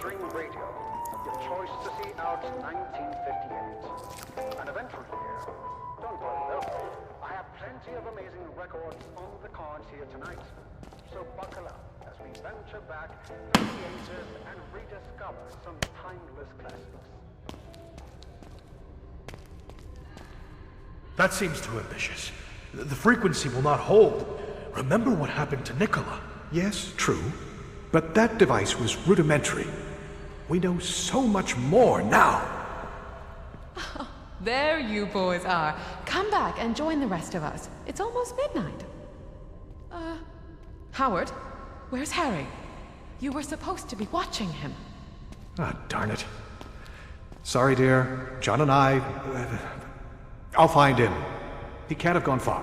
Mainstream radio. Your choice to see out 1958. An eventful year. Don't worry though. I have plenty of amazing records on the cards here tonight. So buckle up as we venture back through the ages and rediscover some timeless classics. That seems too ambitious. The frequency will not hold. Remember what happened to Nicola. Yes, true. But that device was rudimentary. We know so much more now. There you boys are. Come back and join the rest of us. It's almost midnight. Howard, where's Harry? You were supposed to be watching him. Ah, darn it. Sorry, dear. John and I'll find him. He can't have gone far.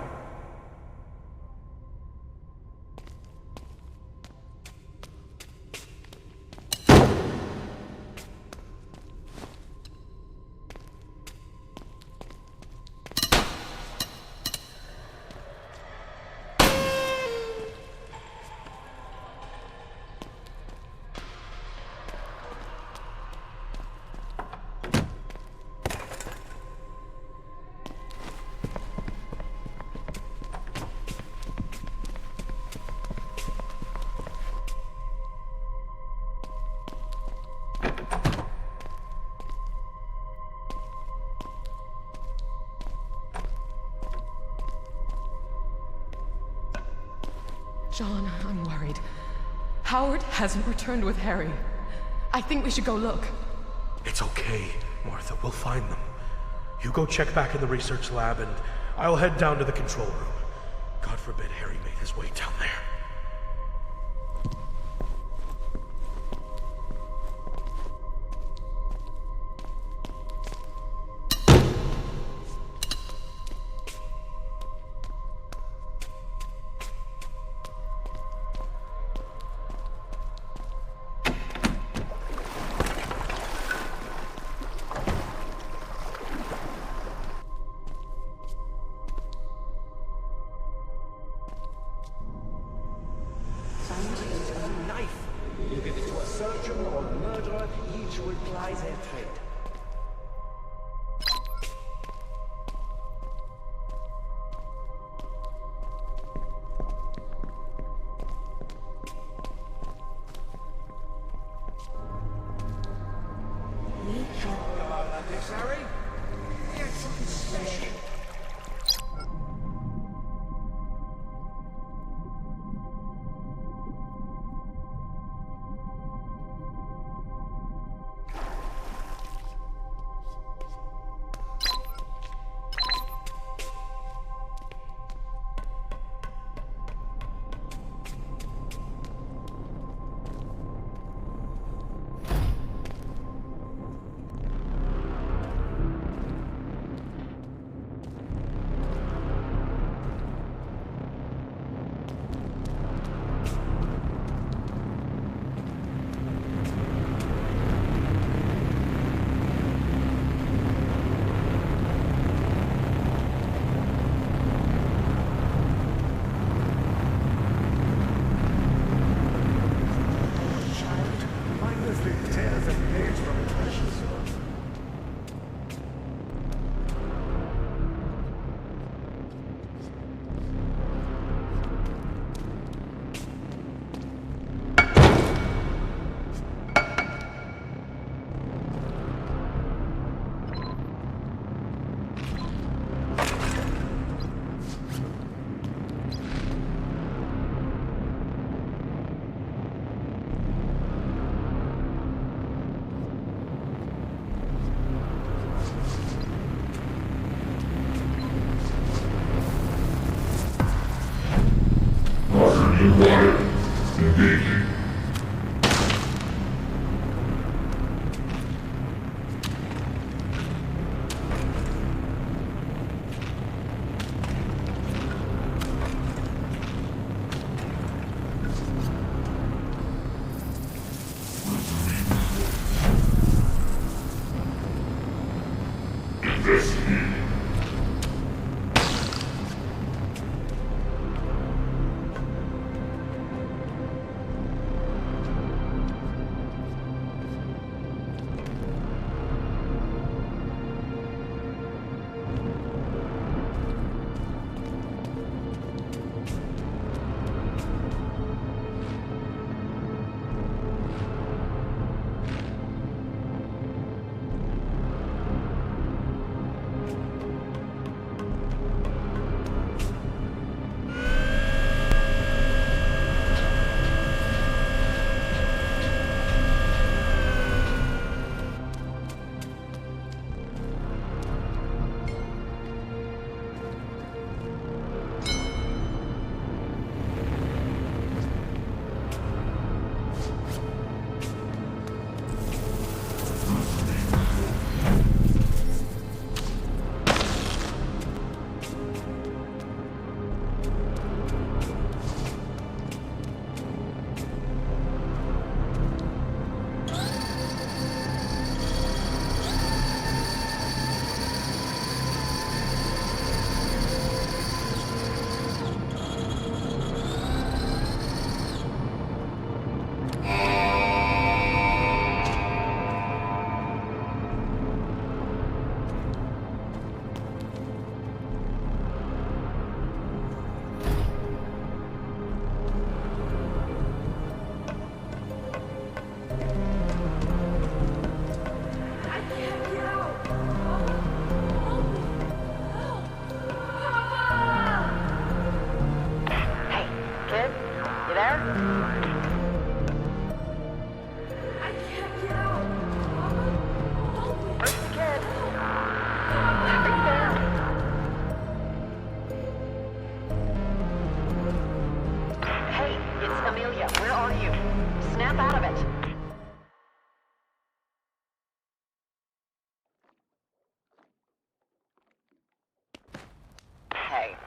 John, I'm worried. Howard hasn't returned with Harry. I think we should go look. It's okay, Martha. We'll find them. You go check back in the research lab, and I'll head down to the control room. God forbid Harry made his way down there.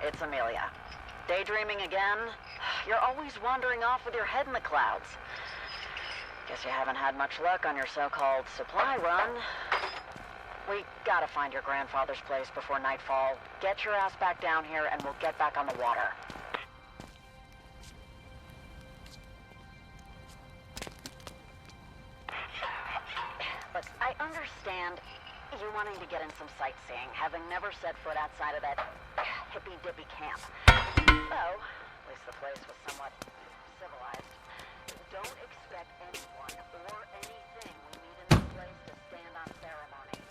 it's Amelia. Daydreaming again? You're always wandering off with your head in the clouds. Guess you haven't had much luck on your so-called supply run. We gotta find your grandfather's place before nightfall. Get your ass back down here and we'll get back on the water. Look, I understand you wanting to get in some sightseeing, having never set foot outside of that hippy-dippy camp. So, at least the place was somewhat civilized. Don't expect anyone or anything we meet in this place to stand on ceremony.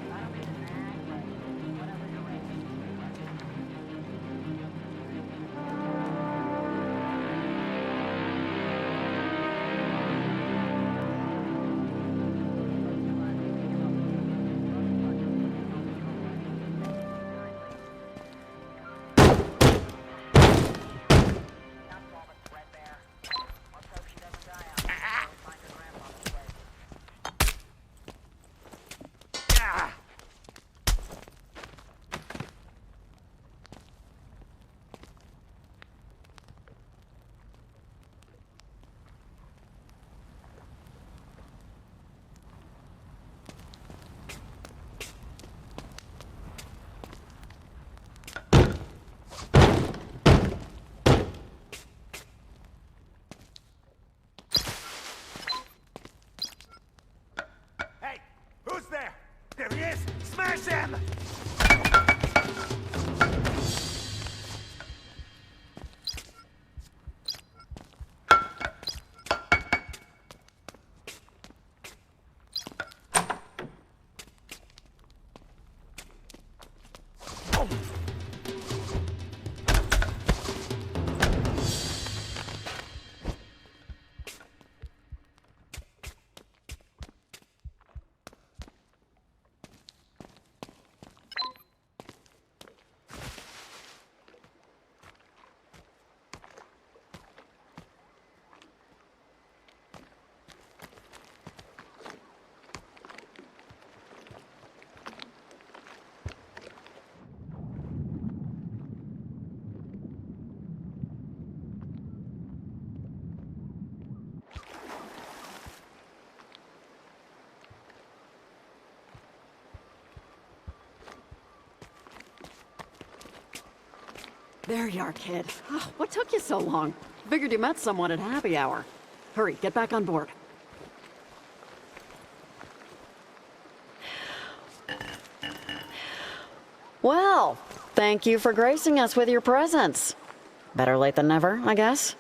I don't mean to nag, but whatever you're ready. There he is! Smash him! There you are, kid. Oh, what took you so long? Figured you met someone at happy hour. Hurry, get back on board. Well, thank you for gracing us with your presence. Better late than never, I guess.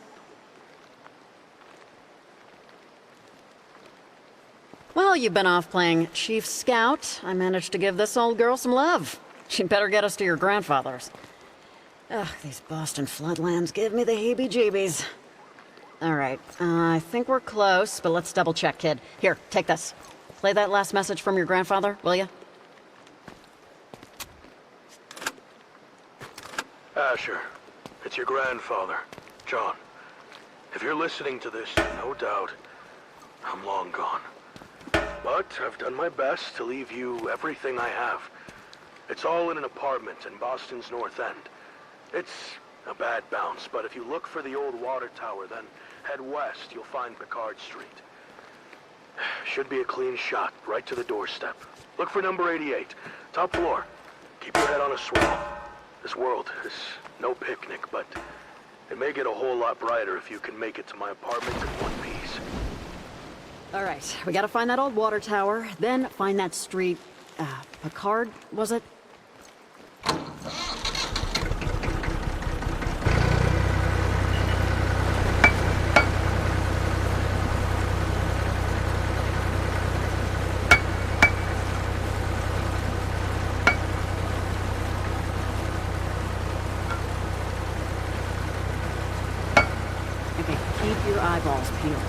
Well, you've been off playing Chief Scout. I managed to give this old girl some love. She'd better get us to your grandfather's. Ugh, these Boston floodlands give me the heebie-jeebies. All right, I think we're close, but let's double check, kid. Here, take this. Play that last message from your grandfather, will you? Asher, it's your grandfather, John. If you're listening to this, no doubt, I'm long gone. But I've done my best to leave you everything I have. It's all in an apartment in Boston's North End. It's a bad bounce, but if you look for the old water tower, then head west, you'll find Picard Street. Should be a clean shot, right to the doorstep. Look for number 88, top floor. Keep your head on a swivel. This world is no picnic, but it may get a whole lot brighter if you can make it to my apartment in one piece. All right, we gotta find that old water tower, then find that street, Picard, was it? Okay, keep your eyeballs peeled.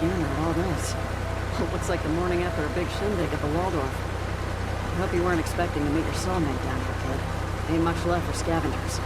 humor at all this. Looks like the morning after a big shindig at the Waldorf. I hope you weren't expecting to meet your soulmate down here, kid. Ain't much left for scavengers.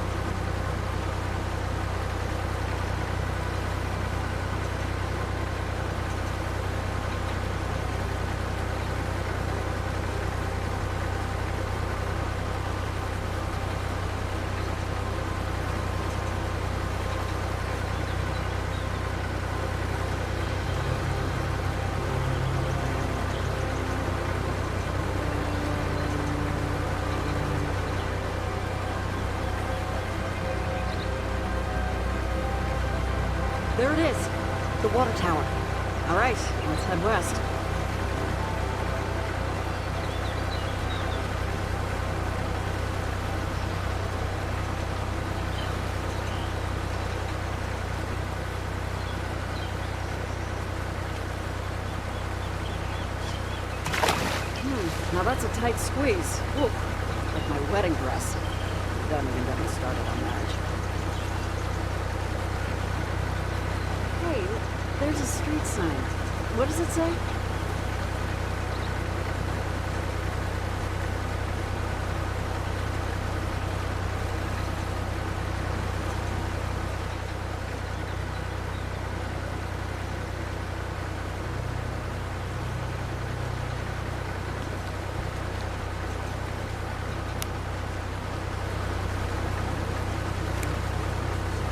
There it is. The water tower. All right, let's head west. Now that's a tight squeeze. Ooh, like my wedding dress. Don't even get me started on marriage. Hey, there's a street sign. What does it say?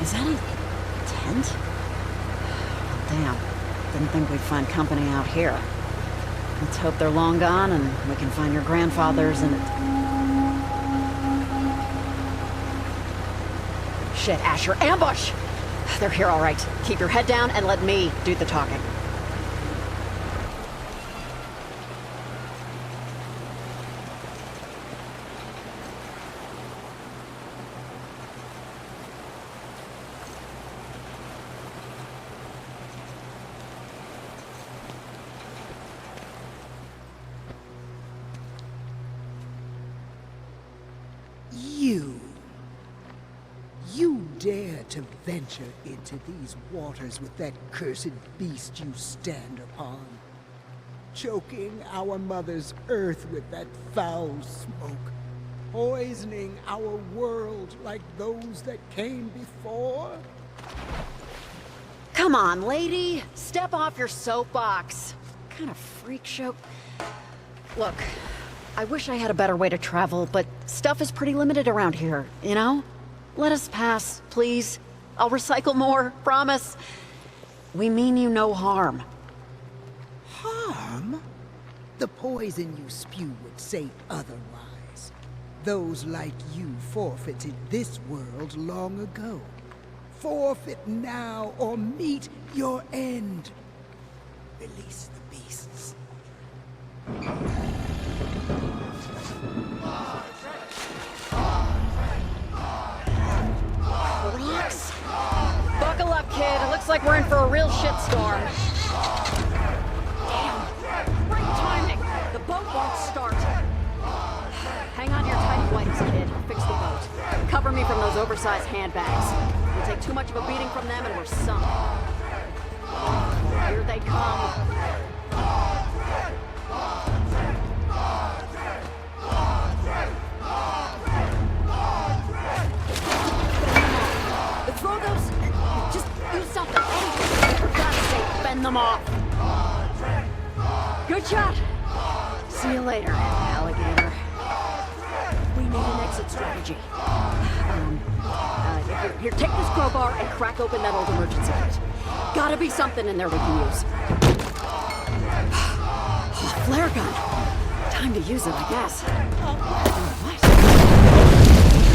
Is that a tent? Damn. Didn't think we'd find company out here. Let's hope they're long gone and we can find your grandfathers and... Shit, Asher, ambush! They're here all right. Keep your head down and let me do the talking. You dare to venture into these waters with that cursed beast you stand upon, choking our mother's earth with that foul smoke, poisoning our world like those that came before? Come on, lady. Step off your soapbox. What kind of freak show? Look, I wish I had a better way to travel, but stuff is pretty limited around here, you know? Let us pass, please. I'll recycle more, promise. We mean you no harm. Harm? The poison you spew would say otherwise. Those like you forfeited this world long ago. Forfeit now or meet your end. Release the beasts. Relax. Buckle up, kid. It looks like we're in for a real shitstorm. Damn. Great timing. The boat won't start. Hang on to your tidy whities, kid. I'll fix the boat. Cover me from those oversized handbags. We'll take too much of a beating from them and we're sunk. Here they come. Throw those... Just use something. For God's sake, bend them off. Good shot. See you later, alligator. We need an exit strategy. Here, take this crowbar and crack open that old emergency kit. Gotta be something in there we can use. Flare gun. Time to use it, I guess. What?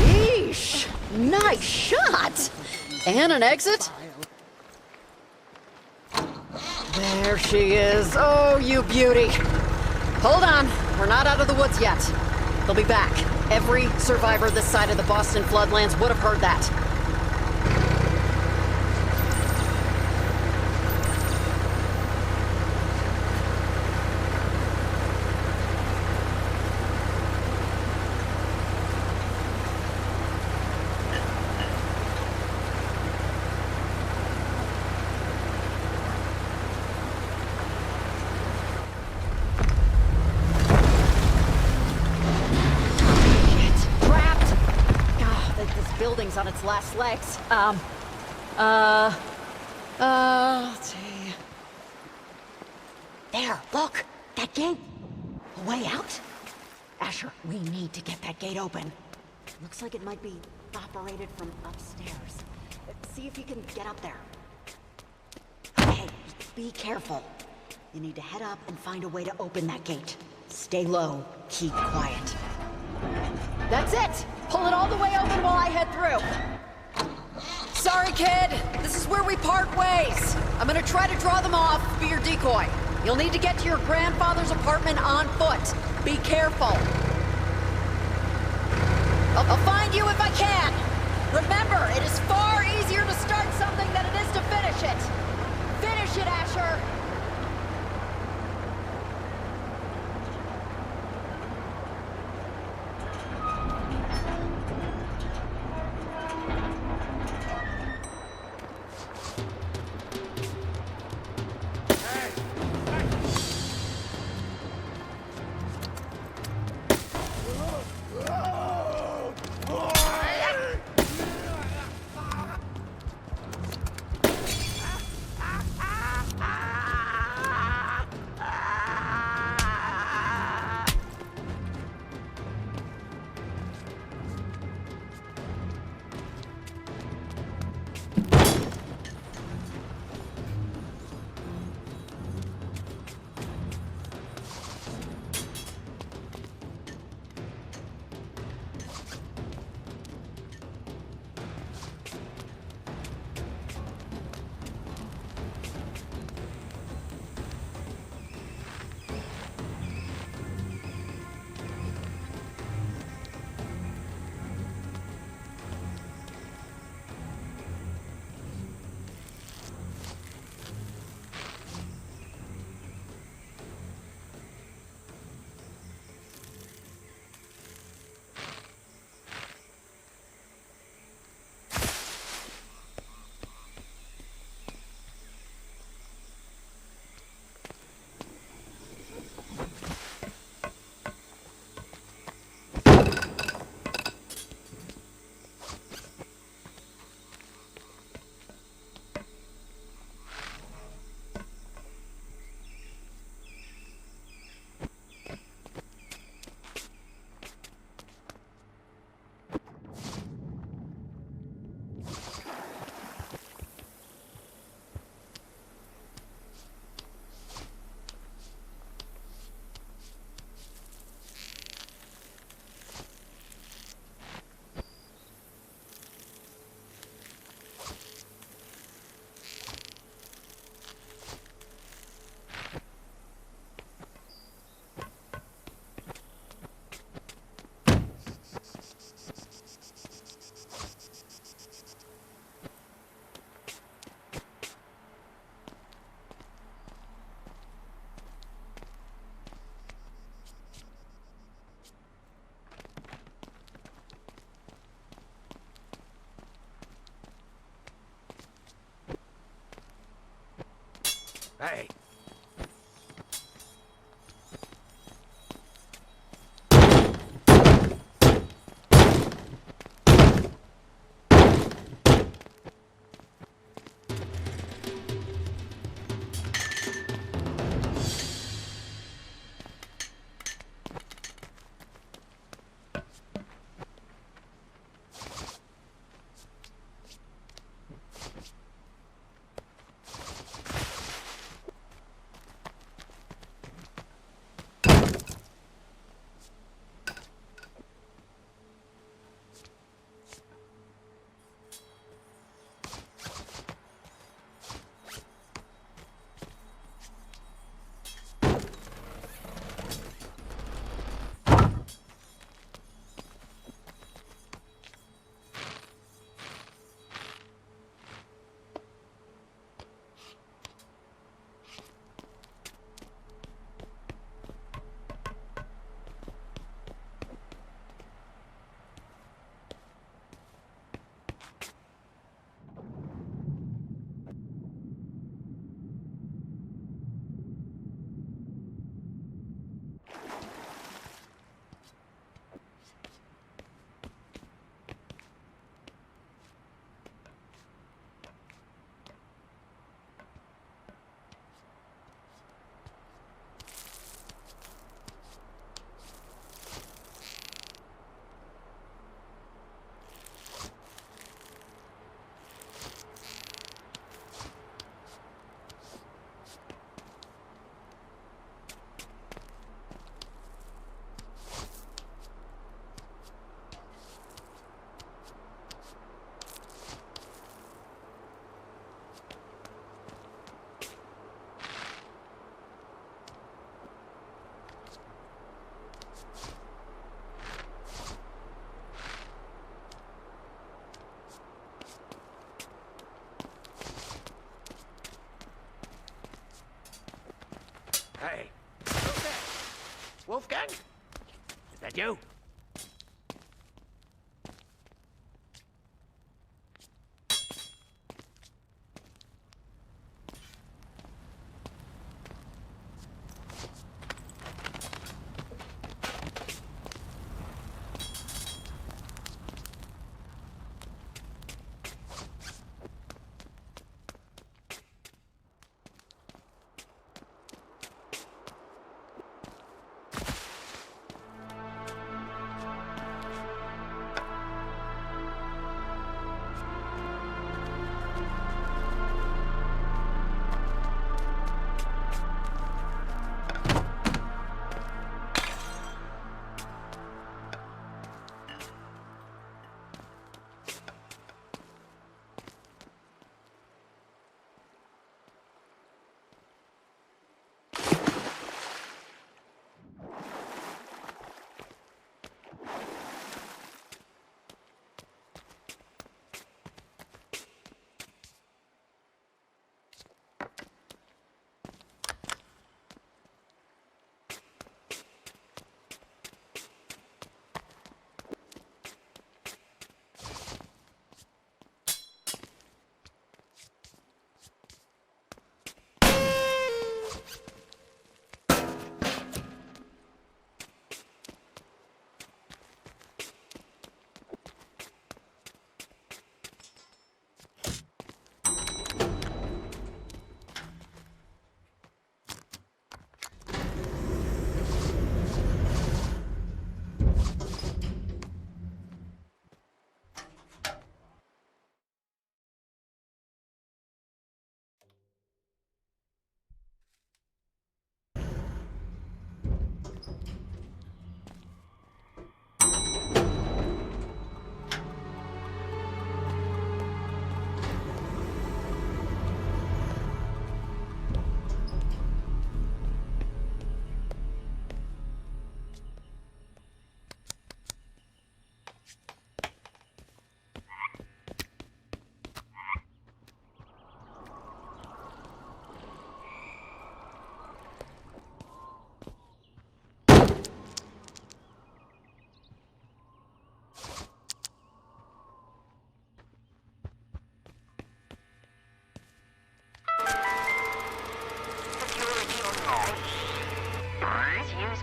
Yeesh. Nice shot. And an exit? There she is. Oh, you beauty. Hold on. We're not out of the woods yet. They'll be back. Every survivor this side of the Boston floodlands would have heard that. building's on its last legs. Let's see. There, look! That gate! A way out? Asher, we need to get that gate open. Looks like it might be operated from upstairs. See if you can get up there. Okay, be careful. You need to head up and find a way to open that gate. Stay low, keep quiet. That's it! Pull it all the way open while I head through. Sorry, kid. This is where we part ways. I'm gonna try to draw them off, be your decoy. You'll need to get to your grandfather's apartment on foot. Be careful. I'll find you if I can. Remember, it is far easier to start something than it is to finish it. Finish it, Asher. Hey. You!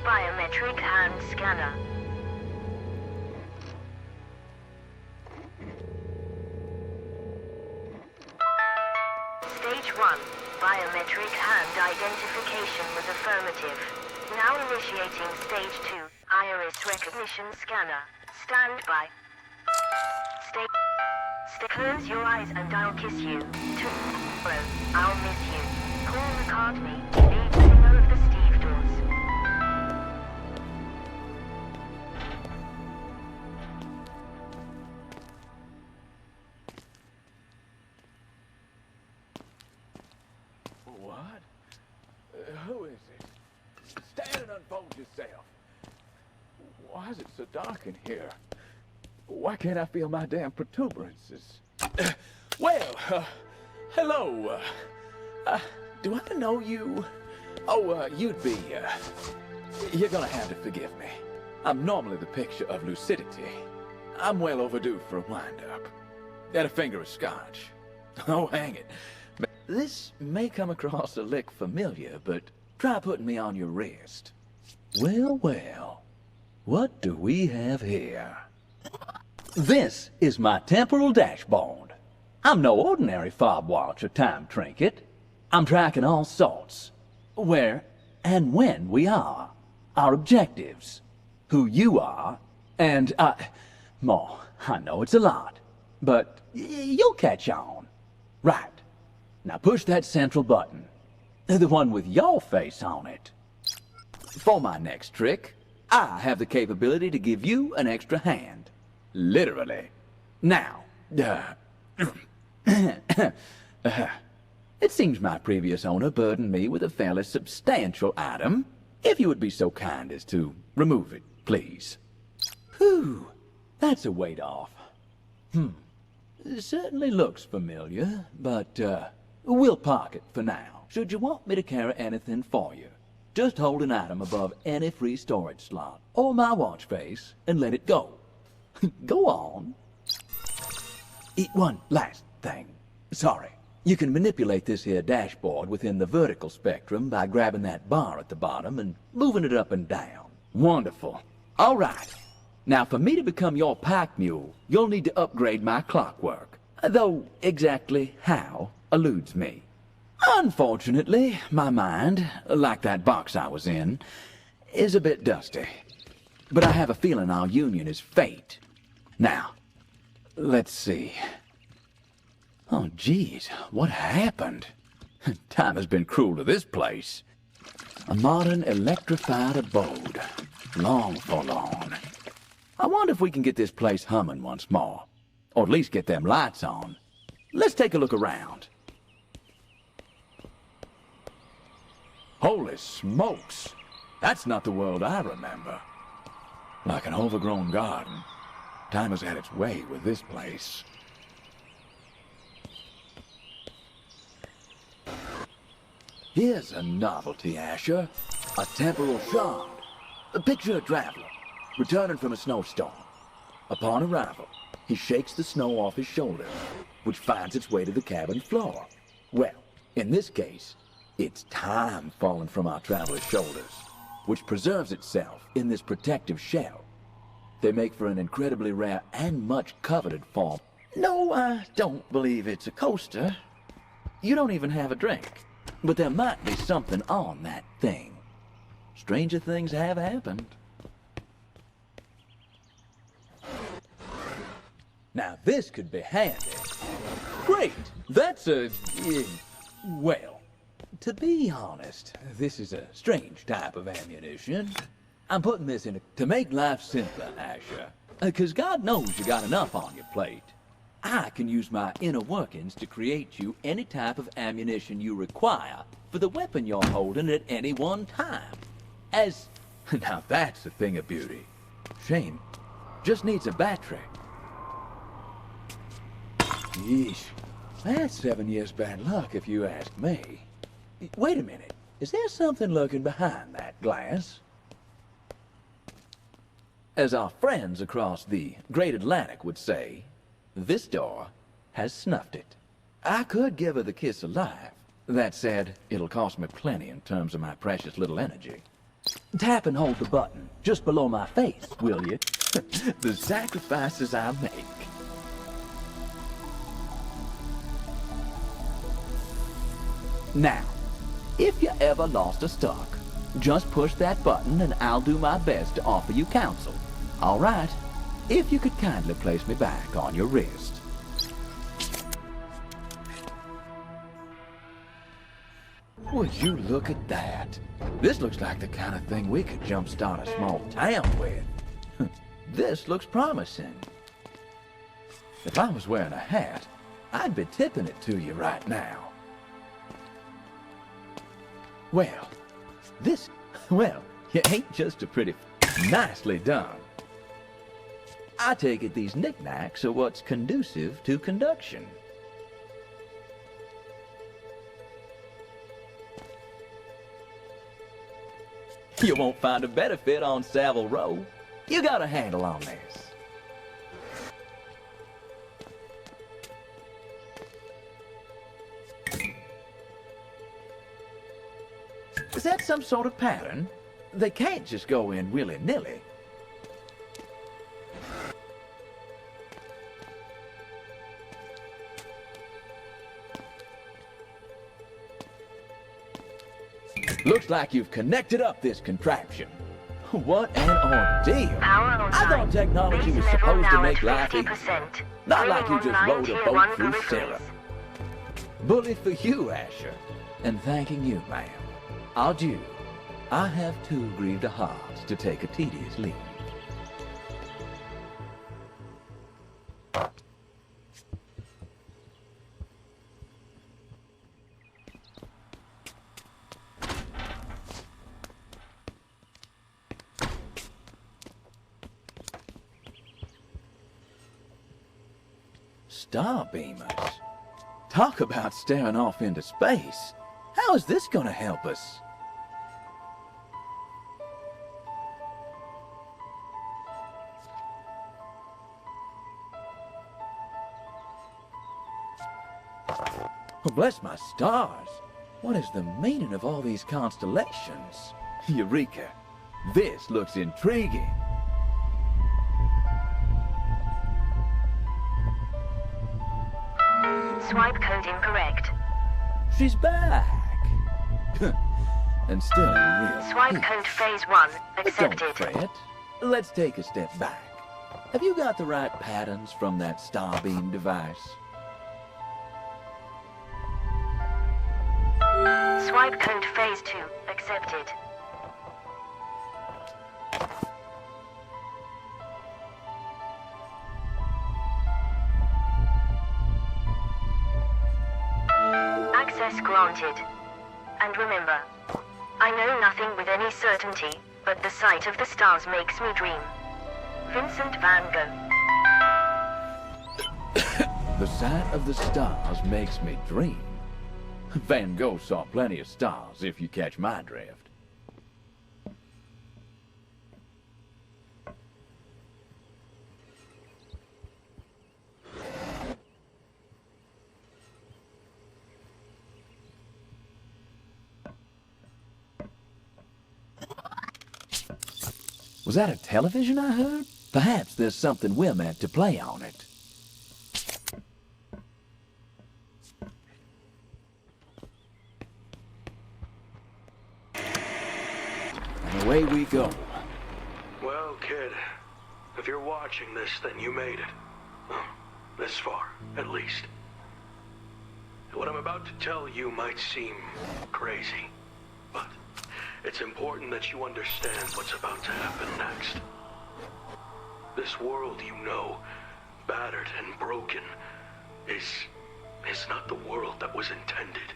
Biometric hand scanner. Stage 1. Biometric hand identification was affirmative. Now initiating Stage 2. Iris recognition scanner. Stand by. Close your eyes and I'll kiss you. Tomorrow, I'll miss you. Call McCartney. Lead singer of the Steve Doors. What? Who is it? Stand and unfold yourself. Why is it so dark in here? Why can't I feel my damn protuberances? Hello. Do I know you? Oh, you'd be, you're gonna have to forgive me. I'm normally the picture of lucidity. I'm well overdue for a wind-up. And a finger of scotch. Oh, hang it. This may come across a lick familiar, but try putting me on your wrist. Well, what do we have here? This is my temporal dashboard. I'm no ordinary fob watch or time trinket. I'm tracking all sorts. Where and when we are. Our objectives. Who you are. And I know it's a lot. But you'll catch on. Right. Now push that central button. The one with your face on it. For my next trick, I have the capability to give you an extra hand. Literally. Now, it seems my previous owner burdened me with a fairly substantial item. If you would be so kind as to remove it, please. Whew, that's a weight off. It certainly looks familiar, but we'll park it for now. Should you want me to carry anything for you? Just hold an item above any free storage slot, or my watch face, and let it go. Go on. One last thing. Sorry. You can manipulate this here dashboard within the vertical spectrum by grabbing that bar at the bottom and moving it up and down. Wonderful. All right. Now, for me to become your pack mule, you'll need to upgrade my clockwork. Though exactly how eludes me. Unfortunately, my mind, like that box I was in, is a bit dusty. But I have a feeling our union is fate. Now, let's see. Oh, geez, what happened? Time has been cruel to this place. A modern electrified abode. Long forlorn. I wonder if we can get this place humming once more. Or at least get them lights on. Let's take a look around. Holy smokes! That's not the world I remember. Like an overgrown garden. Time has had its way with this place. Here's a novelty, Asher. A temporal shard. Picture a traveler, returning from a snowstorm. Upon arrival, he shakes the snow off his shoulders, which finds its way to the cabin floor. Well, in this case, it's time falling from our traveler's shoulders, which preserves itself in this protective shell. They make for an incredibly rare and much coveted form. No, I don't believe it's a coaster. You don't even have a drink. But there might be something on that thing. Stranger things have happened. Now this could be handy. Great! That's well, to be honest, this is a strange type of ammunition. I'm putting this in to make life simpler, Asher. 'Cause God knows you got enough on your plate. I can use my inner workings to create you any type of ammunition you require for the weapon you're holding at any one time. Now that's a thing of beauty. Shame. Just needs a battery. Yeesh. That's 7 years bad luck if you ask me. Wait a minute. Is there something lurking behind that glass? As our friends across the Great Atlantic would say, this door has snuffed it. I could give her the kiss alive. That said, it'll cost me plenty in terms of my precious little energy. Tap and hold the button just below my face, will you? The sacrifices I make. Now, if you ever lost or stuck, just push that button and I'll do my best to offer you counsel. All right? If you could kindly place me back on your wrist. Would you look at that? This looks like the kind of thing we could jumpstart a small town with. This looks promising. If I was wearing a hat, I'd be tipping it to you right now. Well, you ain't just a pretty nicely done. I take it these knickknacks are what's conducive to conduction. You won't find a better fit on Savile Row. You got a handle on this. Is that some sort of pattern? They can't just go in willy-nilly. Looks like you've connected up this contraption. What an ordeal. I thought technology was supposed to make life easy. Not like you just rode a boat through syrup. Bully for you, Asher. And thanking you, ma'am. Adieu. I have too grieved a heart to take a tedious leave. Star beamers. Talk about staring off into space. How is this gonna help us? Well, bless my stars. What is the meaning of all these constellations? Eureka! This looks intriguing. Swipe code incorrect. She's back. And still in real Swipe peace. code phase 1 But accepted. don't fret. Let's take a step back. Have you got the right patterns from that starbeam device? Swipe code phase 2 accepted. Access granted. And remember, I know nothing with any certainty, but the sight of the stars makes me dream. Vincent van Gogh. The sight of the stars makes me dream. Van Gogh saw plenty of stars, if you catch my drift. Was that a television I heard? Perhaps there's something we're meant to play on it. And away we go. Well, kid, if you're watching this, then you made it. Well, this far, at least. What I'm about to tell you might seem crazy, but it's important that you understand what's about to happen next. This world you know, battered and broken, is not the world that was intended.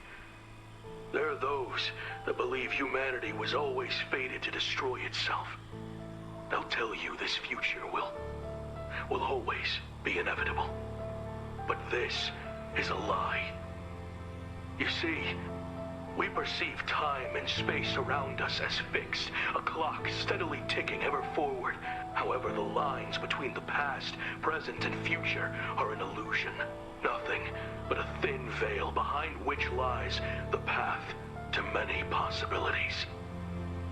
There are those that believe humanity was always fated to destroy itself. They'll tell you this future will always be inevitable. But this is a lie. You see, we perceive time and space around us as fixed, a clock steadily ticking ever forward. However, the lines between the past, present, and future are an illusion. Nothing but a thin veil behind which lies the path to many possibilities.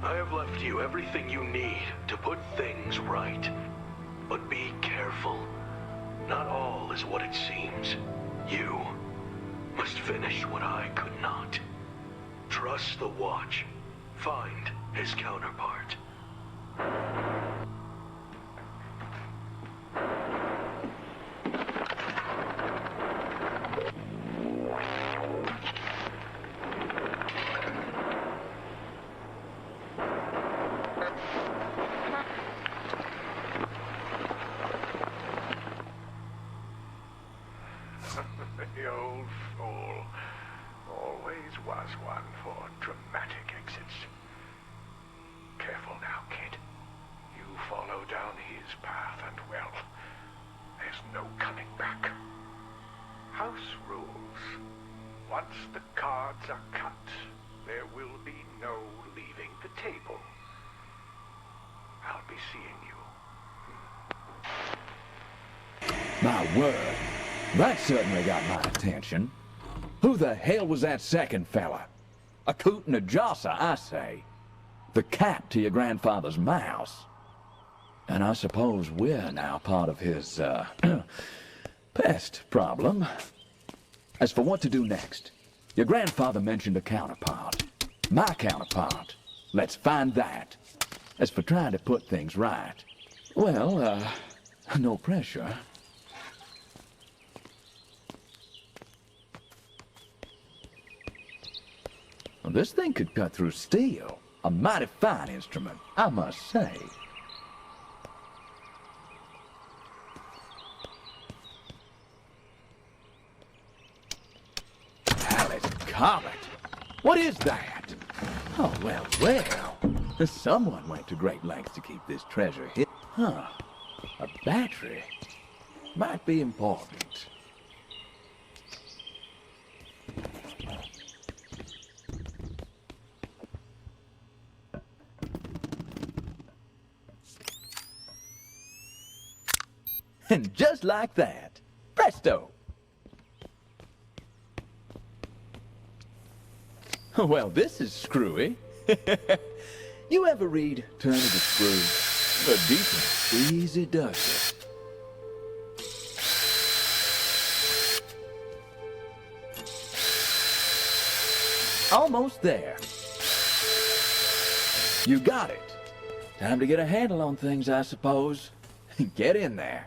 I have left you everything you need to put things right. But be careful. Not all is what it seems. You must finish what I could not. Trust the watch. Find his counterpart. The old fool always was one for dramatic exits. Careful now, kid. You follow down his path and, well, there's no coming back. House rules. Once the cards are cut, there will be no leaving the table. I'll be seeing you. My word, that certainly got my attention. Who the hell was that second fella? A coot and a josser, I say. The cat to your grandfather's mouse. And I suppose we're now part of his, pest problem. As for what to do next, your grandfather mentioned a counterpart. My counterpart. Let's find that. As for trying to put things right, well, no pressure. Well, this thing could cut through steel. A mighty fine instrument, I must say. Alice Comet! What is that? Oh, well, well. Someone went to great lengths to keep this treasure hidden. Huh. A battery. Might be important. And just like that, presto! Well, this is screwy. You ever read Turn of the Screw? A decent, easy does it. Almost there. You got it. Time to get a handle on things, I suppose. Get in there.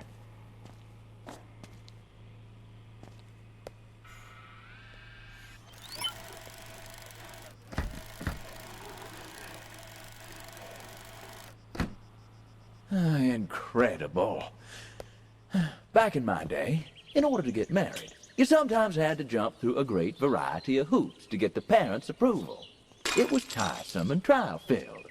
Incredible. Back in my day, in order to get married, you sometimes had to jump through a great variety of hoops to get the parents' approval. It was tiresome and trial-filled.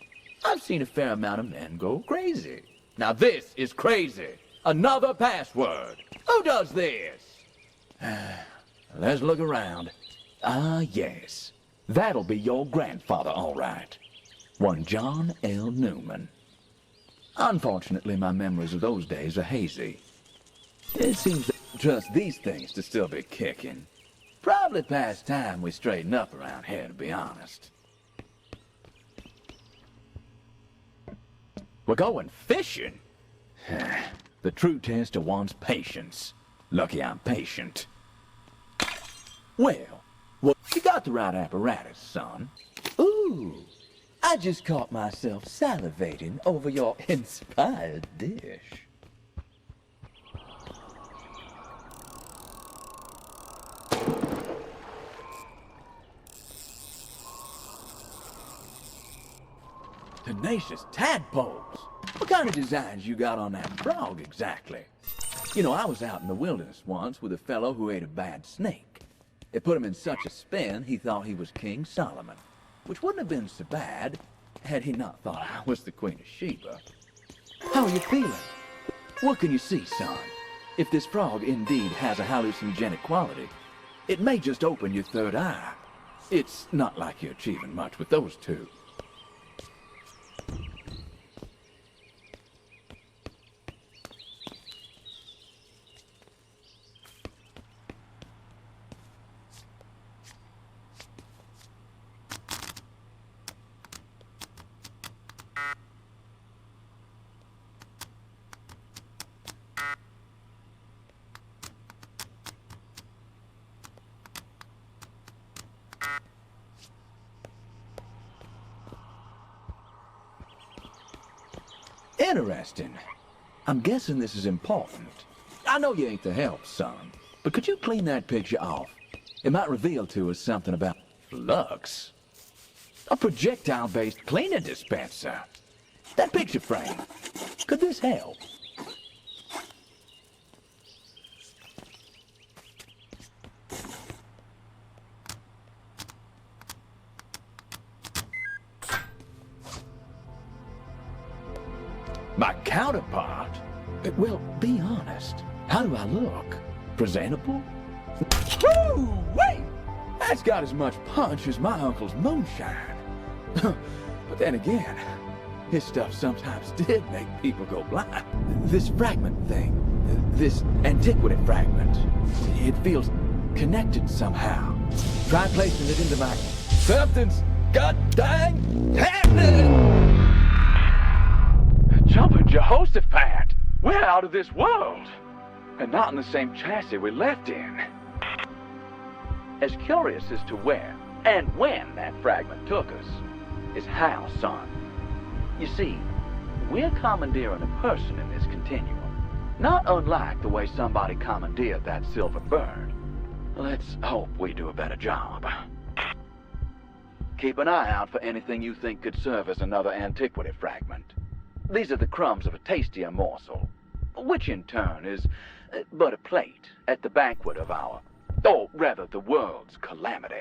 I've seen a fair amount of men go crazy. Now this is crazy. Another password. Who does this? Let's look around. Ah, yes. That'll be your grandfather, all right. One John L. Newman. Unfortunately, my memories of those days are hazy. It seems that I trust these things to still be kicking. Probably past time we straighten up around here, to be honest. We're going fishing? The true test of one's patience. Lucky I'm patient. Well, you got the right apparatus, son. Ooh, I just caught myself salivating over your inspired dish. Tenacious tadpoles. What kind of designs you got on that frog exactly? You know, I was out in the wilderness once with a fellow who ate a bad snake. It put him in such a spin he thought he was King Solomon, which wouldn't have been so bad had he not thought I was the Queen of Sheba. How are you feeling? What can you see, son? If this frog indeed has a hallucinogenic quality, it may just open your third eye. It's not like you're achieving much with those two. Interesting. I'm guessing this is important. I know you ain't the help, son, but could you clean that picture off? It might reveal to us something about Lux. A projectile-based cleaning dispenser. That picture frame. Could this help? My counterpart? Well, be honest. How do I look? Presentable? Woo! Wait! That's got as much punch as my uncle's moonshine. But then again, his stuff sometimes did make people go blind. This fragment thing, this antiquity fragment, it feels connected somehow. Try placing it into my... Something's god dang happening! Jumping Jehoshaphat! We're out of this world! And not in the same chassis we left in. As curious as to where and when that fragment took us is how, son. You see, we're commandeering a person in this continuum. Not unlike the way somebody commandeered that silver bird. Let's hope we do a better job. Keep an eye out for anything you think could serve as another antiquity fragment. These are the crumbs of a tastier morsel, which in turn is but a plate at the banquet of our, or rather the world's calamity.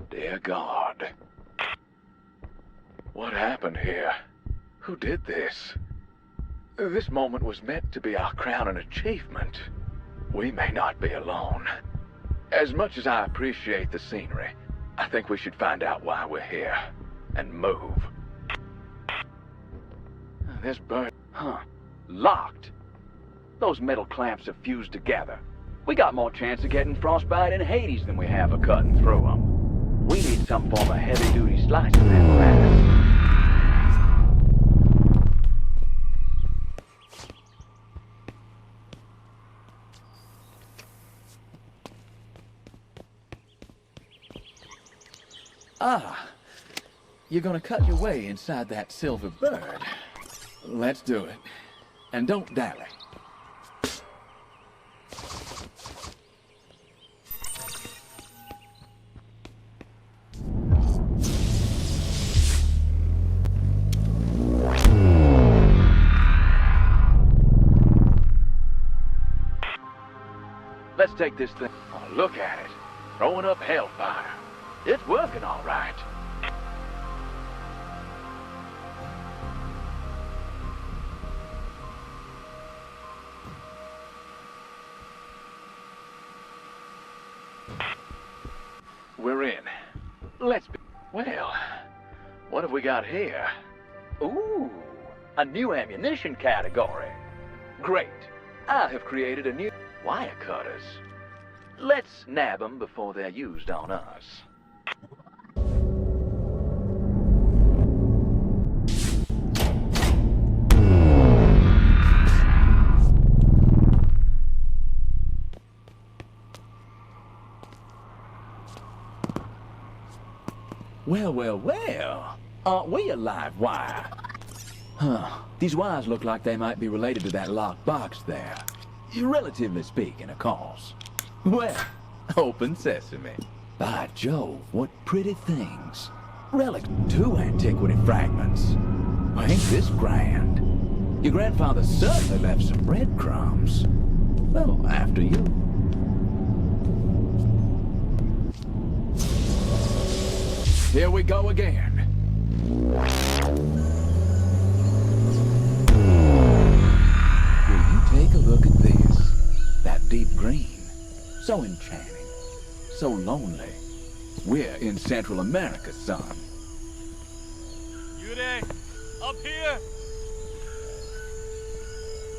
Dear God. What happened here? Who did this? This moment was meant to be our crowning achievement. We may not be alone. As much as I appreciate the scenery, I think we should find out why we're here and move. This bird, locked. Those metal clamps have fused together. We got more chance of getting frostbite in Hades than we have of cutting through them. We need some form of heavy-duty slicing apparatus. Ah, you're gonna cut your way inside that silver bird. Let's do it. And don't dally. Let's take this thing. Oh, look at it. Throwing up hellfire. It's working all right. We're in. Let's be... Well, what have we got here? Ooh, a new ammunition category. Great. I have created a new... wire cutters. Let's nab them before they're used on us. Well, well, well. Aren't we a live wire? Huh. These wires look like they might be related to that locked box there. Relatively speaking, of course. Well, open sesame. By Jove, what pretty things. Relics, 2 antiquity fragments. Well, ain't this grand? Your grandfather certainly left some breadcrumbs. Well, after you. Here we go again. Will you take a look at this? That deep green. So enchanting. So lonely. We're in Central America, son. You there? Up here?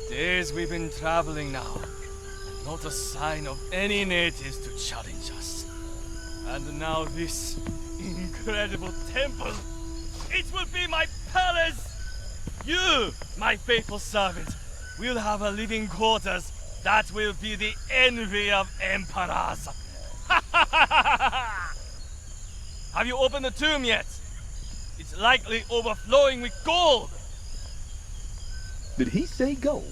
Days we've been traveling now. Not a sign of any natives to challenge us. And now this incredible temple. It will be my palace! You, my faithful servant, will have a living quarters that will be the envy of emperors. Have you opened the tomb yet? It's likely overflowing with gold. Did he say gold?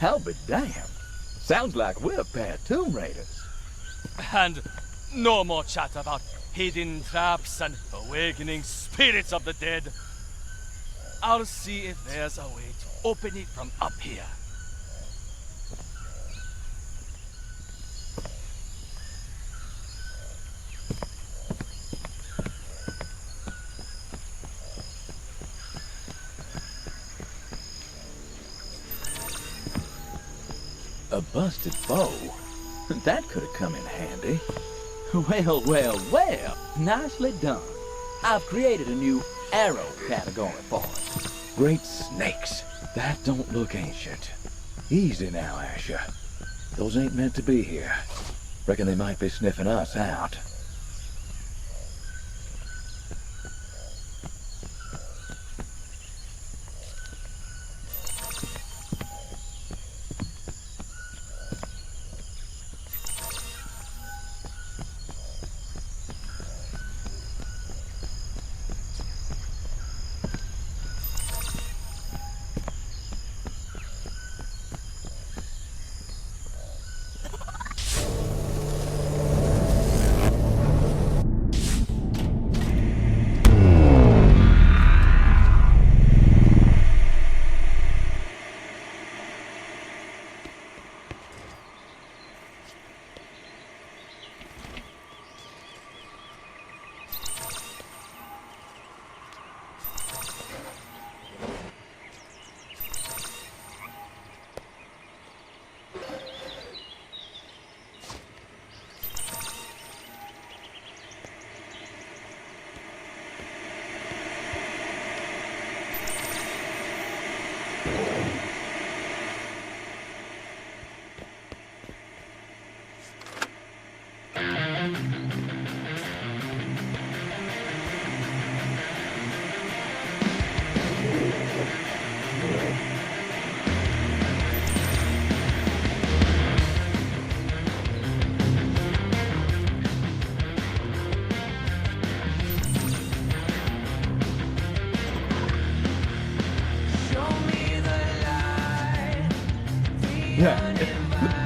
I'll be damned. Sounds like we're a pair of tomb raiders. And no more chat about hidden traps and awakening spirits of the dead. I'll see if there's a way to open it from up here. A busted bow? That could have come in handy. Well, well, well. Nicely done. I've created a new arrow category for it. Great snakes. That don't look ancient. Easy now, Asher. Those ain't meant to be here. Reckon they might be sniffing us out.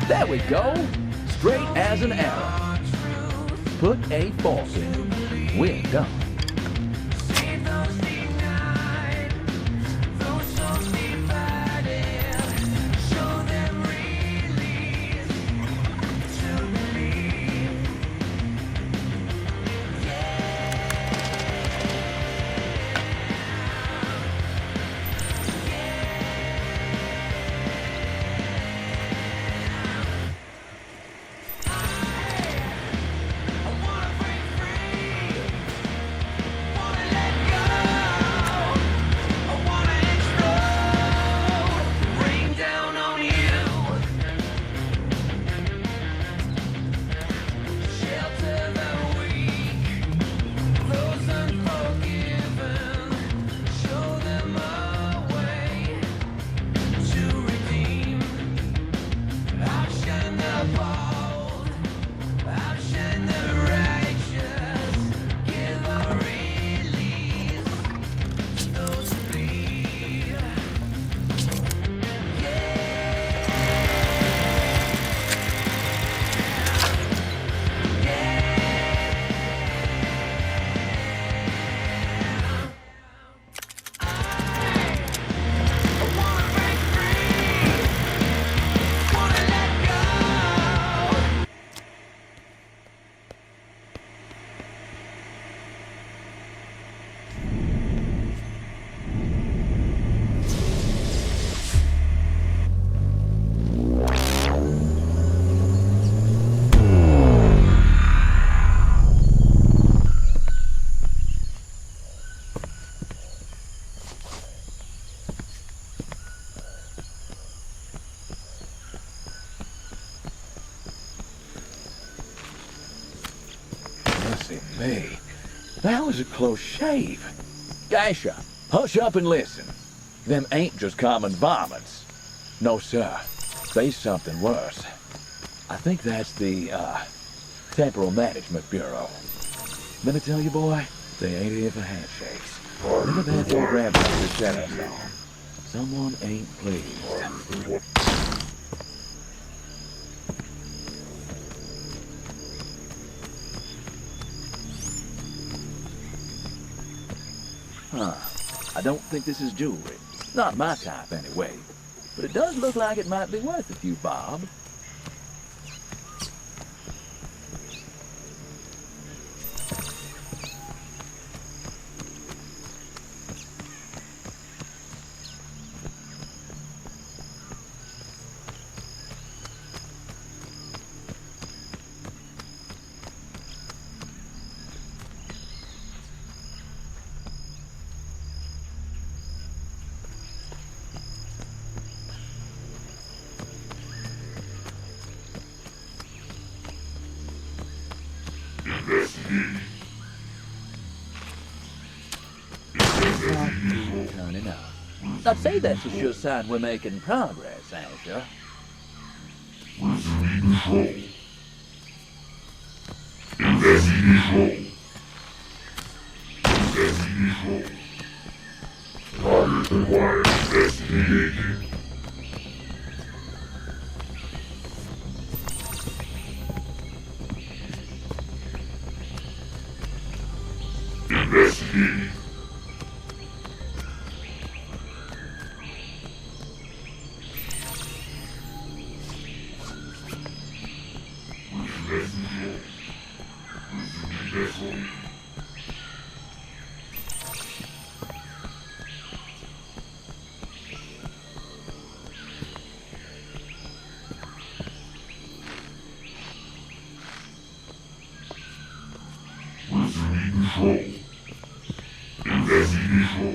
There we go. Straight as an arrow. Put a fork in. We're done. Me. That was a close shave. Geisha, hush up and listen. Them ain't just common varmints. No, sir. They's something worse. I think that's the, Temporal Management Bureau. Let me tell you, boy, they ain't here for handshakes. Never bad your grandfather said us all. Someone ain't pleased. I don't think this is jewelry. Not my type, anyway. But it does look like it might be worth a few bob. Turning up. I'd say that's a sure sign we're making progress, Asher.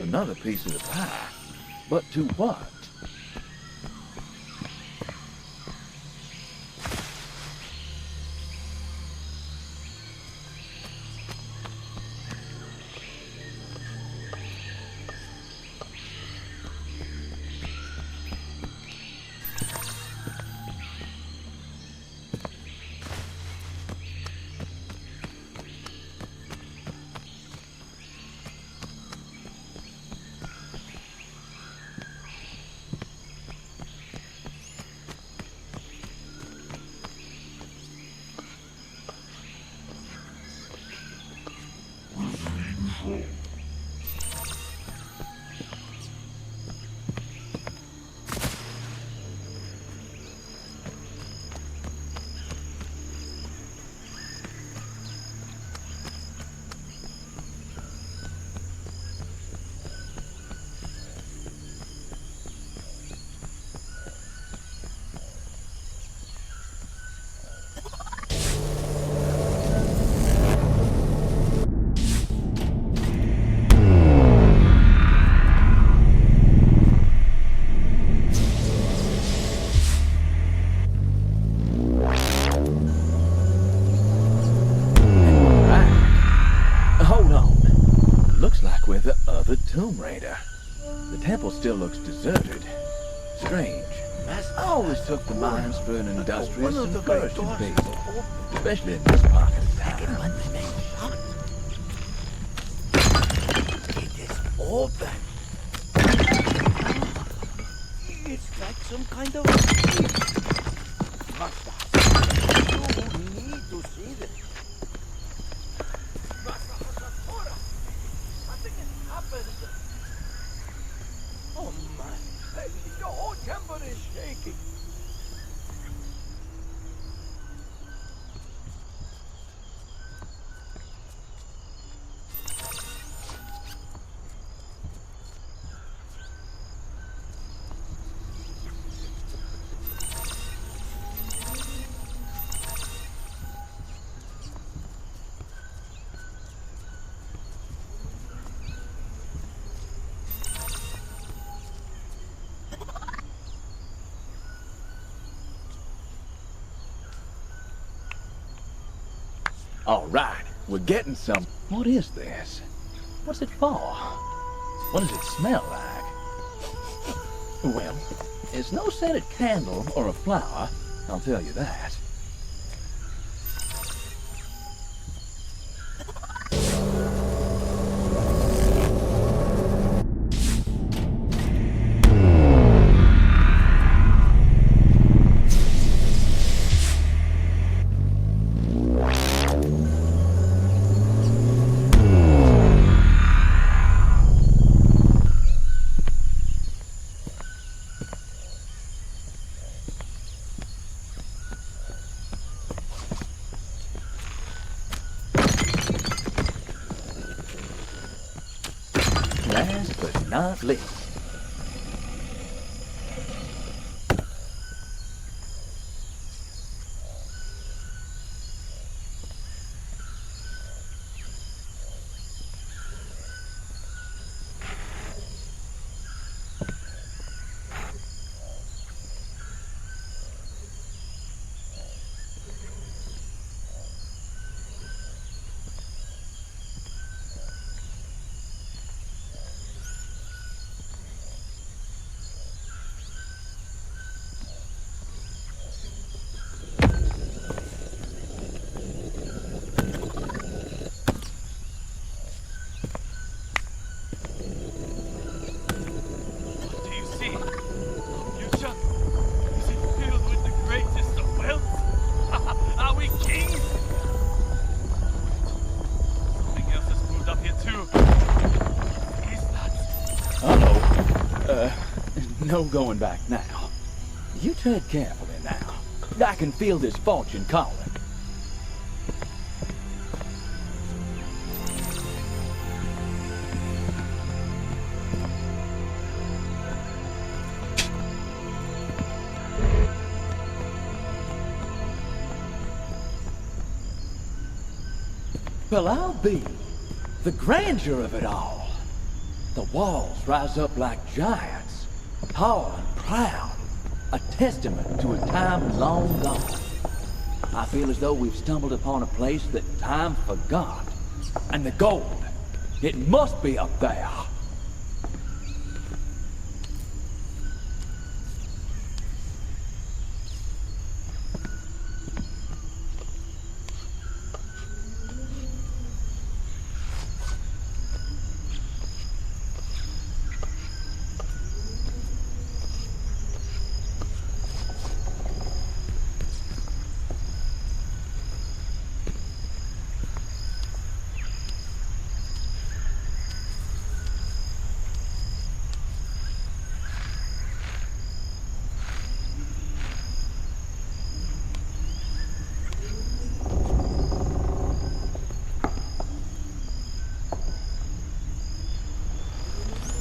Another piece of the pie. But to what? still looks deserted. Strange. I always took the mines for an industrious and flourishing basin, especially in this pocket of town. It is open. It's like some kind of you need to see this. Something has happened. Oh my, the whole temple is shaking. All right, we're getting some. What is this? What's it for? What does it smell like? Well, it's no scented candle or a flower, I'll tell you that. Last but not least. No going back now. You tread carefully now. I can feel this fortune calling. Well, I'll be the grandeur of it all. The walls rise up like giants, tall and proud, a testament to a time long gone. I feel as though we've stumbled upon a place that time forgot. And the gold, it must be up there.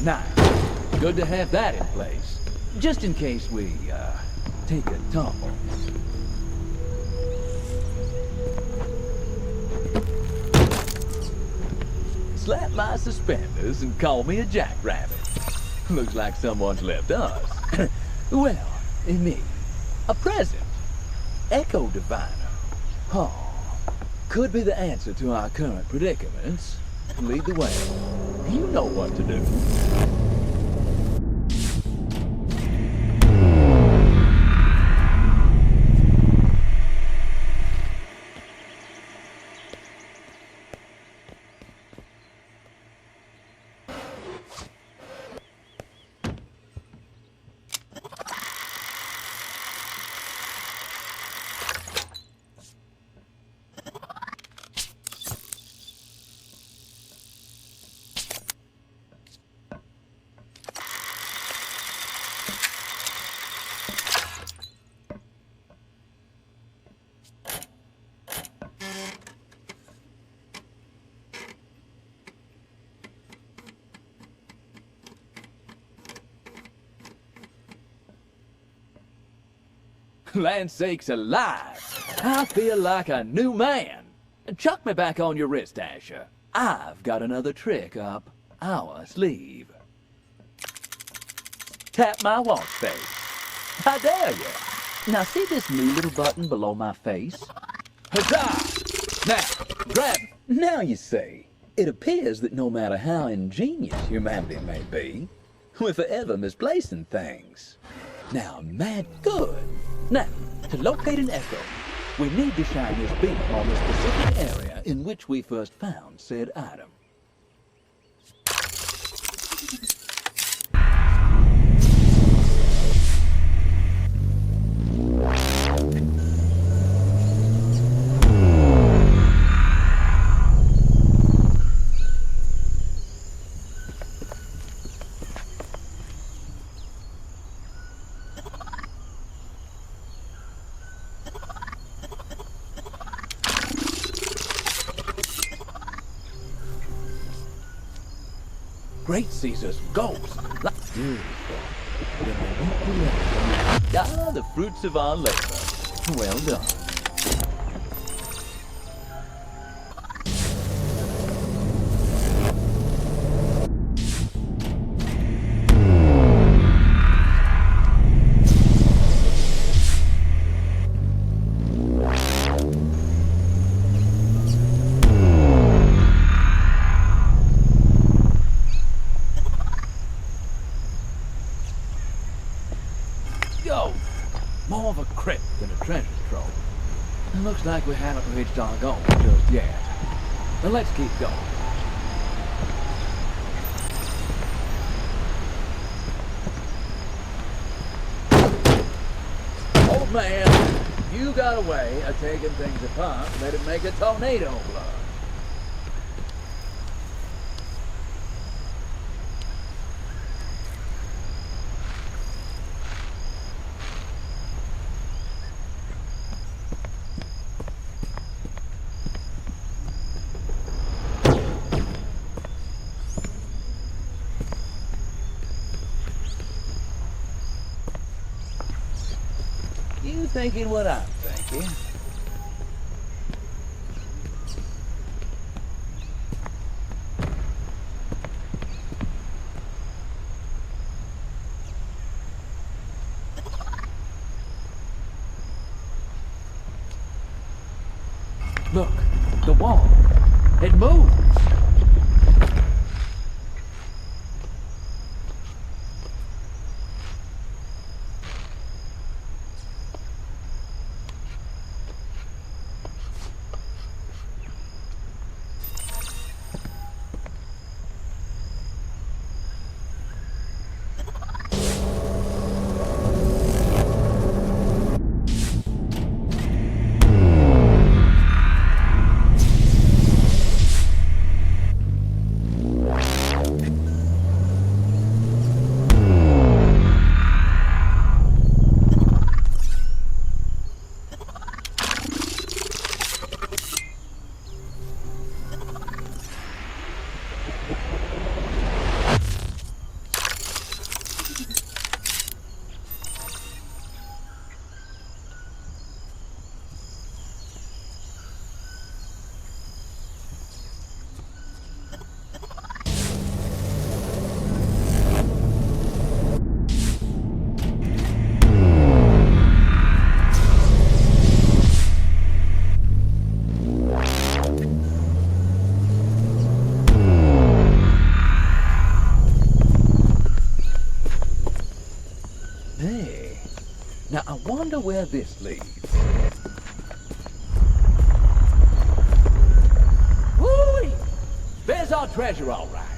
Nice. Good to have that in place. Just in case we, take a tumble. Slap my suspenders and call me a jackrabbit. Looks like someone's left us. Well, me. A present. Echo Diviner. Oh. Could be the answer to our current predicaments. Lead the way. You know what to do. Land sakes alive! I feel like a new man. Chuck me back on your wrist, Asher. I've got another trick up our sleeve. Tap my watch face. I dare you. Now see this new little button below my face? Huzzah! Now, grab it. Now you see, it appears that no matter how ingenious humanity may be, we're forever misplacing things. Now, mad good. Now, to locate an echo, we need to shine this beam on the specific area in which we first found said item. Great Caesar's ghost. Beautiful. Ah, the fruits of our labor. Well done. More of a crypt than a treasure trove. It looks like we haven't reached our goal just yet. But let's keep going. Old man, you got a way of taking things apart, let it make a tornado blow. You thinking what I'm thinking? Look, the wall. It moves. Now, I wonder where this leads. Woo-wee! There's our treasure, all right.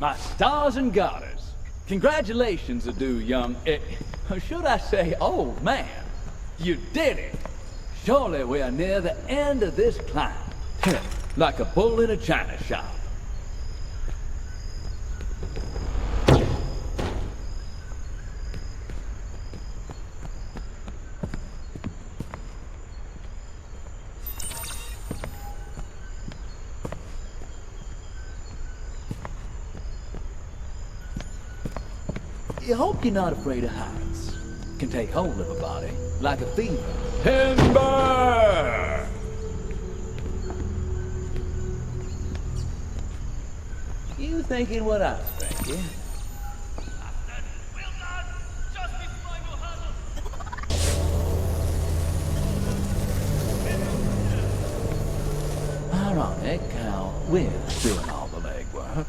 My stars and garters. Congratulations are due, young... or should I say, old man. You did it. Surely we are near the end of this climb. Like a bull in a china shop. You hope you're not afraid of heights. Can take hold of a body, like a fever. Timber! You thinking what I was thinking? Ironic how we're doing all the legwork.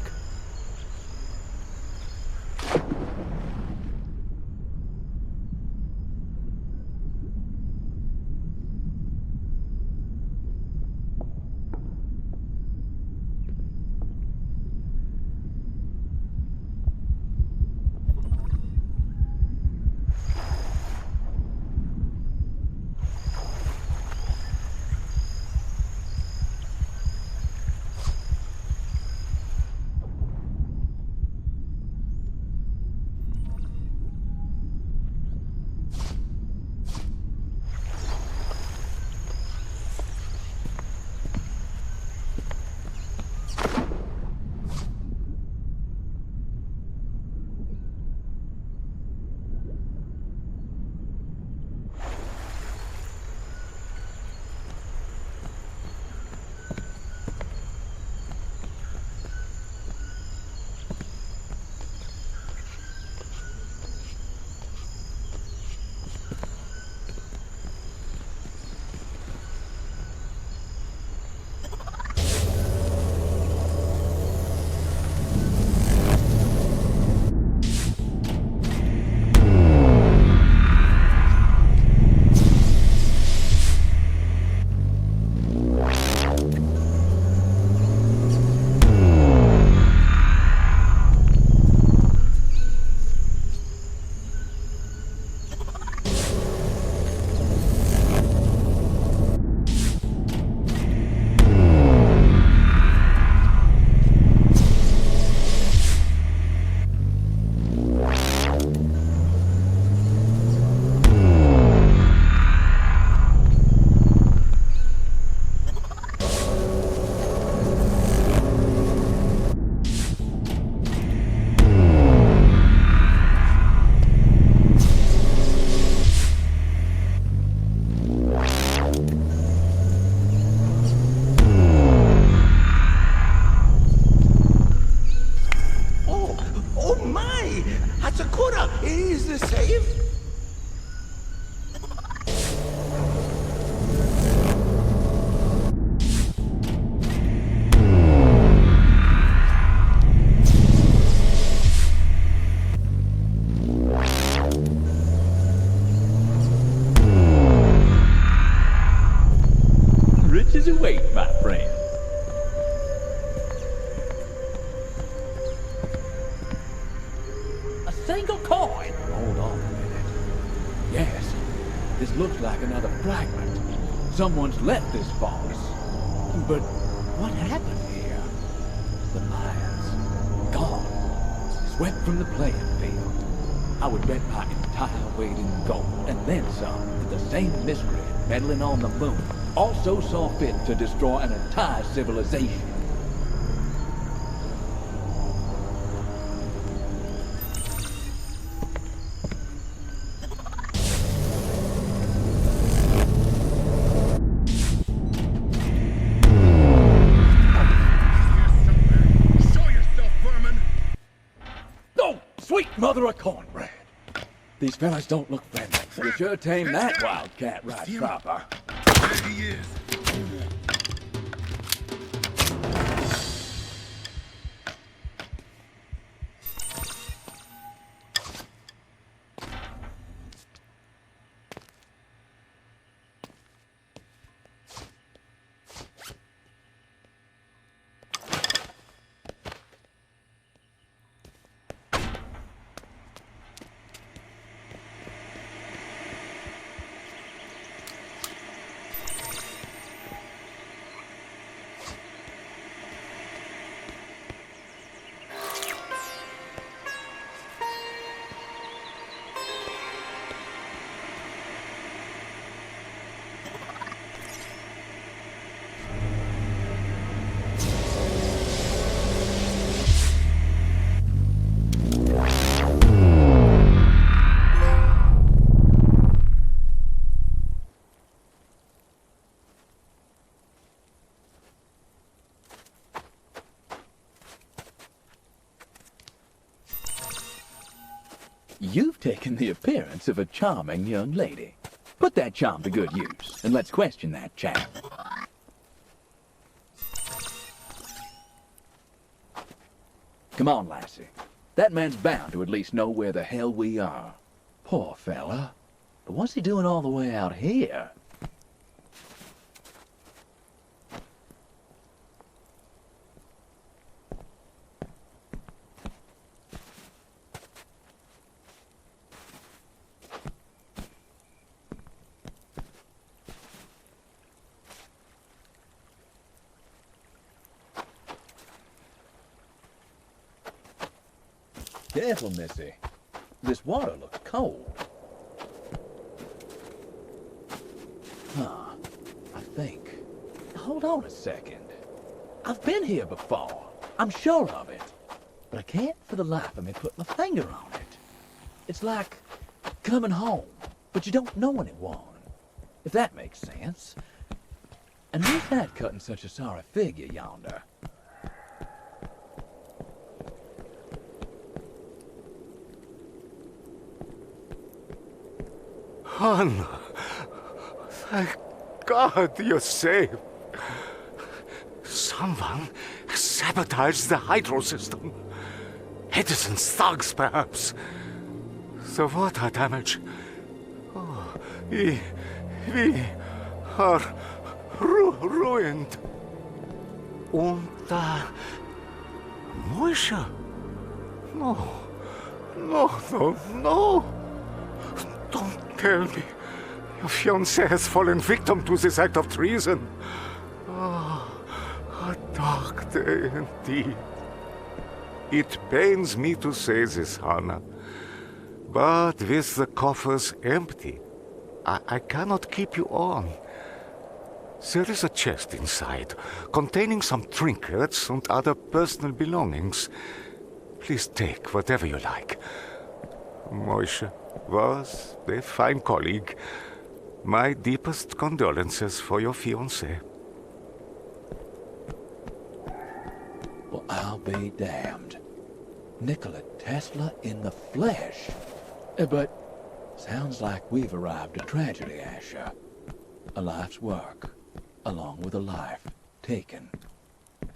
single coin. Hold on a minute. Yes, this looks like another fragment. Someone's let this fall. But what happened here? The mines. Gone. Swept from the playing field. I would bet my entire weight in gold, and then some, that the same miscreant meddling on the moon also saw fit to destroy an entire civilization. Mother of cornbread. These fellas don't look friendly. You sure tamed that wildcat right proper. There he is. in the appearance of a charming young lady. Put that charm to good use, and let's question that chap. Come on, lassie. That man's bound to at least know where the hell we are. Poor fella. But what's he doing all the way out here? Careful, Missy. This water looks cold. Huh. I think. Hold on a second. I've been here before. I'm sure of it. But I can't for the life of me put my finger on it. It's like coming home, but you don't know anyone. If that makes sense. And who's that cutting such a sorry figure yonder? Han, thank God you're safe. Someone sabotaged the hydro system. Edison's thugs, perhaps. The water damage. Oh, we are ruined. Und Moisha? No. Don't tell me your fiancé has fallen victim to this act of treason. Oh, a dark day indeed. It pains me to say this, Hannah, but with the coffers empty, I cannot keep you on. There is a chest inside, containing some trinkets and other personal belongings. Please take whatever you like. Moisha was a fine colleague. My deepest condolences for your fiancé. Well, I'll be damned. Nikola Tesla in the flesh. But sounds like we've arrived at tragedy, Asher. A life's work, along with a life taken.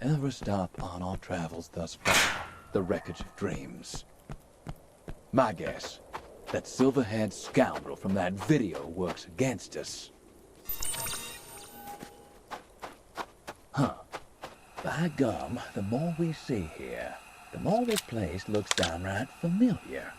Every stop on our travels thus far, the wreckage of dreams. My guess, that silver-haired scoundrel from that video works against us. Huh. By gum, the more we see here, the more this place looks downright familiar.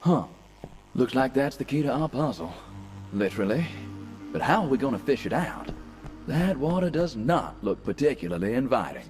Huh. Looks like that's the key to our puzzle. Literally. But how are we gonna fish it out? That water does not look particularly inviting.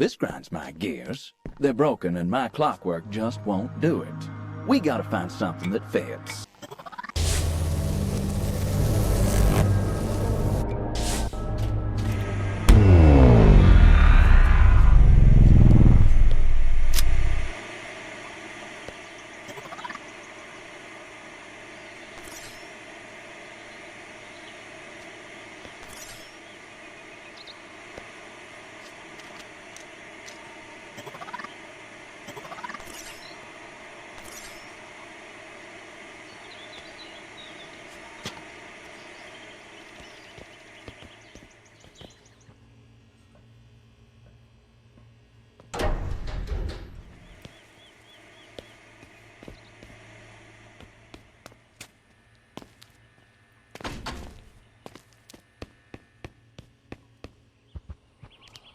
this grinds my gears. They're broken and my clockwork just won't do it. We gotta find something that fits.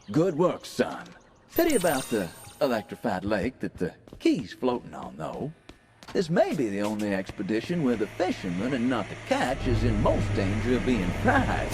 Good work, son. Pity about the electrified lake that the key's floating on, though. This may be the only expedition where the fisherman and not the catch is in most danger of being fried.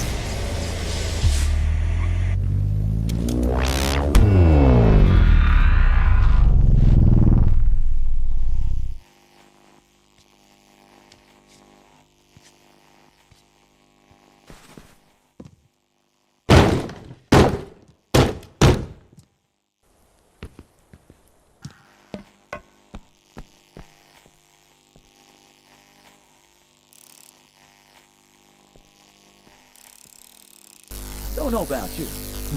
Don't know about you,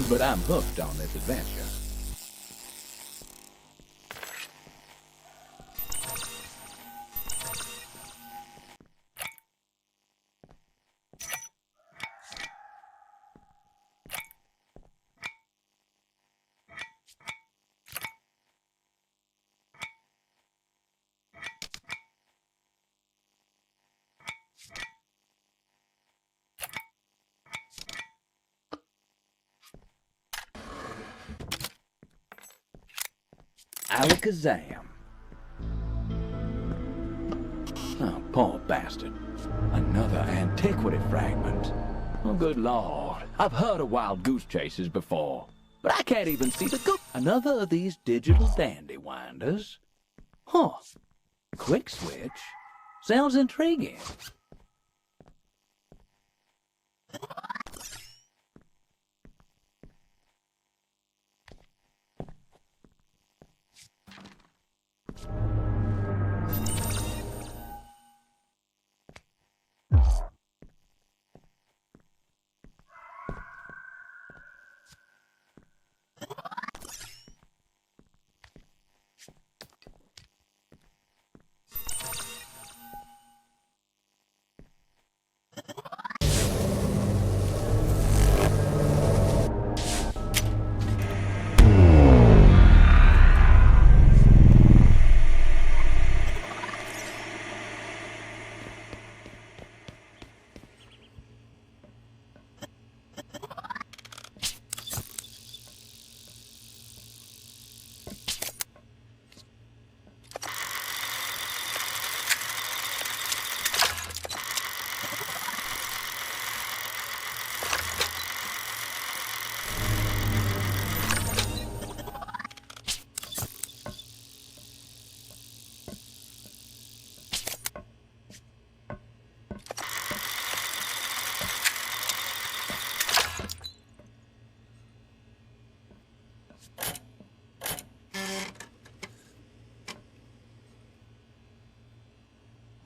but I'm hooked on this adventure. Alakazam. Oh, poor bastard. Another antiquity fragment. Oh, good lord. I've heard of wild goose chases before, but I can't even see the goose. Another of these digital dandy winders. Huh. Quick switch. Sounds intriguing.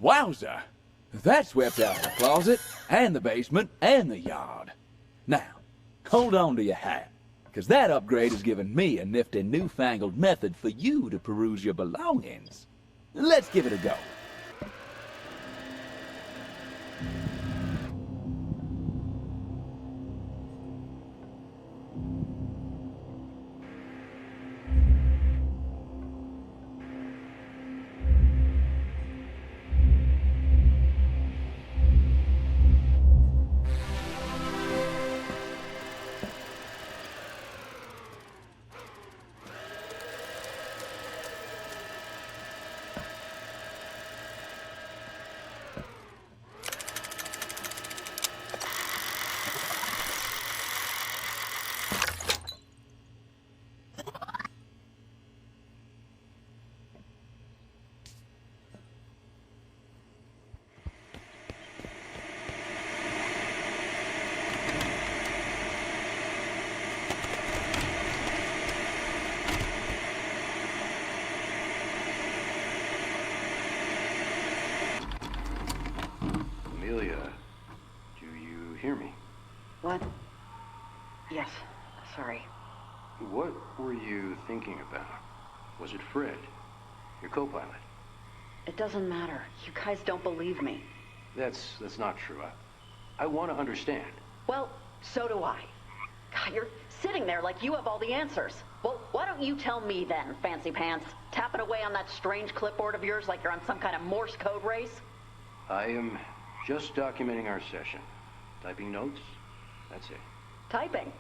Wowza! That swept out the closet, and the basement, and the yard. Now, hold on to your hat, because that upgrade has given me a nifty newfangled method for you to peruse your belongings. Let's give it a go. were you thinking about? Was it Fred, your co-pilot? It doesn't matter. You guys don't believe me. That's not true. I want to understand. Well, so do I. God, you're sitting there like you have all the answers. Well, why don't you tell me then, Fancy Pants? Tapping away on that strange clipboard of yours like you're on some kind of Morse code race? I am just documenting our session. Typing notes, that's it. Typing?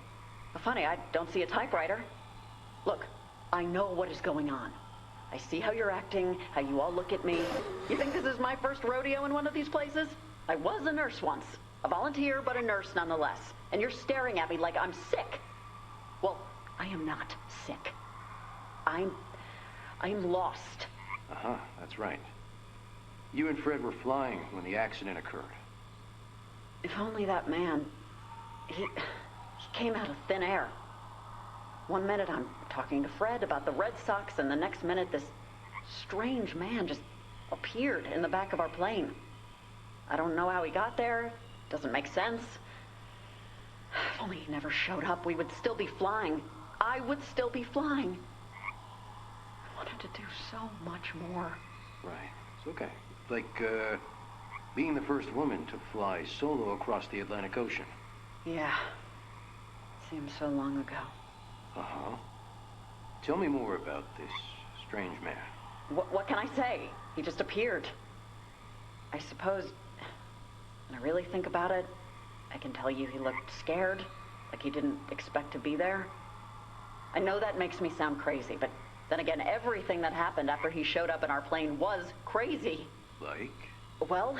Well, funny, I don't see a typewriter. Look, I know what is going on. I see how you're acting, how you all look at me. You think this is my first rodeo in one of these places? I was a nurse once. A volunteer, but a nurse nonetheless. And you're staring at me like I'm sick. Well, I am not sick. I'm lost. Uh-huh, that's right. You and Fred were flying when the accident occurred. If only that man, he came out of thin air. One minute I'm talking to Fred about the Red Sox, and the next minute this strange man just appeared in the back of our plane. I don't know how he got there. Doesn't make sense. If only he never showed up, we would still be flying. I would still be flying. I wanted to do so much more. Right. It's okay. Like, being the first woman to fly solo across the Atlantic Ocean. Yeah. Seems so long ago. Uh-huh. Tell me more about this strange man. What can I say? He just appeared. I suppose, when I really think about it, I can tell you he looked scared, like he didn't expect to be there. I know that makes me sound crazy, but then again, everything that happened after he showed up in our plane was crazy. Like? Well,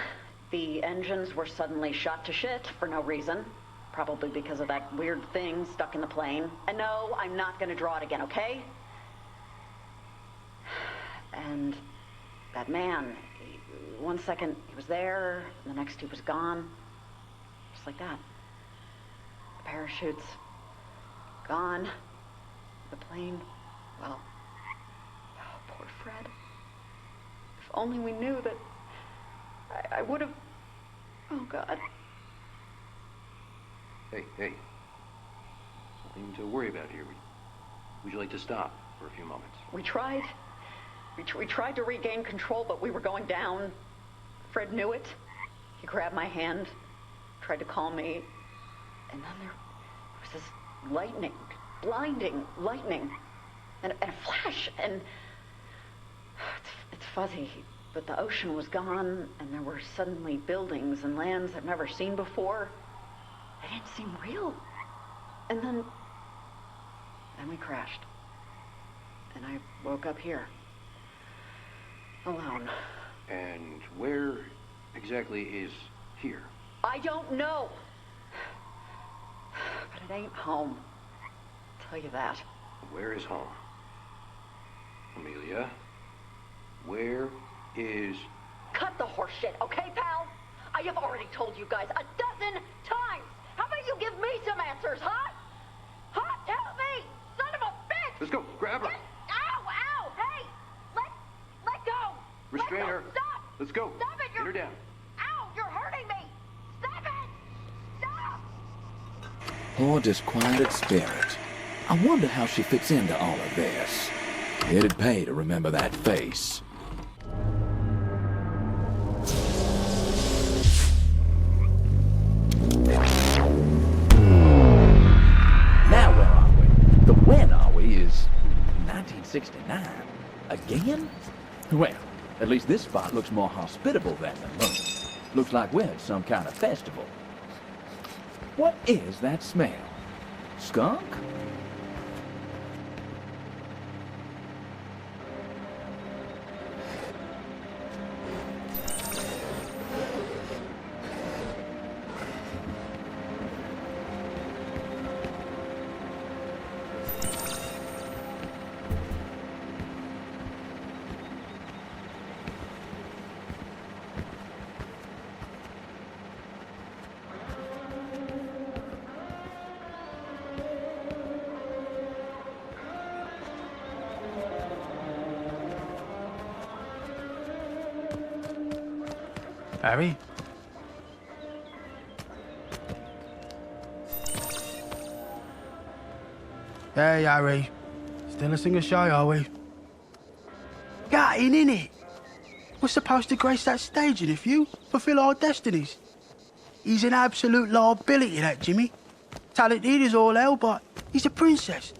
the engines were suddenly shot to shit for no reason. Probably because of that weird thing stuck in the plane. And no, I'm not gonna draw it again, okay? And that man, one second he was there, and the next he was gone. Just like that. The parachutes, gone. The plane, well, oh, poor Fred. If only we knew that I would have, oh God. Hey. Nothing to worry about here. Would you like to stop for a few moments? We tried. We tried to regain control, but we were going down. Fred knew it. He grabbed my hand, tried to calm me, and then there was this lightning, blinding lightning, and a flash, and it's fuzzy, but the ocean was gone, and there were suddenly buildings and lands I've never seen before. They didn't seem real. And then we crashed. And I woke up here. Alone. And where exactly is here? I don't know. But it ain't home. I'll tell you that. Where is home? Amelia, where is... Cut the horse shit, okay, pal? I have already told you guys 12 times. How about you give me some answers, huh? Huh? Help me! Son of a bitch! Let's go. Grab her. Ow! Hey! Let go! Restrain her. Stop! Let's go. Stop it! Get her down. Ow! You're hurting me! Stop it! Stop! Poor disquieted spirit. I wonder how she fits into all of this. It'd pay to remember that face. Now where are we? The when are we is 1969. Again? Well, at least this spot looks more hospitable than the moon. Looks like we're at some kind of festival. What is that smell? Skunk? Harry? Hey, Harry. Still a singer shy, are we? Gutting, innit? We're supposed to grace that stage in a few, fulfill our destinies. He's an absolute liability, that Jimmy. Talented as all hell, but he's a princess.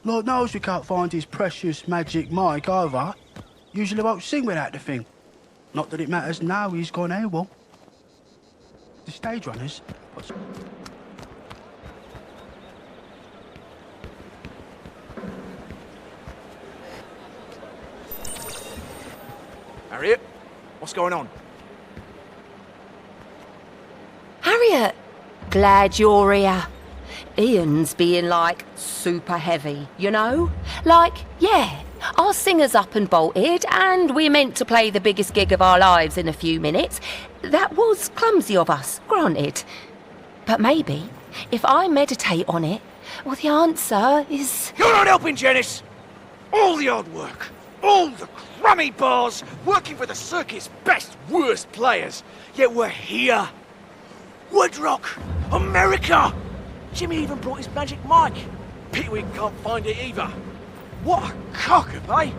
Lord knows we can't find his precious magic mic either. Usually won't sing without the thing. Not that it matters now he's gone AWOL. The stage runners... Harriet, what's going on? Harriet, glad you're here. Ian's being like super heavy, you know? Like, yeah, our singer's up and bolted and we're meant to play the biggest gig of our lives in a few minutes. That was clumsy of us, granted. But maybe, if I meditate on it, well, the answer is... You're not helping, Janice! All the hard work, all the crummy bars, working for the circuit's best, worst players. Yet we're here. Woodrock, America! Jimmy even brought his magic mic. Pity we can't find it either. What a cock-up, eh?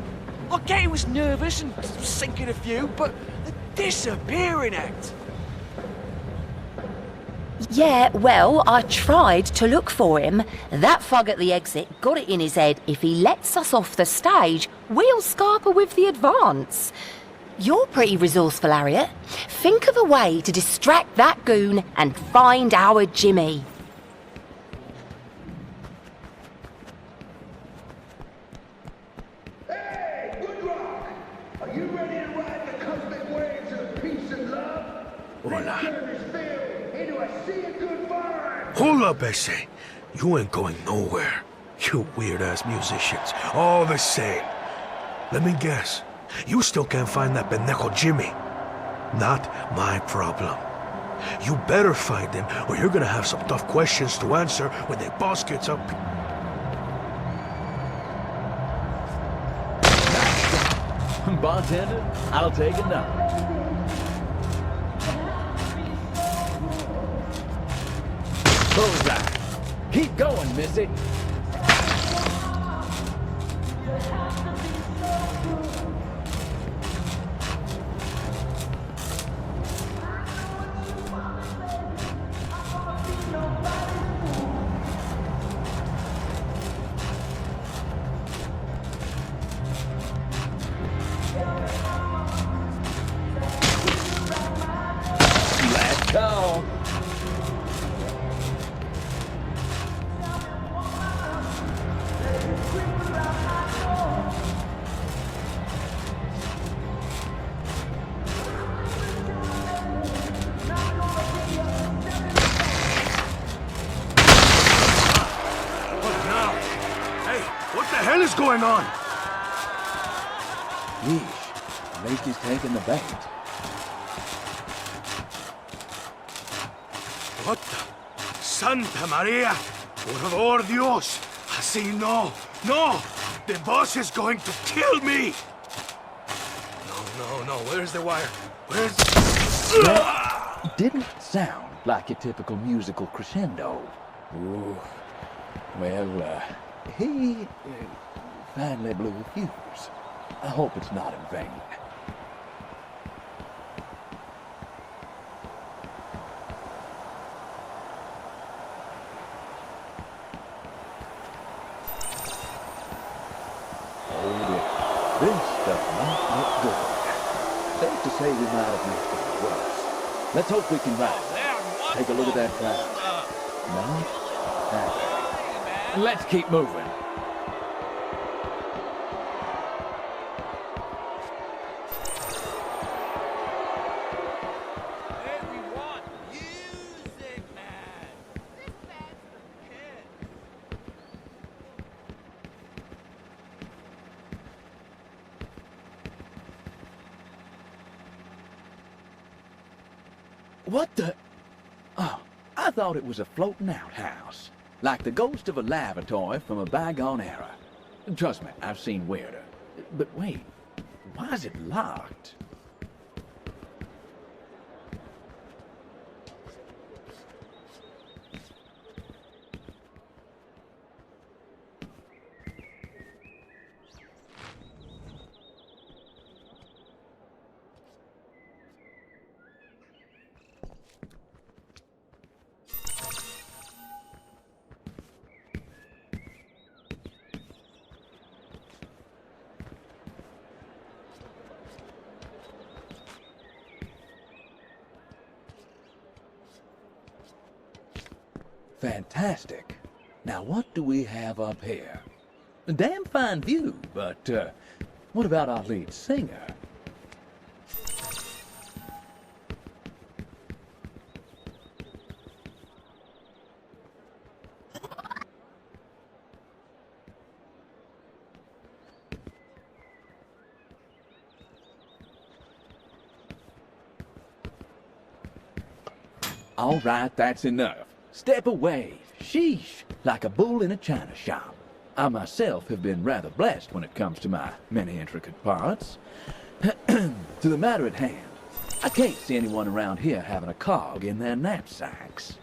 I get he was nervous and sinking a few, but the disappearing act. Yeah, well, I tried to look for him. That fug at the exit got it in his head. If he lets us off the stage, we'll scarper with the advance. You're pretty resourceful, Harriet. Think of a way to distract that goon and find our Jimmy. Hey, Woodrock! Are you ready to ride the cosmic waves of peace and love? Hola. Into a sea of good vibes! Hold up, Bessie. You ain't going nowhere. You weird-ass musicians. All the same. Let me guess. You still can't find that pendejo Jimmy. Not my problem. You better find him, or you're gonna have some tough questions to answer when the boss gets up. Bartender, I'll take it now. Bullseye. Keep going, Missy. Let's go. What the hell is going on? Yeesh, Lake is taking the bait. What the? Santa Maria! Por favor, Dios! Así no! No! The boss is going to kill me! No, where's the wire? Where's... That didn't sound like a typical musical crescendo. Ooh. Well, he finally blew a fuse. I hope it's not in vain. Oh dear, this stuff might look good. Safe to say we might have missed it worse. Let's hope we can ride. Take a look at that crowd. Not happy. Let's keep moving. What the? Oh, I thought it was a floating outhouse. Like the ghost of a lavatory from a bygone era. Trust me, I've seen weirder. But wait, why is it locked? Fantastic. Now what do we have up here? A damn fine view, but what about our lead singer? All right, that's enough. Step away. Sheesh, like a bull in a china shop. I myself have been rather blessed when it comes to my many intricate parts. To the matter at hand, I can't see anyone around here having a cog in their knapsacks.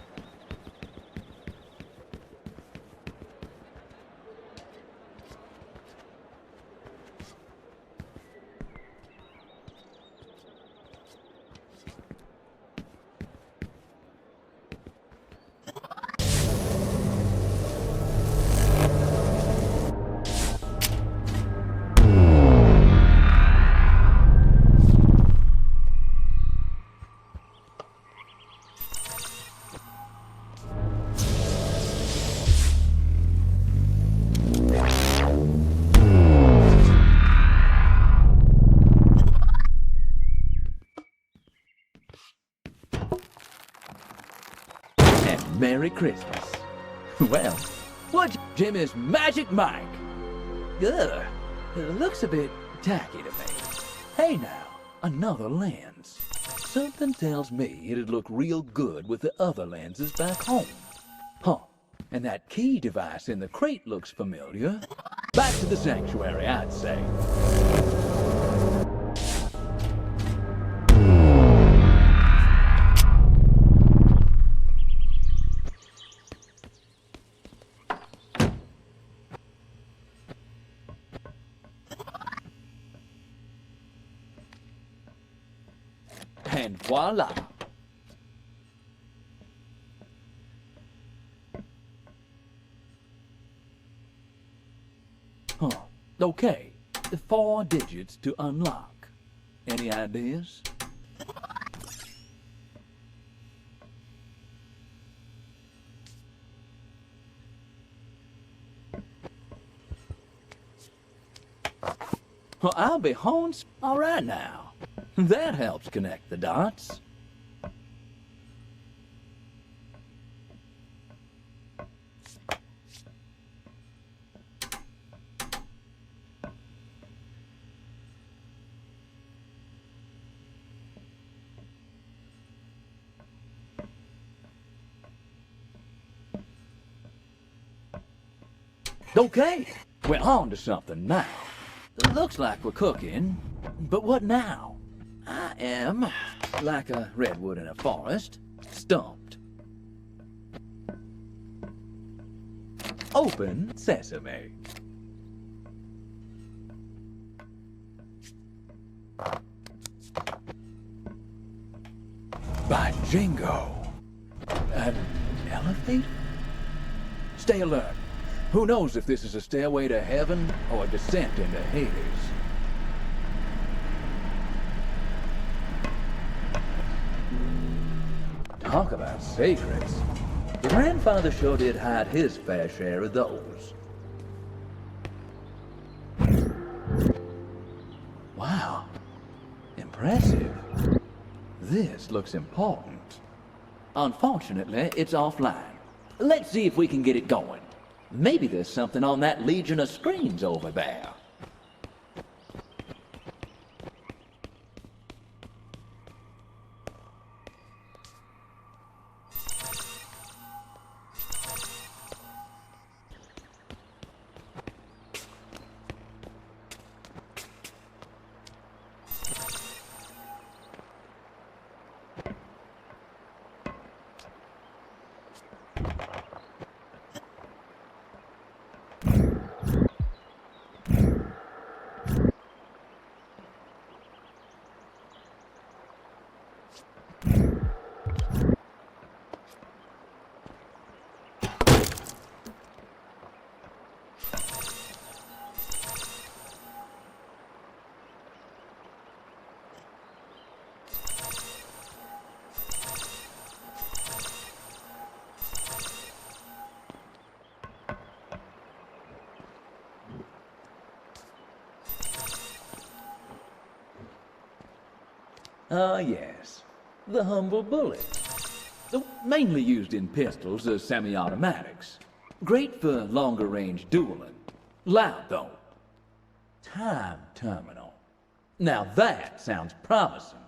Merry Christmas. Well, what's Jimmy's Magic Mike? Ugh, it looks a bit tacky to me. Hey now, another lens. Something tells me it'd look real good with the other lenses back home. Huh, and that key device in the crate looks familiar. Back to the sanctuary, I'd say. And voila! Huh. Okay. 4 digits to unlock. Any ideas? Well, I'll be horns. All right now. That helps connect the dots. Okay, we're on to something now. Looks like we're cooking, but what now? I am, like a redwood in a forest, stumped. Open sesame. By jingo. An elevator? Stay alert. Who knows if this is a stairway to heaven or a descent into Hades? Talk about secrets. Your grandfather sure did hide his fair share of those. Wow. Impressive. This looks important. Unfortunately, it's offline. Let's see if we can get it going. Maybe there's something on that legion of screens over there. Ah, yes. The humble bullet. Mainly used in pistols as semi-automatics. Great for longer-range dueling. Loud, though. Time terminal. Now that sounds promising.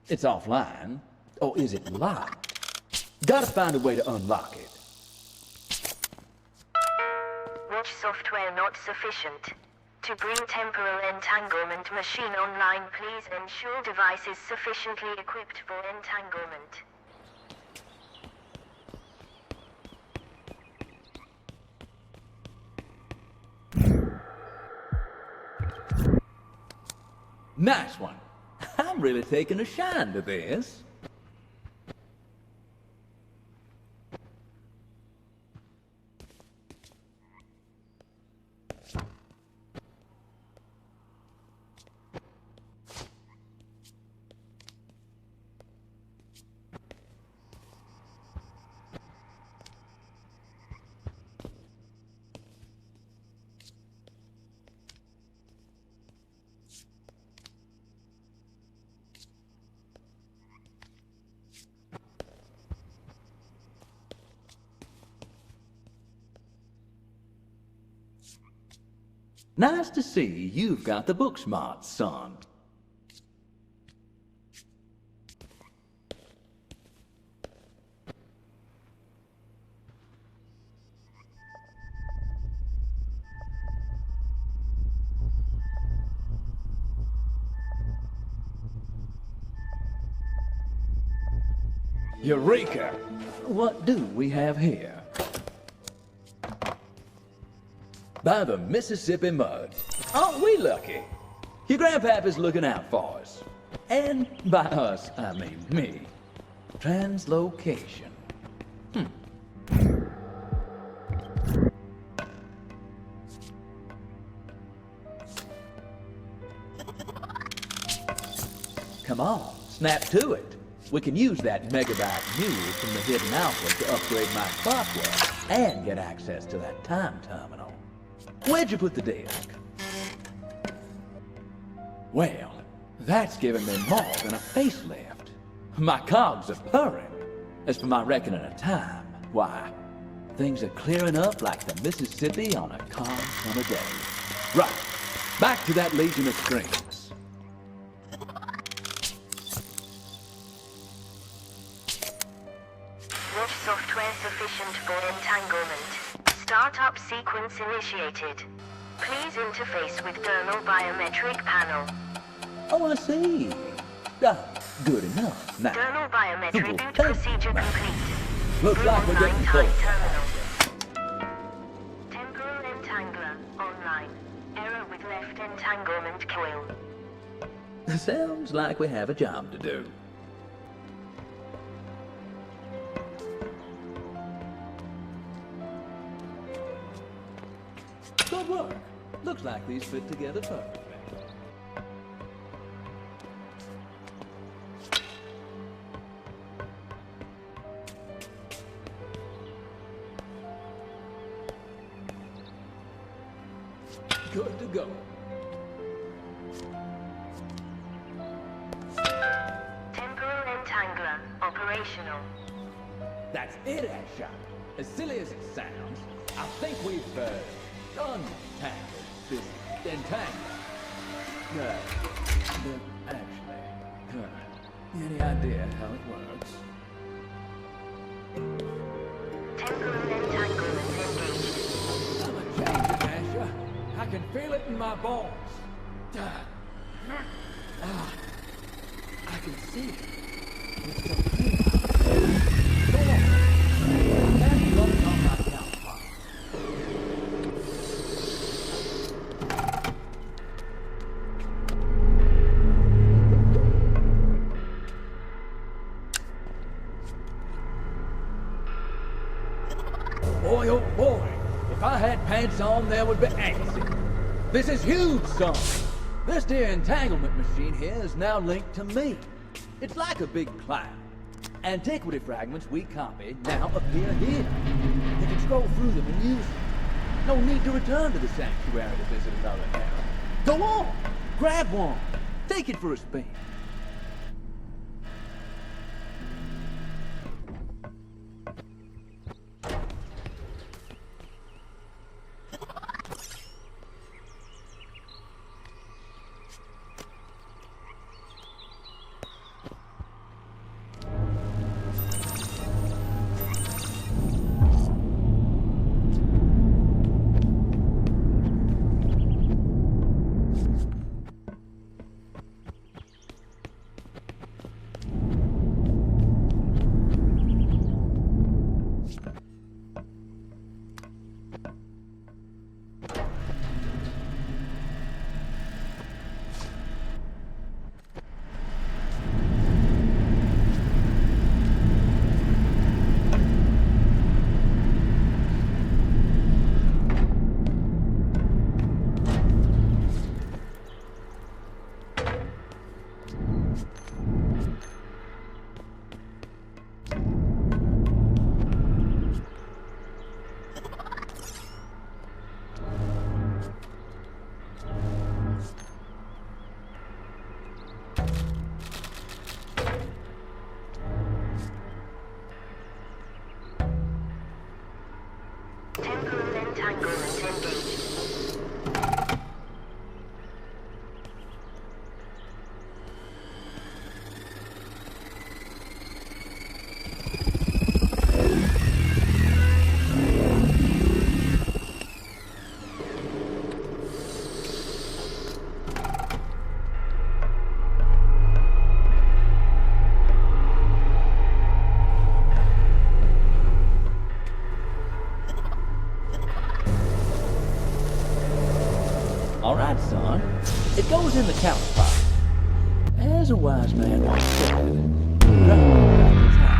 It's offline. Or is it locked? Gotta find a way to unlock it. Watch software not sufficient. To bring temporal entanglement machine online, please ensure device is sufficiently equipped for entanglement. Nice one. I'm really taking a shine to this. Nice to see you've got the book smarts, son. Eureka! What do we have here? By the Mississippi mud. Aren't we lucky? Your grandpapa's looking out for us. And by us, I mean me. Translocation. Come on, snap to it. We can use that megabyte news from the hidden alpha to upgrade my software and get access to that time terminal. Where'd you put the disc? Well, that's giving me more than a facelift. My cogs are purring. As for my reckoning of time, why, things are clearing up like the Mississippi on a calm summer day. Right, back to that legion of screens. Watch software sufficient for entanglement. Startup sequence initiated. Please interface with dermal biometric panel. Oh, I see. Ah, good enough. Now, Dermal biometric boot procedure complete. looks like we're getting Time close. terminal. Temporal entangler online. Error with left entanglement coil. Sounds like we have a job to do. Good work. Looks like these fit together perfectly. Good to go. Temporal entangler operational. That's it, Asha. As silly as it sounds, I think we've untangled this entanglement. But actually, any idea how it works? Temporal entanglement engaged. I'm a change, Asha. I can feel it in my bones. I can see it. It's so clear. Go on. That's running on my counterpart. Boy, oh boy, if I had pants on, there would be action. This is huge, son. This dear entanglement machine here is now linked to me. It's like a big cloud. Antiquity fragments we copy now appear here. You can scroll through them and use them. No need to return to the sanctuary to visit another era. Go on, grab one, take it for a spin. one. It goes in the counterpart. As a wise man once said, drop it back in time.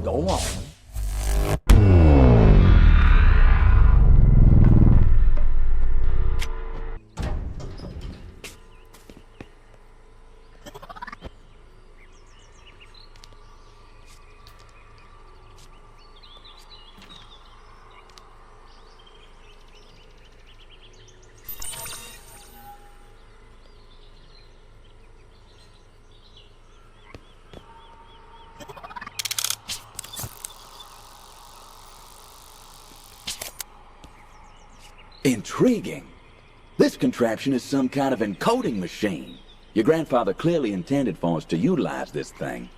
Go on. Intriguing. This contraption is some kind of encoding machine. Your grandfather clearly intended for us to utilize this thing.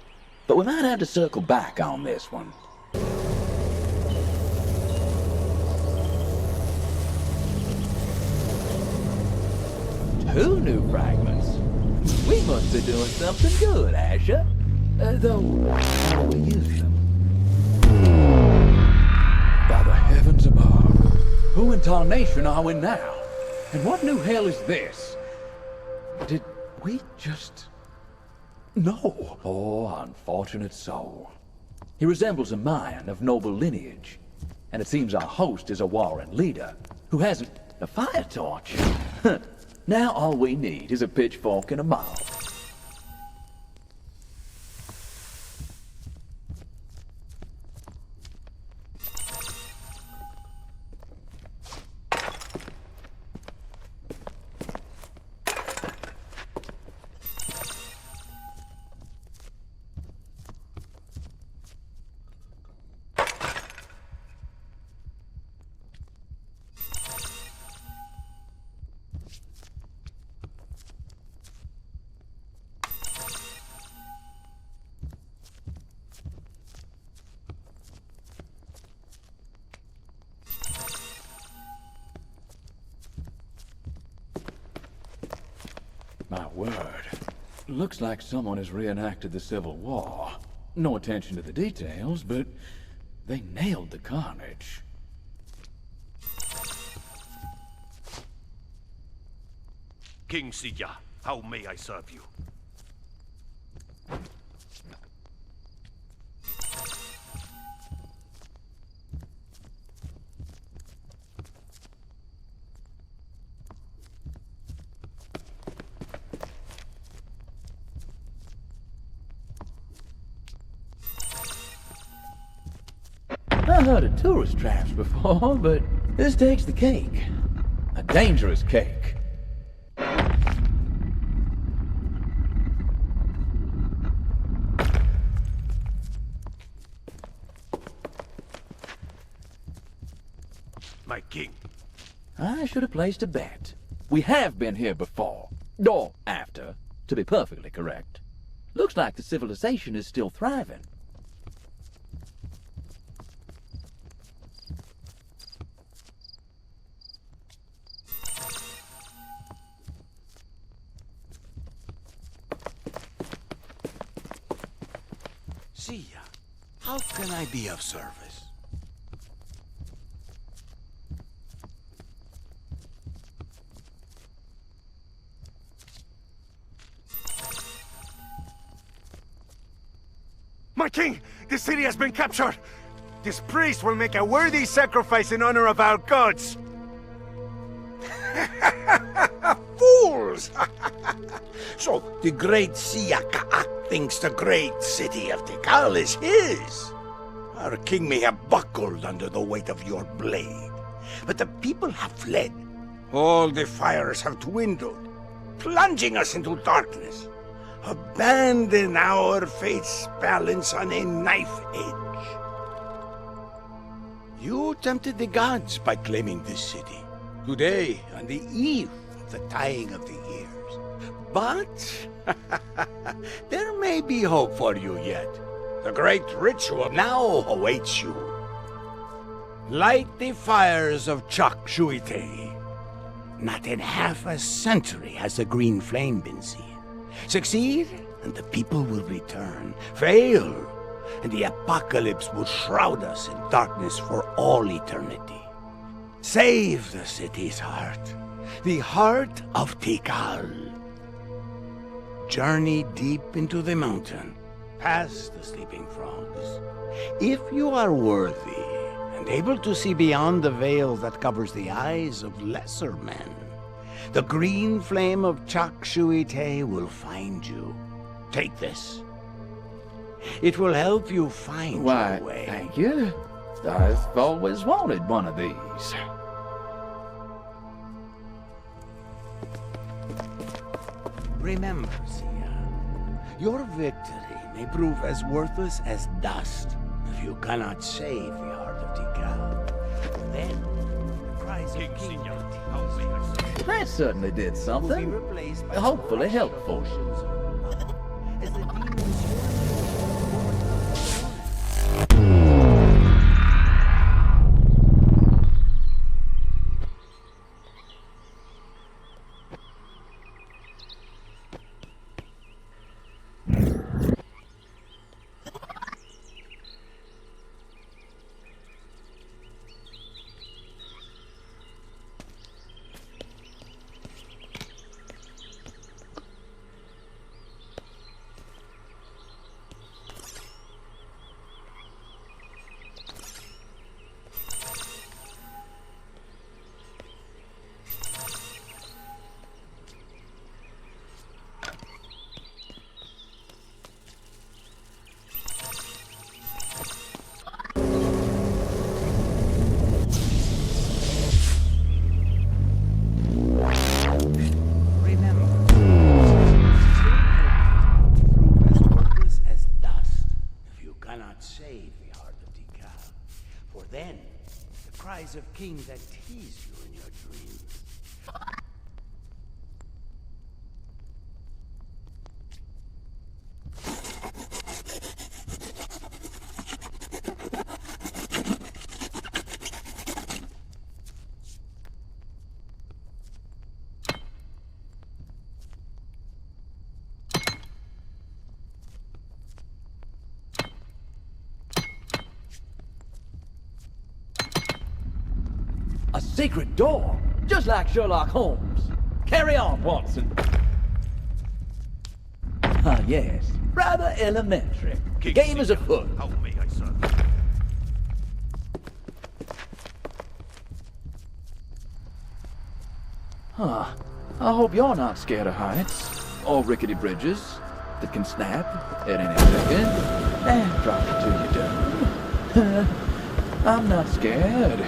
But we might have to circle back on this one. Two new fragments. We must be doing something good, Asher. Though, how do we use them? By the heavens above. Who in tarnation are we now? And what new hell is this? Did we just... No. Oh, unfortunate soul. He resembles a Mayan of noble lineage. And it seems our host is a warren leader who hasn't a fire torch. Now all we need is a pitchfork and a mop. My word. Looks like someone has reenacted the Civil War. No attention to the details, but they nailed the carnage. King Sija, how may I serve you? I've heard of tourist traps before, but this takes the cake. A dangerous cake. my king. I should have placed a bet. We have been here before. Or after, to be perfectly correct. Looks like the civilization is still thriving. See ya. How can I be of service? My king! The city has been captured! This priest will make a worthy sacrifice in honor of our gods! Fools! So the great Siakaak thinks the great city of Tikal is his. Our king may have buckled under the weight of your blade, but the people have fled. All the fires have dwindled, plunging us into darkness. Abandon our fate's balance on a knife edge. You tempted the gods by claiming this city. Today, on the eve of the tying of the years. But there may be hope for you yet. The great ritual now awaits you. Light the fires of Chak Shuite. Not in half a century has the green flame been seen. Succeed, and the people will return. Fail, and the apocalypse will shroud us in darkness for all eternity. Save the city's heart, the heart of Tikal. Journey deep into the mountain, past the sleeping frogs. If you are worthy, and able to see beyond the veil that covers the eyes of lesser men, the green flame of Chak Shuite will find you. Take this. It will help you find your way. Thank you. I've always wanted one of these. Remember, Sia, your victory may prove as worthless as dust if you cannot save the heart of Tikal. Then, the cries of King That certainly did something. Hopefully helpful. as the demons of kings that tease you in your dreams. A secret door, just like Sherlock Holmes. Carry on, Watson. Ah, yes, rather elementary. The game is afoot. How may I serve? Huh. I hope you're not scared of heights. Or rickety bridges that can snap at any second and drop you to your doom. I'm not scared.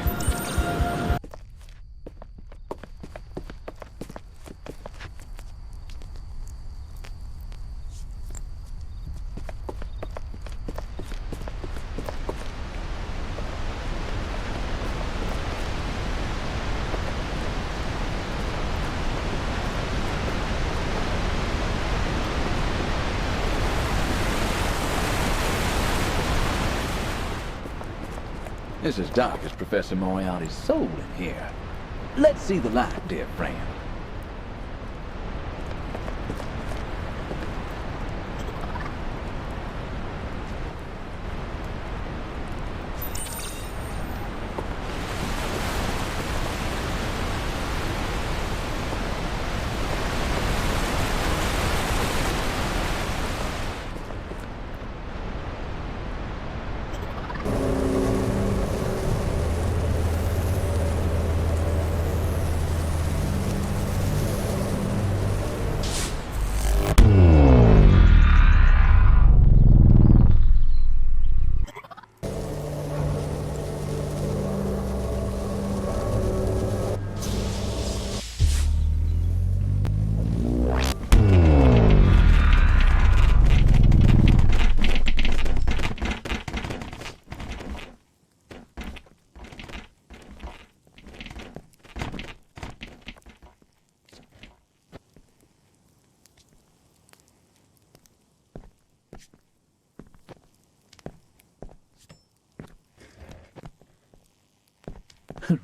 It's as dark as Professor Moriarty's soul in here. Let's see the light, dear friend.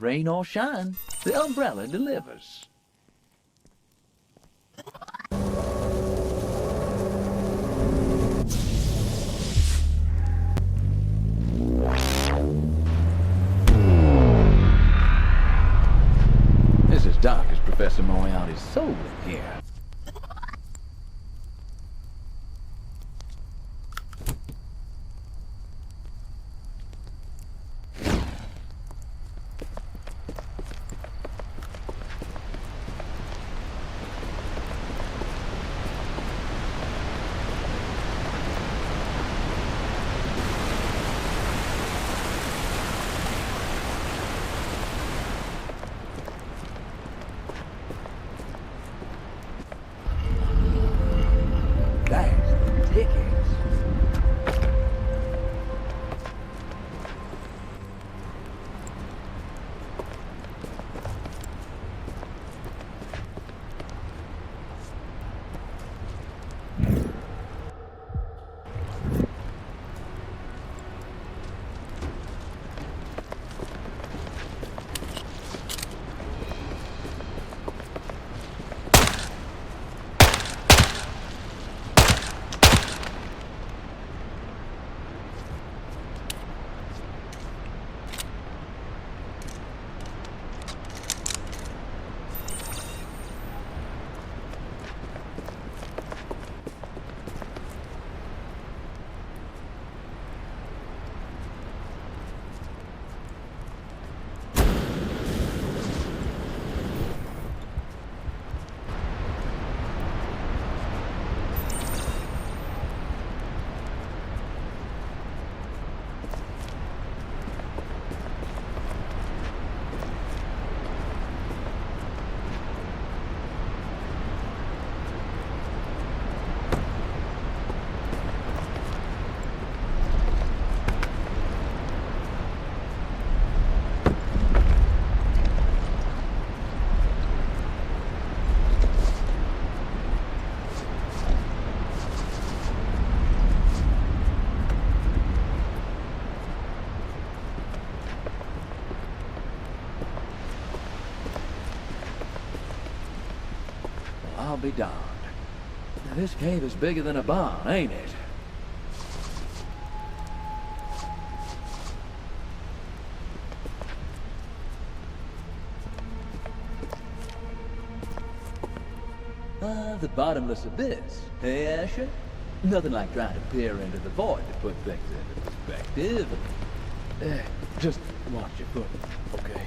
Rain or shine, the umbrella delivers. It's as dark as Professor Moriarty's soul in here. I'll be darned. This cave is bigger than a barn, ain't it? The bottomless abyss. Hey, Asher? Nothing like trying to peer into the void to put things into perspective. Just watch your foot, okay?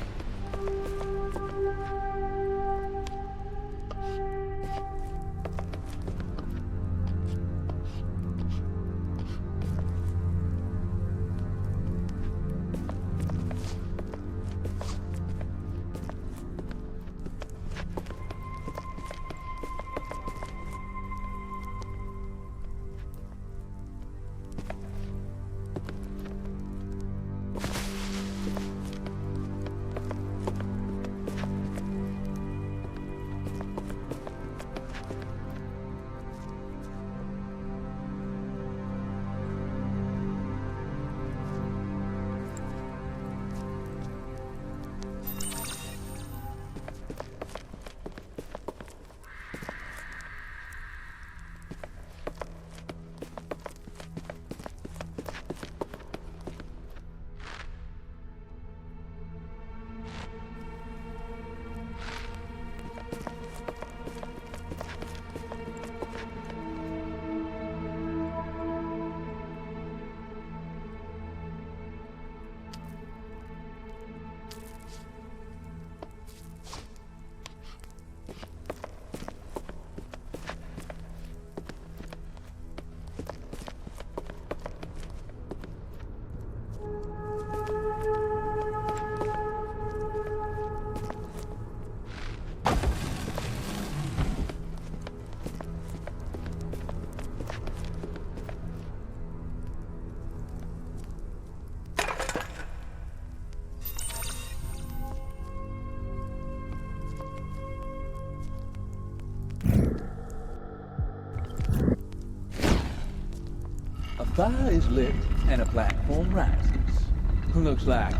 fire is lit and a platform rises. Looks like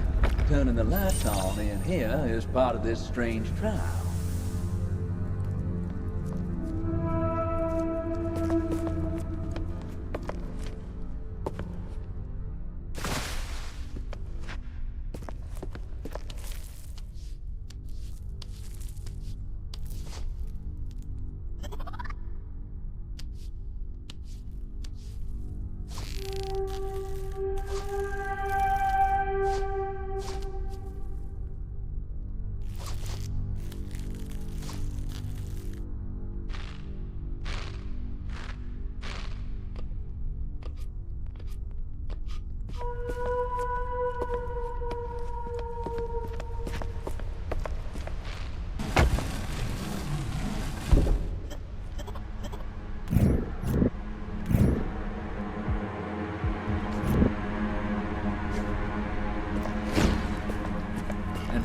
turning the lights on in here is part of this strange trial.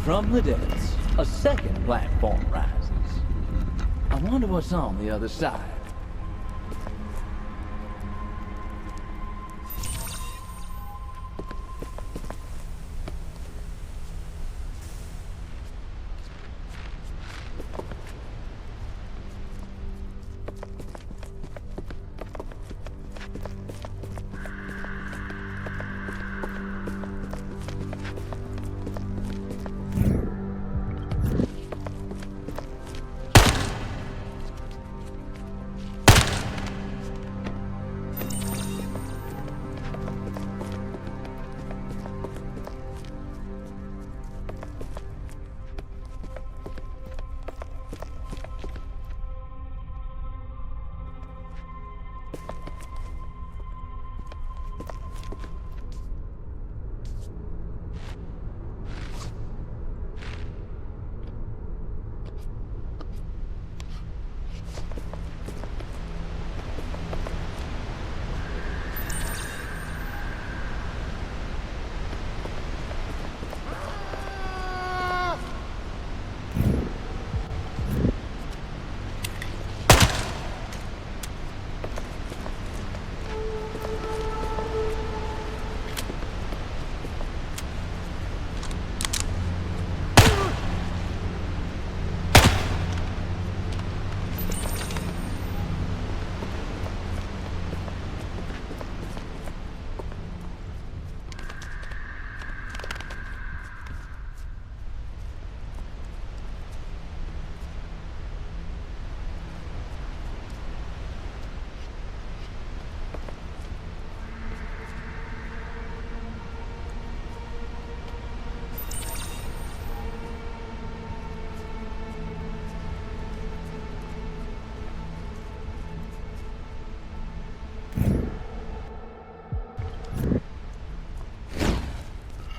From the depths, a second platform rises. I wonder what's on the other side.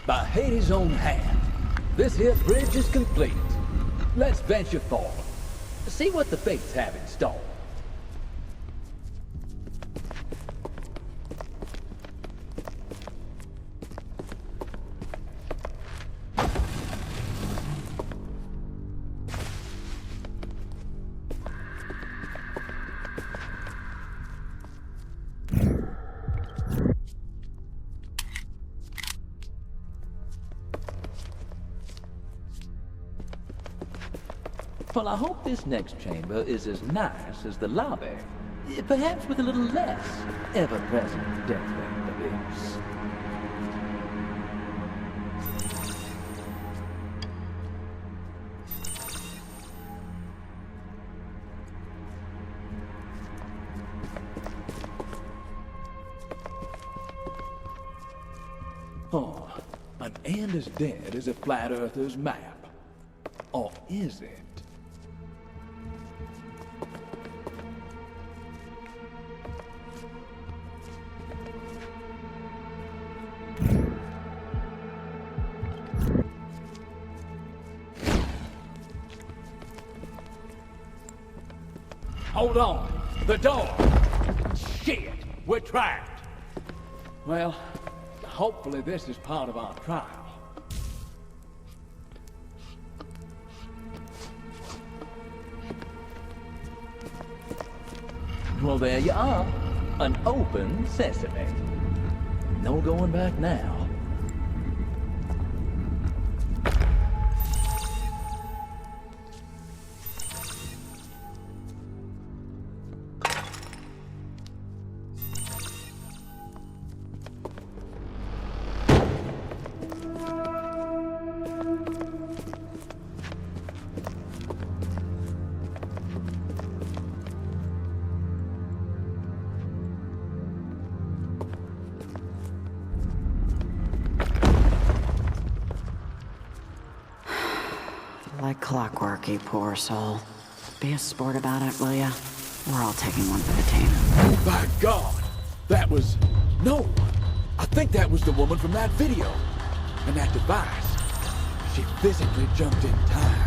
By Hades' own hand, this here bridge is complete. Let's venture forward. See what the fates have in store. Well, I hope this next chamber is as nice as the lobby. Perhaps with a little less ever-present deathly abuse. Oh, an end as dead as a flat earther's map. Or is it? Hold on! The door! Shit! We're trapped! Well, hopefully this is part of our trial. Well, there you are. An open sesame. No going back now. Like clockwork, you poor soul. Be a sport about it, will ya? We're all taking one for the team. By God! That was... No! I think that was the woman from that video. And that device. She physically jumped in time.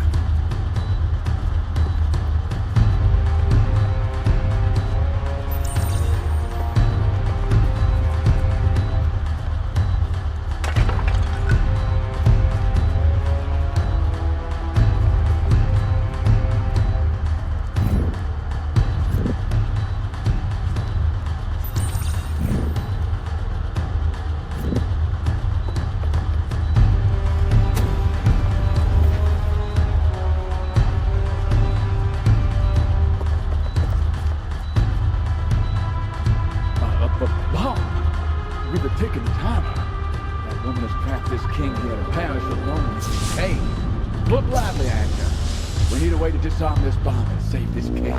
With the ticking timer, that woman has trapped this king here in Paris alone. Hey, look lively, actor. We need a way to disarm this bomb and save this king.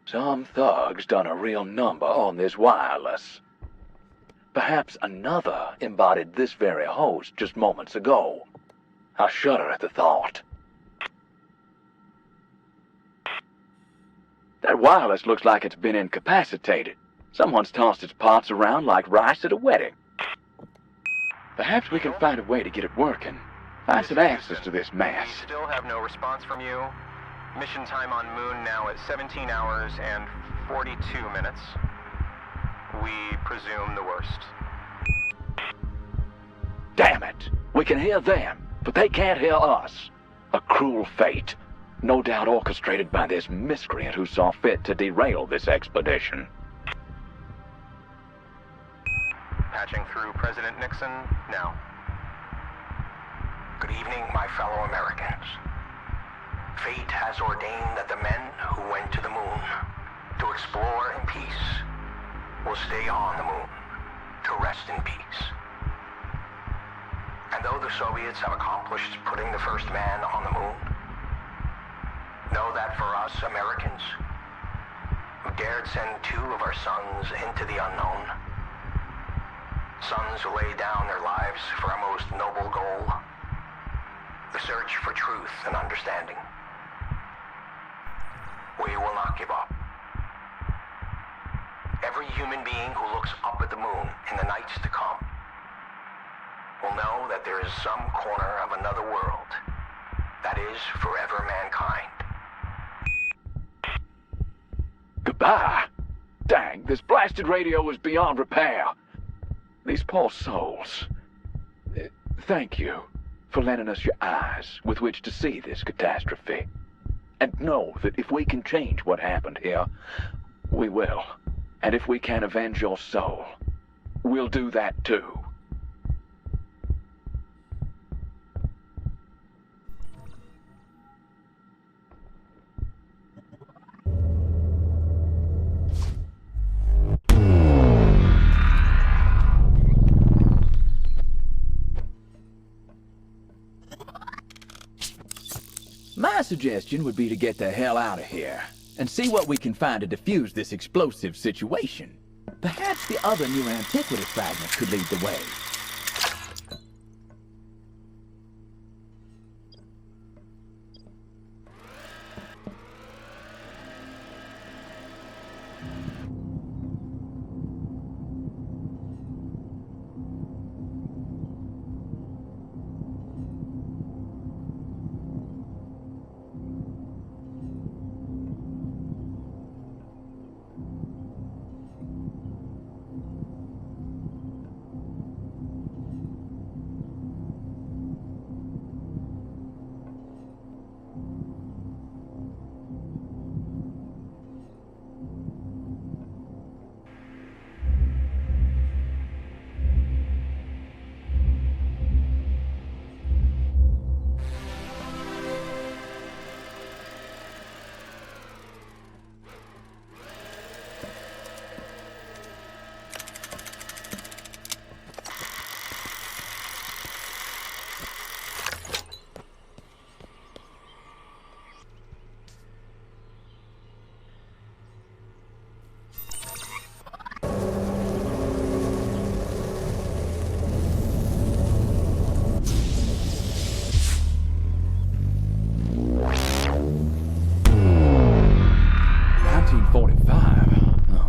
Some thugs done a real number on this wireless. Perhaps another embodied this very host just moments ago. I shudder at the thought. That wireless looks like it's been incapacitated. Someone's tossed its parts around like rice at a wedding. Perhaps we can find a way to get it working. Find some answers to this mess. We still have no response from you. Mission time on Moon now at 17 hours and 42 minutes. We presume the worst. Damn it! We can hear them, but they can't hear us. A cruel fate. No doubt orchestrated by this miscreant who saw fit to derail this expedition. Patching through President Nixon now. Good evening, my fellow Americans. Fate has ordained that the men who went to the moon to explore in peace will stay on the moon to rest in peace. And though the Soviets have accomplished putting the first man on the moon, know that for us Americans, who dared send 2 of our sons into the unknown, sons who laid down their lives for a most noble goal, the search for truth and understanding, we will not give up. Every human being who looks up at the moon in the nights to come will know that there is some corner of another world that is forever mankind. Goodbye. Dang, this blasted radio is beyond repair. These poor souls. Thank you for lending us your eyes with which to see this catastrophe. And know that if we can change what happened here, we will. And if we can avenge your soul, we'll do that too. My suggestion would be to get the hell out of here, and see what we can find to defuse this explosive situation. Perhaps the other new antiquity fragments could lead the way.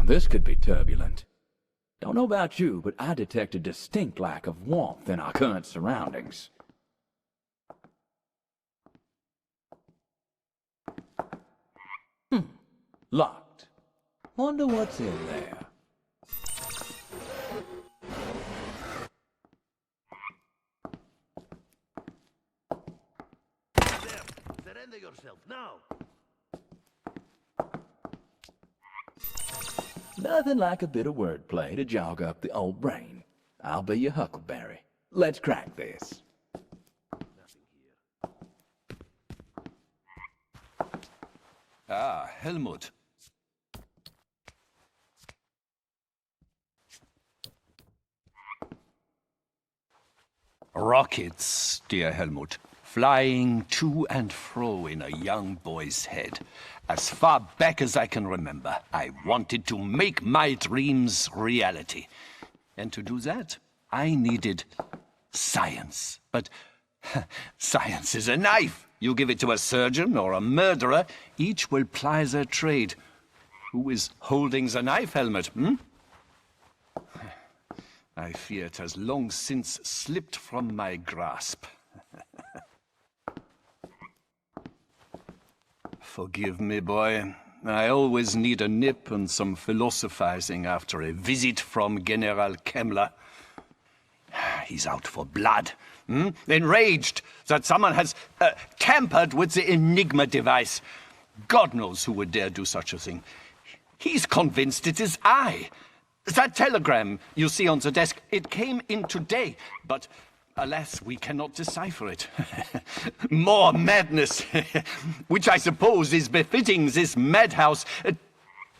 This could be turbulent. Don't know about you, but I detect a distinct lack of warmth in our current surroundings. Locked. Wonder what's in there. Surrender yourself now. Nothing like a bit of wordplay to jog up the old brain. I'll be your huckleberry. Let's crack this. Ah, Helmut. Rockets, dear Helmut, flying to and fro in a young boy's head. As far back as I can remember, I wanted to make my dreams reality. And to do that, I needed science. But science is a knife. You give it to a surgeon or a murderer, each will ply their trade. Who is holding the knife, Helmut, I fear it has long since slipped from my grasp. Forgive me, boy. I always need a nip and some philosophizing after a visit from General Kemmler. He's out for blood. Enraged that someone has tampered with the Enigma device. God knows who would dare do such a thing. He's convinced it is I. That telegram you see on the desk, it came in today, but alas, we cannot decipher it. More madness, which I suppose is befitting this madhouse.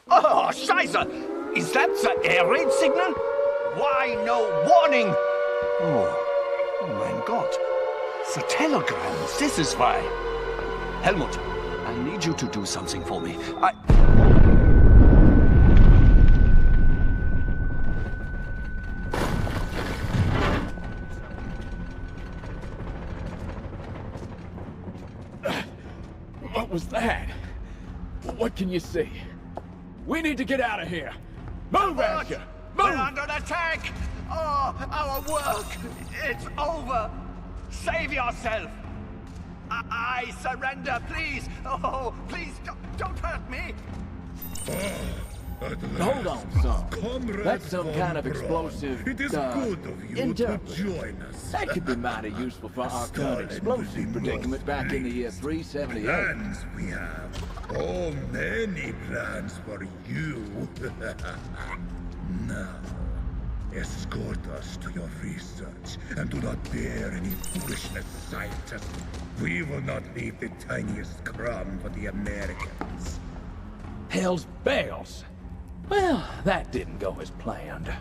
Oh, Scheiße! Is that the air raid signal? Why no warning? Oh mein Gott. The telegrams, this is why. Helmut, I need you to do something for me. What was that? What can you see? We need to get out of here. Move, Asher! Move! We're under attack! Oh, our work! It's over! Save yourself! I surrender, please! Oh, please, don't hurt me! Hold on, son. That's some kind of explosive, It is good of you to interpreter. join us. That could be mighty useful for our current explosive predicament back in the year 378. Plans we have. Oh, many plans for you. Now, escort us to your research and do not bear any foolishness, scientist. We will not leave the tiniest crumb for the Americans. Hell's bells. Well, that didn't go as planned.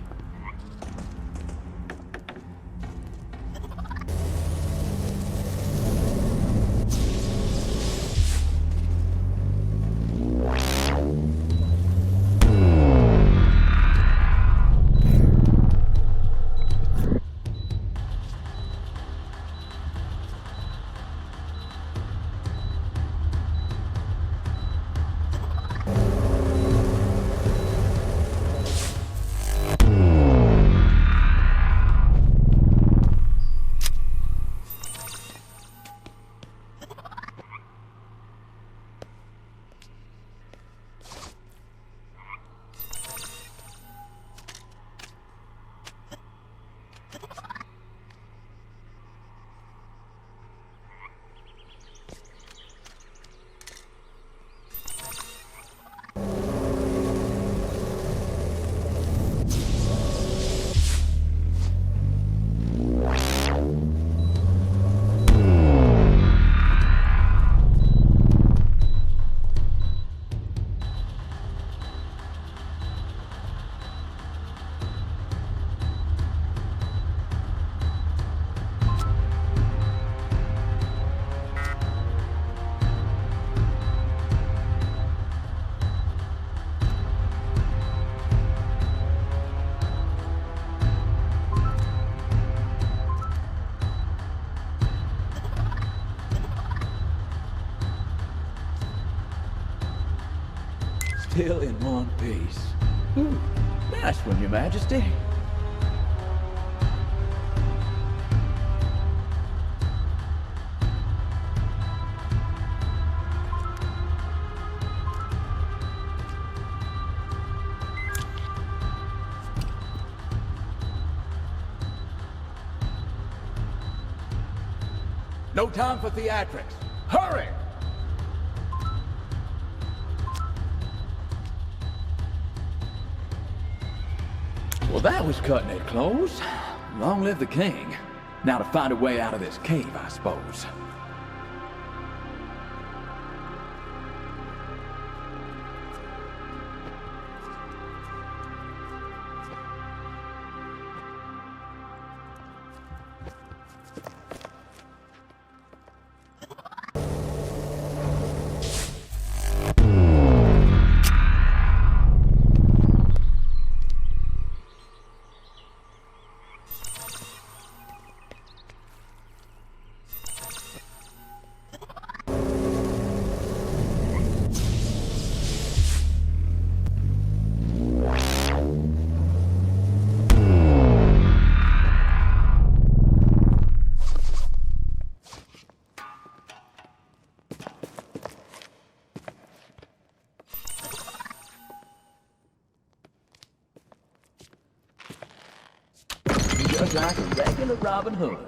Still in one piece. Ooh, nice one, Your Majesty. No time for theatrics. Hurry! Well, that was cutting it close. Long live the king. Now to find a way out of this cave, I suppose. Just like a regular Robin Hood.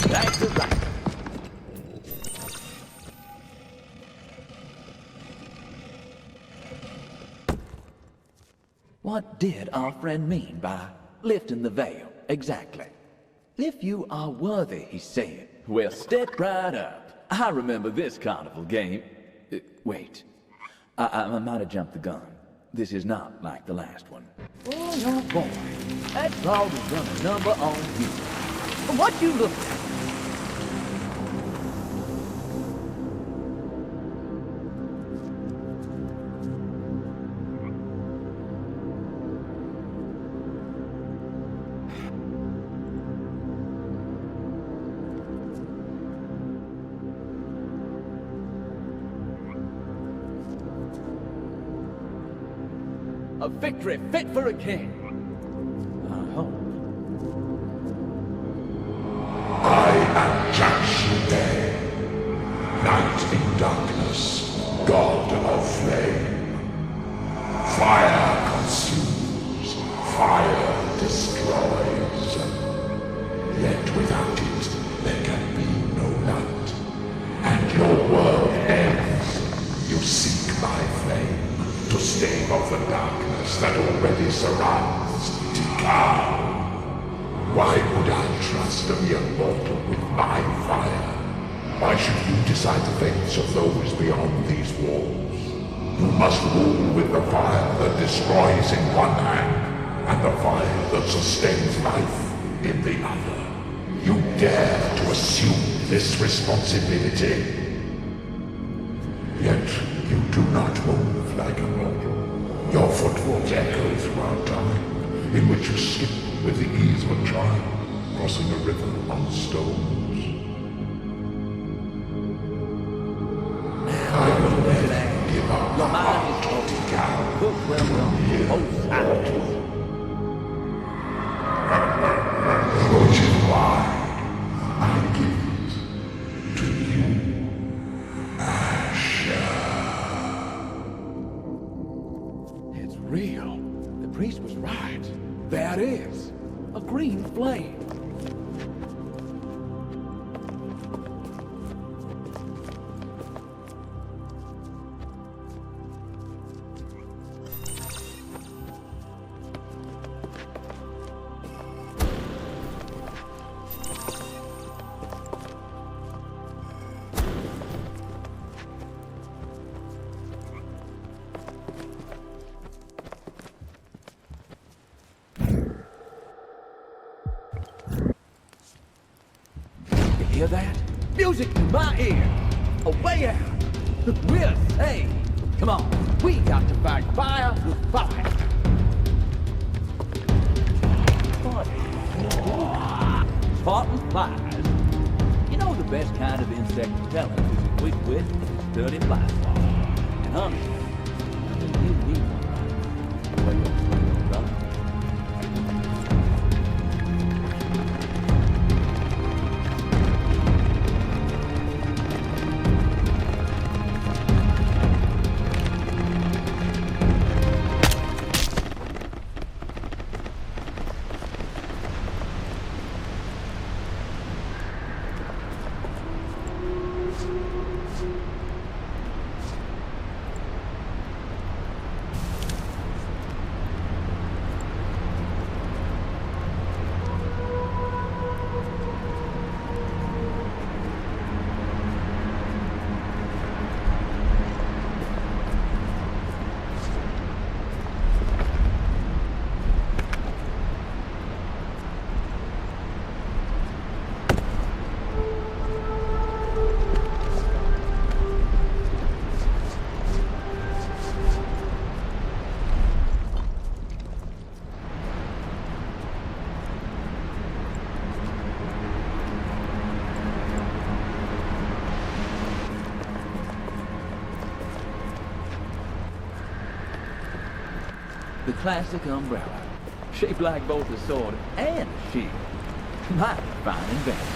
That's the right. What did our friend mean by lifting the veil, exactly? If you are worthy, he said. Well, step right up. I remember this carnival game. Wait. I might have jumped the gun. This is not like the last one. Oh, boy. That dog has done a number on you. What you look at? A victory fit for a king. I hope. I am Jashude, Knight in Darkness, God of Flame. Fire consumes, fire destroys. Yet without it, there can be no light. And your world ends. You seek my flame to stave off the darkness that already surrounds Tikal. Why would I trust a mere mortal with my fire? Why should you decide the fates of those beyond these walls? You must rule with the fire that destroys in one hand, and the fire that sustains life in the other. You dare to assume this responsibility. Yet you do not move like a mortal. Your footfalls echo throughout time, in which you skip with the ease of a child, crossing a river on stones. I will never give up Your my mind heart is to Tikal. cooked well, both sides. Which is why I give it to you, Asher. It's real. The priest was right. There it is. A green flame. Hear that? Music in my ear! Away out! We're saved! Come on, we got to fight fire with fire! Spartan flies. You know the best kind of insect repellent is equipped with sturdy fly swath. And honestly, I think you need one. Where your friend brother? The classic umbrella, shaped like both a sword and a shield. Mighty fine invention.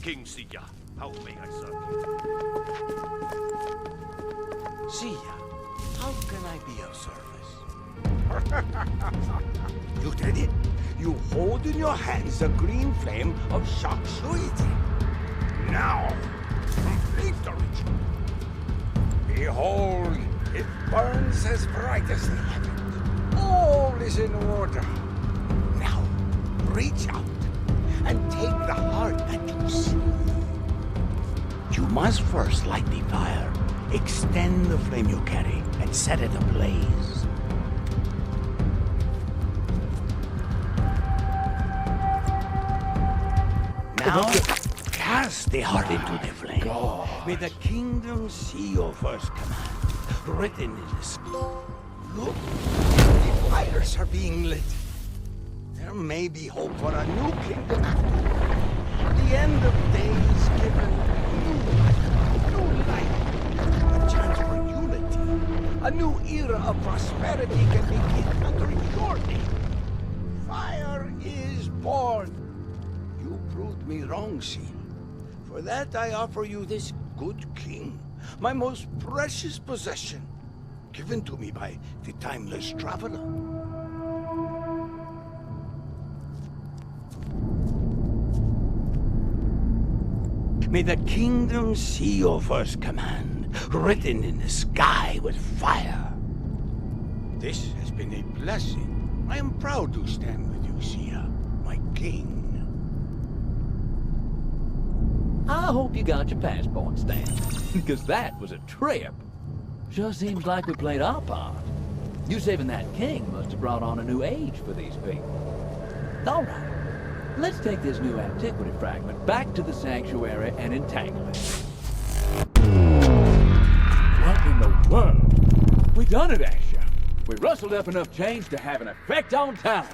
King Sia, how may I serve you? Sia, how can I be of service? You did it. You hold in your hands the green flame of Shakshuiti. Now, complete the ritual. Behold, it burns as bright as the heavens. All is in order. Now, reach out and take the heart that you see. You must first light the fire, extend the flame you carry, and set it ablaze. now, cast the heart into the flame. May the kingdom see your first command, written in the sky. Look, the fires are being lit. There may be hope for a new kingdom after the end of days given new life, a chance for unity. A new era of prosperity can begin under your name. Fire is born. You proved me wrong, Seal. For that I offer you this good king, my most precious possession, given to me by the timeless traveler. May the kingdom see your first command, written in the sky with fire. This has been a blessing. I am proud to stand with you, Sia, my king. I hope you got your passport stamped, because that was a trip. Sure seems like we played our part. You saving that king must have brought on a new age for these people. All right, let's take this new antiquity fragment back to the sanctuary and entangle it. What in the world? We done it, Asher. We rustled up enough change to have an effect on town.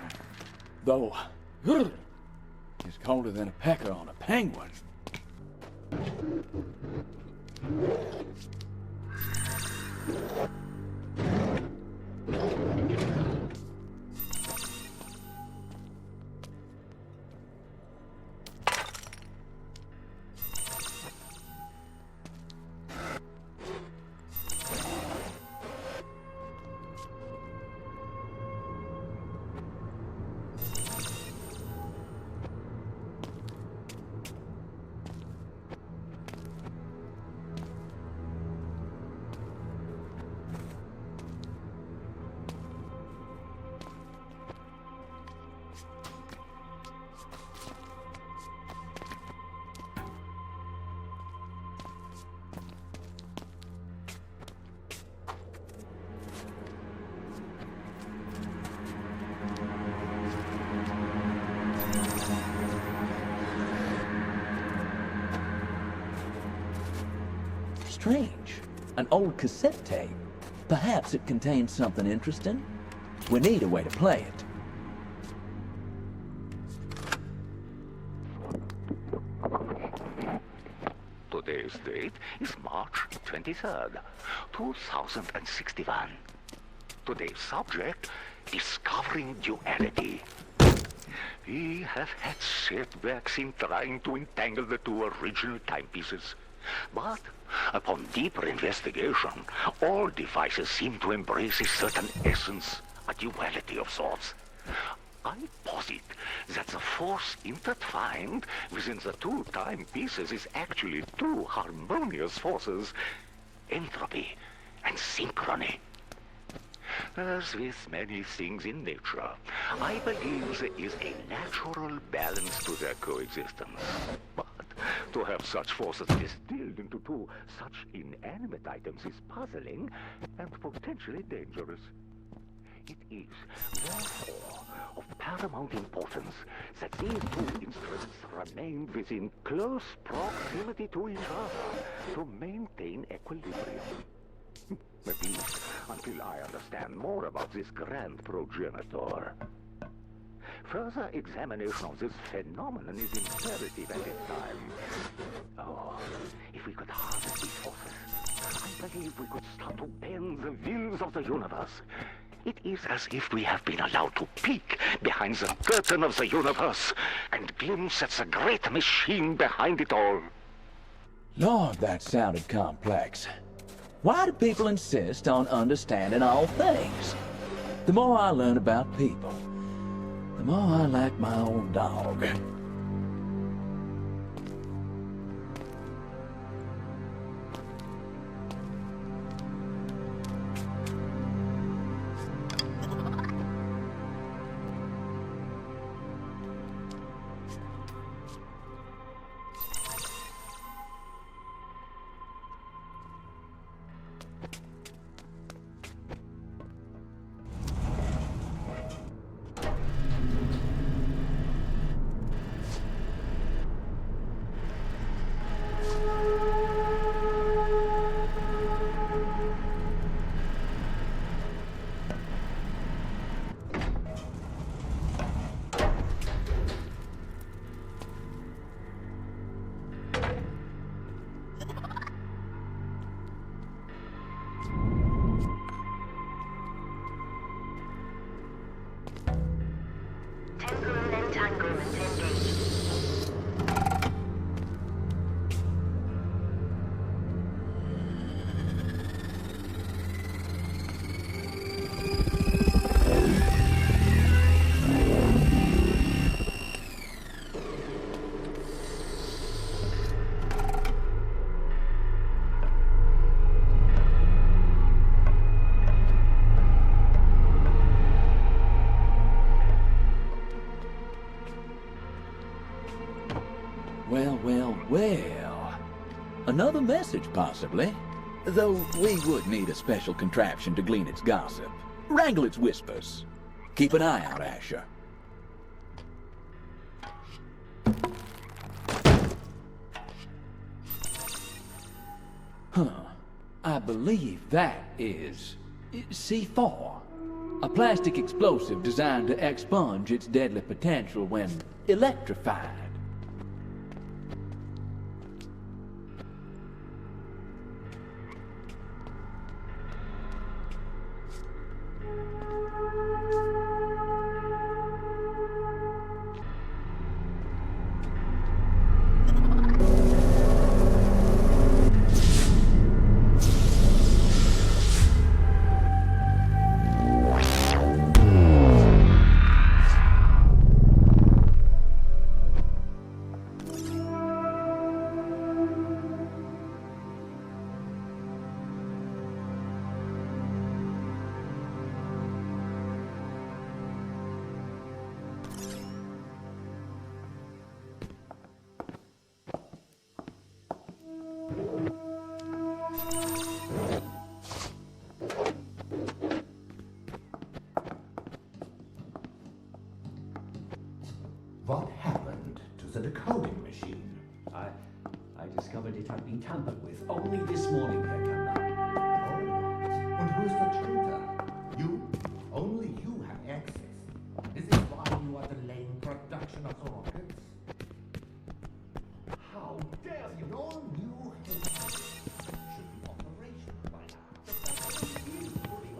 Though, it's colder than a pecker on a penguin. Strange. An old cassette tape. Perhaps it contains something interesting. We need a way to play it. Today's date is March 23rd, 2061. Today's subject, discovering duality. We have had setbacks in trying to entangle the two original timepieces. But upon deeper investigation, all devices seem to embrace a certain essence, a duality of sorts. I posit that the force intertwined within the two timepieces is actually two harmonious forces, entropy and synchrony. As with many things in nature, I believe there is a natural balance to their coexistence. But to have such forces distilled into two such inanimate items is puzzling and potentially dangerous. It is, therefore, of paramount importance that these two instruments remain within close proximity to each other to maintain equilibrium. At least until I understand more about this grand progenitor. Further examination of this phenomenon is imperative at this time. Oh, if we could harness these forces, I believe we could start to bend the wheels of the universe. It is as if we have been allowed to peek behind the curtain of the universe and glimpse at the great machine behind it all. Lord, that sounded complex. Why do people insist on understanding all things? The more I learn about people, the more I like my own dog. message, possibly. Though we would need a special contraption to glean its gossip. Wrangle its whispers. Keep an eye out, Asher. Huh. I believe that is C4. A plastic explosive designed to expunge its deadly potential when electrified. What happened to the decoding machine? I discovered it had been tampered with only this morning, Herr Kemper. Oh, and who's the traitor? You? Only you have access. Is this why you are delaying production of the rockets? How dare you? Your new headquarters should be operational by now. The factory is fully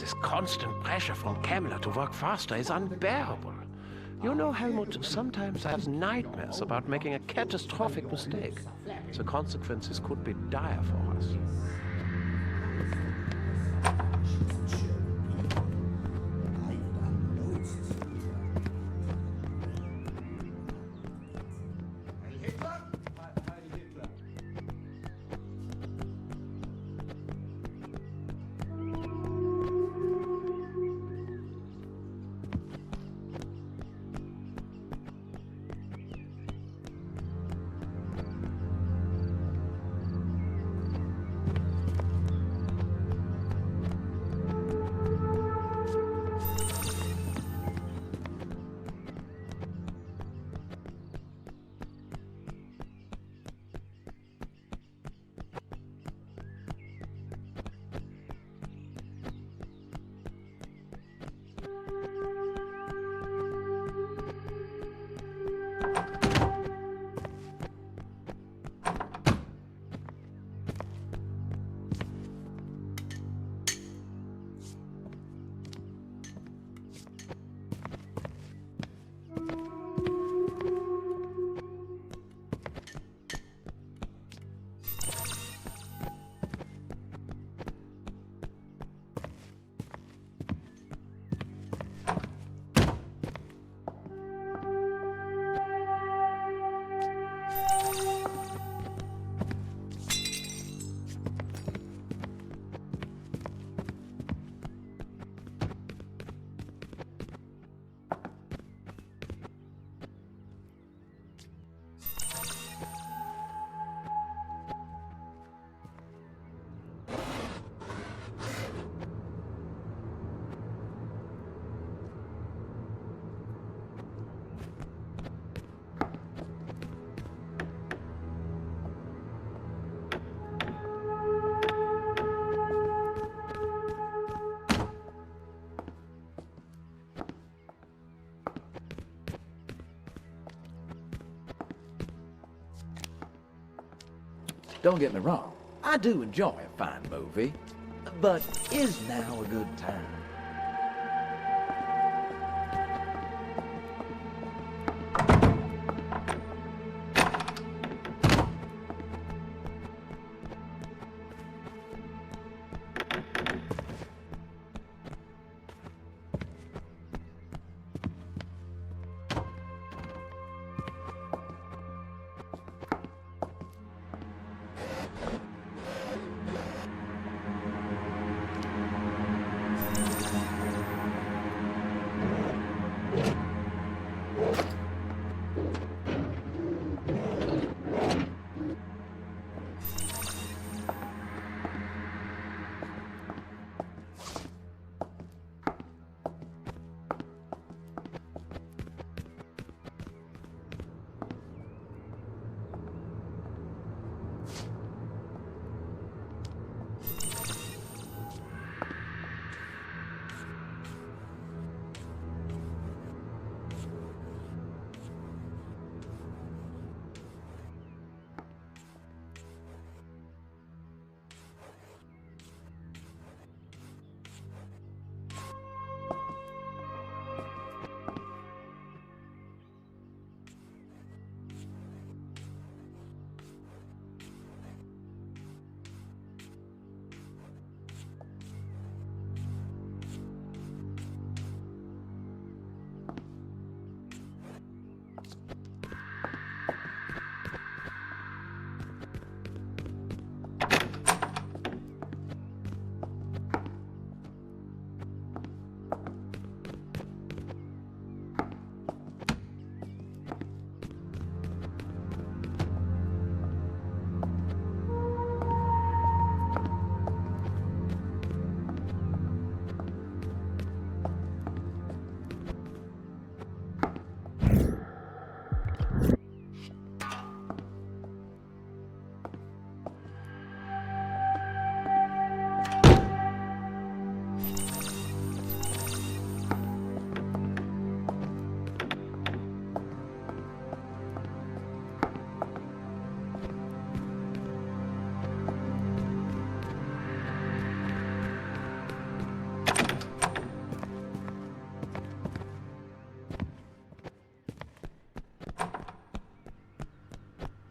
This constant pressure from Kemmler to work faster is unbearable. You know, Helmut sometimes has nightmares about making a catastrophic mistake. The consequences could be dire for us. don't get me wrong. I do enjoy a fine movie. But is now a good time?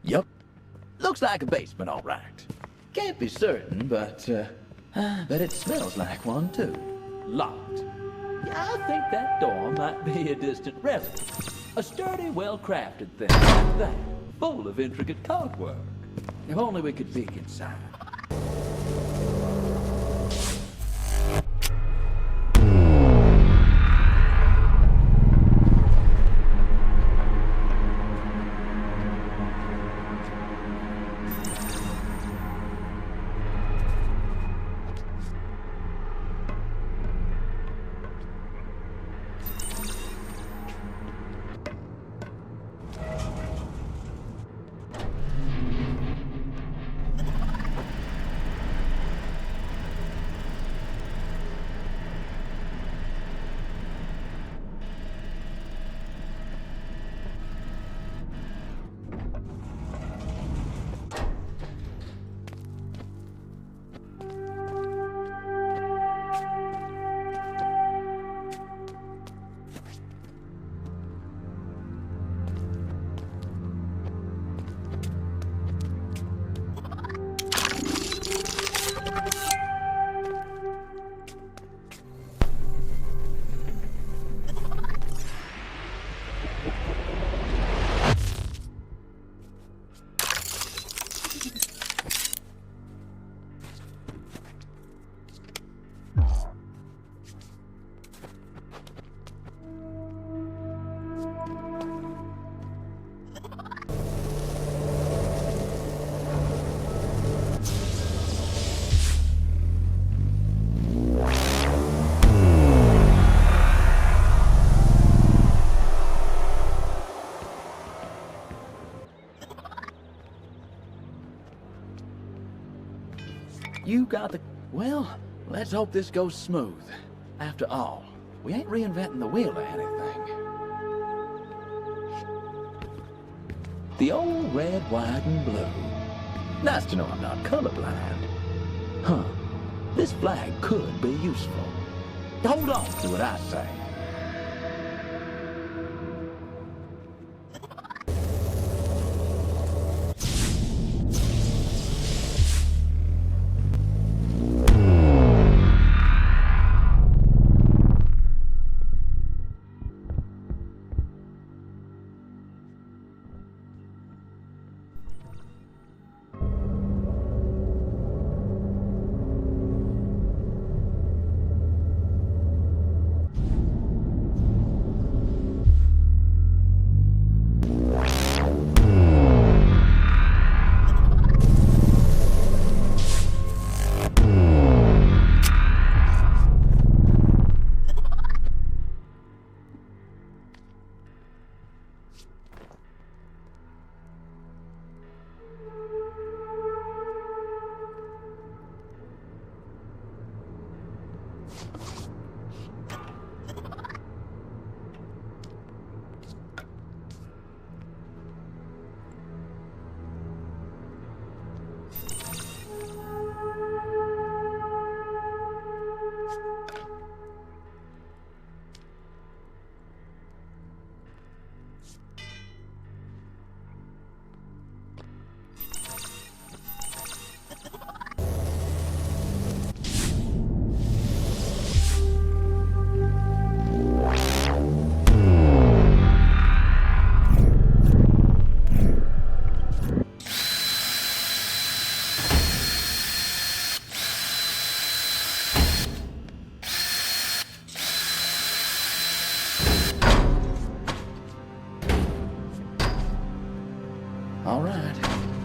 Yup. Looks like a basement, all right. Can't be certain, but I bet it smells like one, too. Locked. Yeah, I think that door might be a distant relative. A sturdy, well-crafted thing like that, full of intricate cardwork. If only we could peek inside. You got the... Well, let's hope this goes smooth. After all, we ain't reinventing the wheel or anything. The old red, white, and blue. Nice to know I'm not colorblind. Huh. This flag could be useful. Hold on to what I say.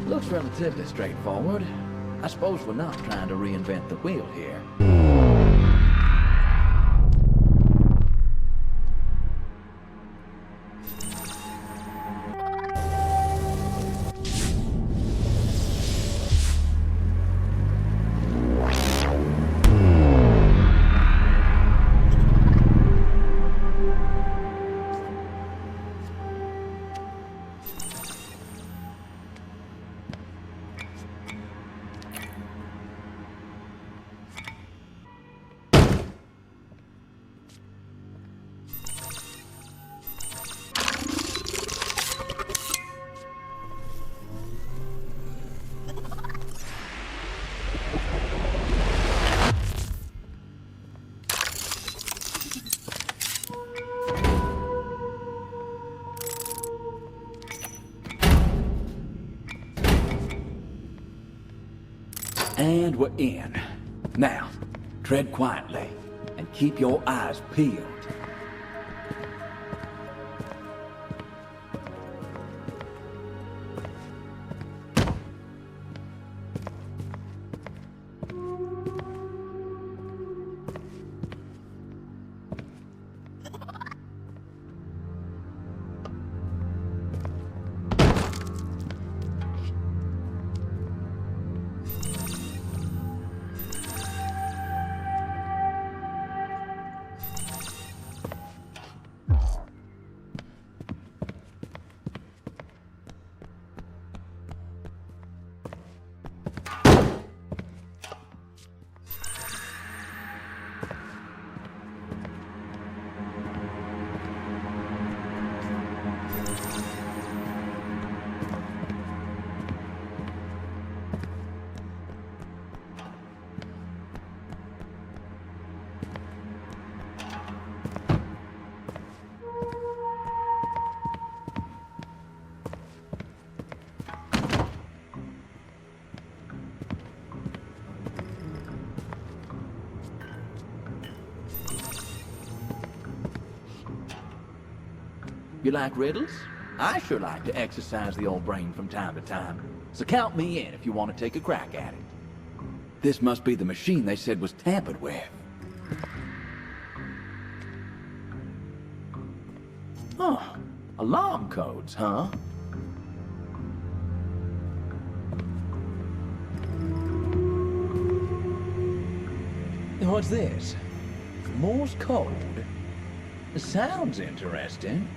Looks relatively straightforward. I suppose we're not trying to reinvent the wheel here. And we're in. Now, tread quietly and keep your eyes peeled. You like riddles? I sure like to exercise the old brain from time to time. So count me in if you want to take a crack at it. This must be the machine they said was tampered with. Oh, alarm codes, huh? What's this? Morse code? Sounds interesting.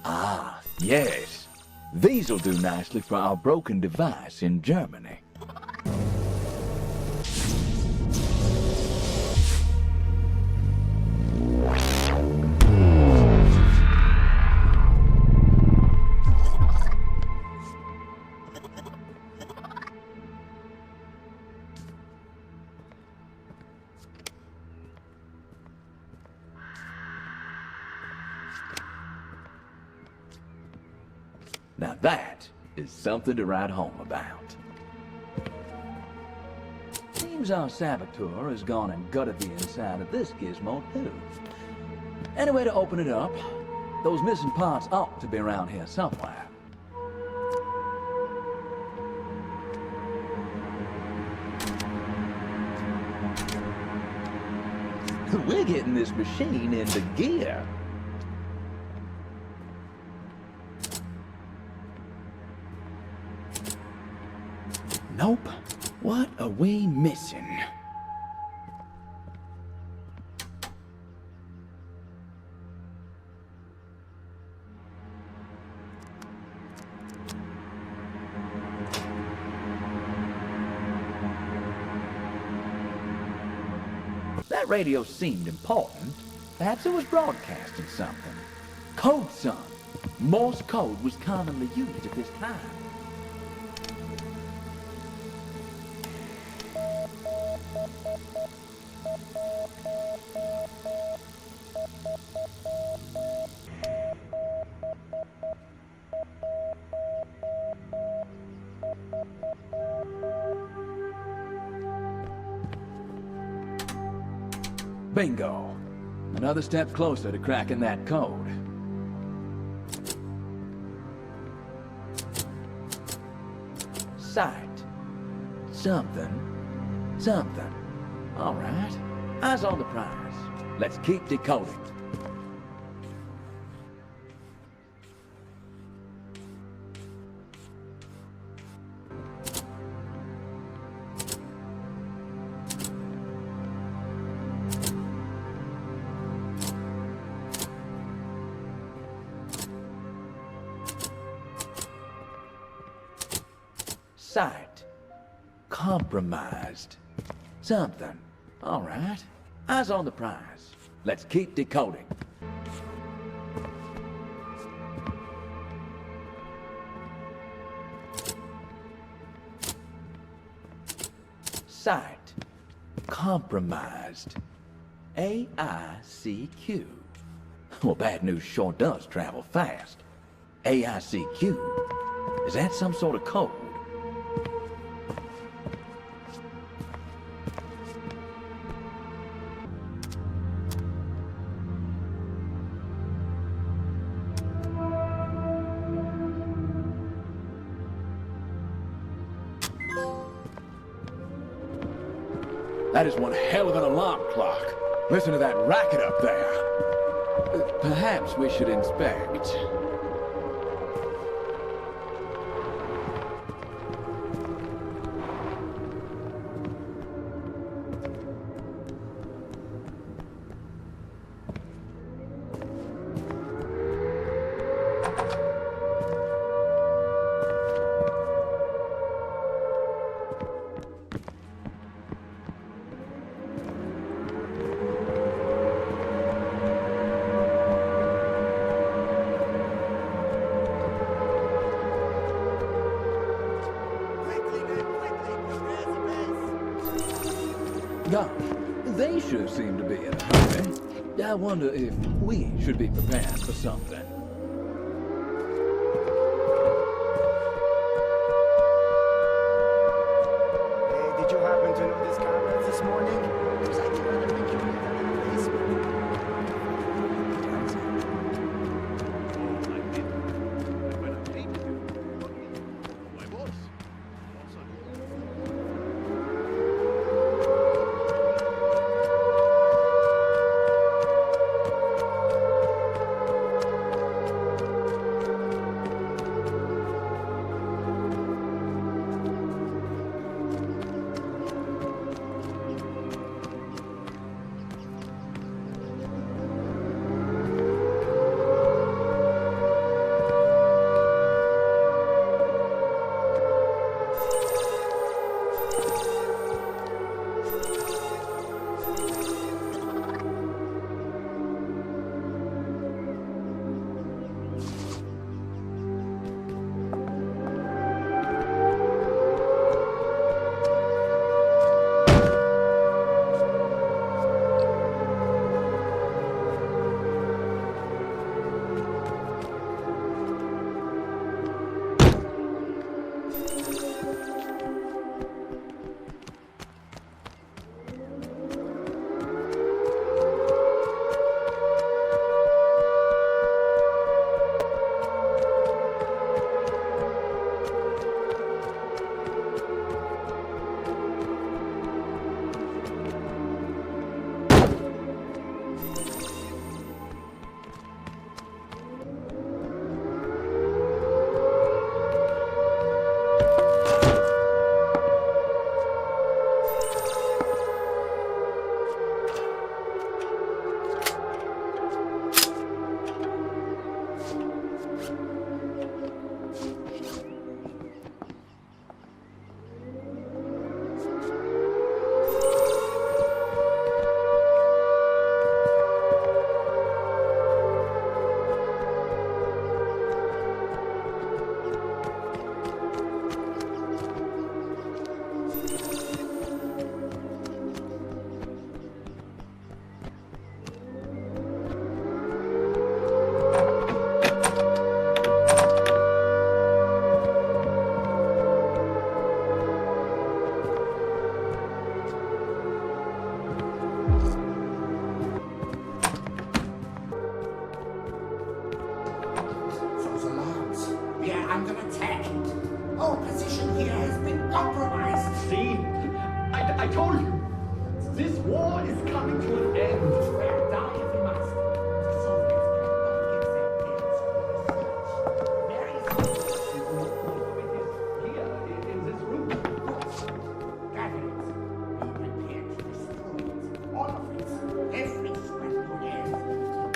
Ah, yes. These'll do nicely for our broken device in Germany. Now that is something to write home about. Seems our saboteur has gone and gutted the inside of this gizmo too. Any way to open it up? Those missing parts ought to be around here somewhere. We're getting this machine into gear. Nope. What are we missing? That radio seemed important. Perhaps it was broadcasting something. Code, son. Morse code was commonly used at this time. Bingo. Another step closer to cracking that code. Sight. Something. Something. All right. Eyes on the prize. Let's keep decoding. Sight. Compromised. Something. All right. Eyes on the prize. Let's keep decoding. Sight. Compromised. AICQ. Well, bad news sure does travel fast. AICQ? Is that some sort of code? That is one hell of an alarm clock. Listen to that racket up there. Perhaps we should inspect. Gosh, they sure seem to be in a hurry. I wonder if we should be prepared for something. Hey, did you happen to notice cameras this morning? There's like another picture of them in the basement. Those alarms. We are under attack. Our position here has been compromised. See? I told you. This war is coming to an end. We'll die if we must. The Soviets cannot get their hands on us. Here, in this room. Gather it. Be prepared to destroy it. All of it. Every sweat you have.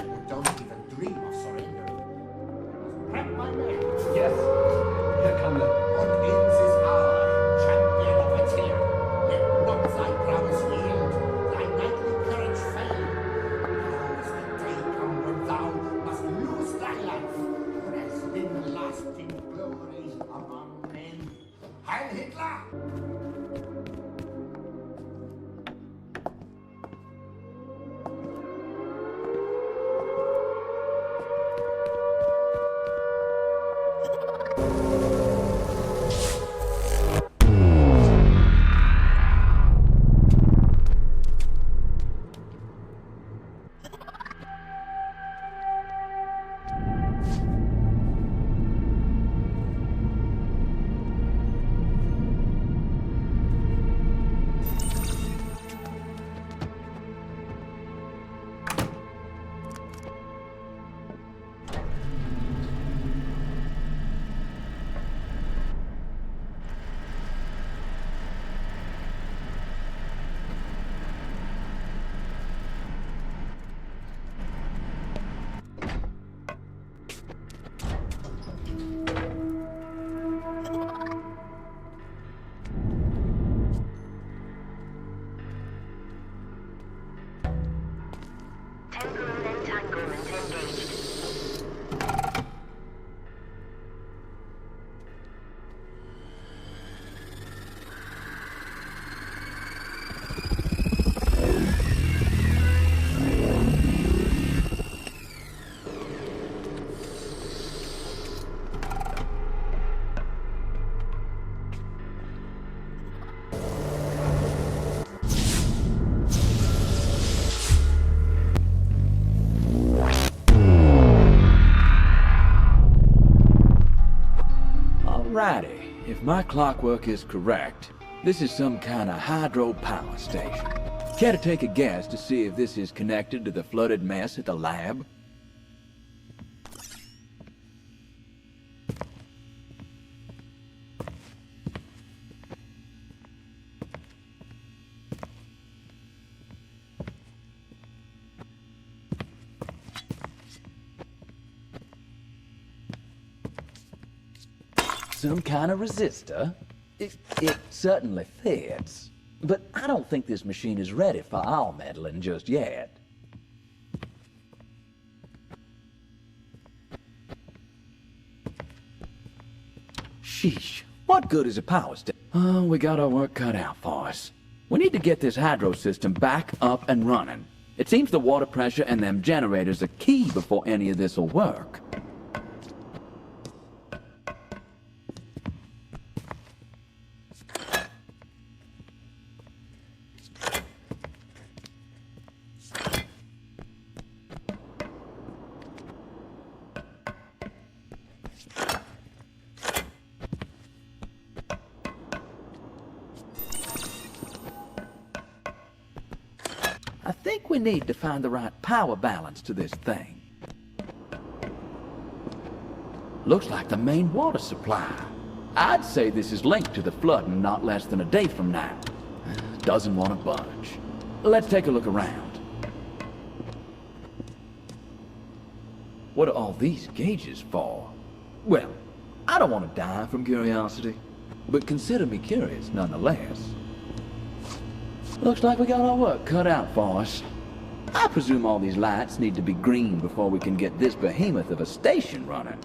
You don't even dream of surrendering. Prep my men. Yes, Herr Kammler. Und in this hour, champion of Attila, let not thy prowess yield, thy knightly courage fail. Now is the day come when thou must lose thy life, to rest in lasting glory among men. Heil Hitler! Temporal entanglement engaged. Alrighty, if my clockwork is correct, this is some kind of hydro power station. Care to take a guess to see if this is connected to the flooded mess at the lab? Some kind of resistor? It certainly fits. But I don't think this machine is ready for our meddling just yet. Sheesh, what good is a power station? Oh, we got our work cut out for us. We need to get this hydro system back up and running. It seems the water pressure and them generators are key before any of this will work. I think we need to find the right power balance to this thing. Looks like the main water supply. I'd say this is linked to the flooding not less than a day from now. Doesn't want to budge. Let's take a look around. What are all these gauges for? Well, I don't want to die from curiosity, but consider me curious nonetheless. Looks like we got our work cut out for us. I presume all these lights need to be green before we can get this behemoth of a station running.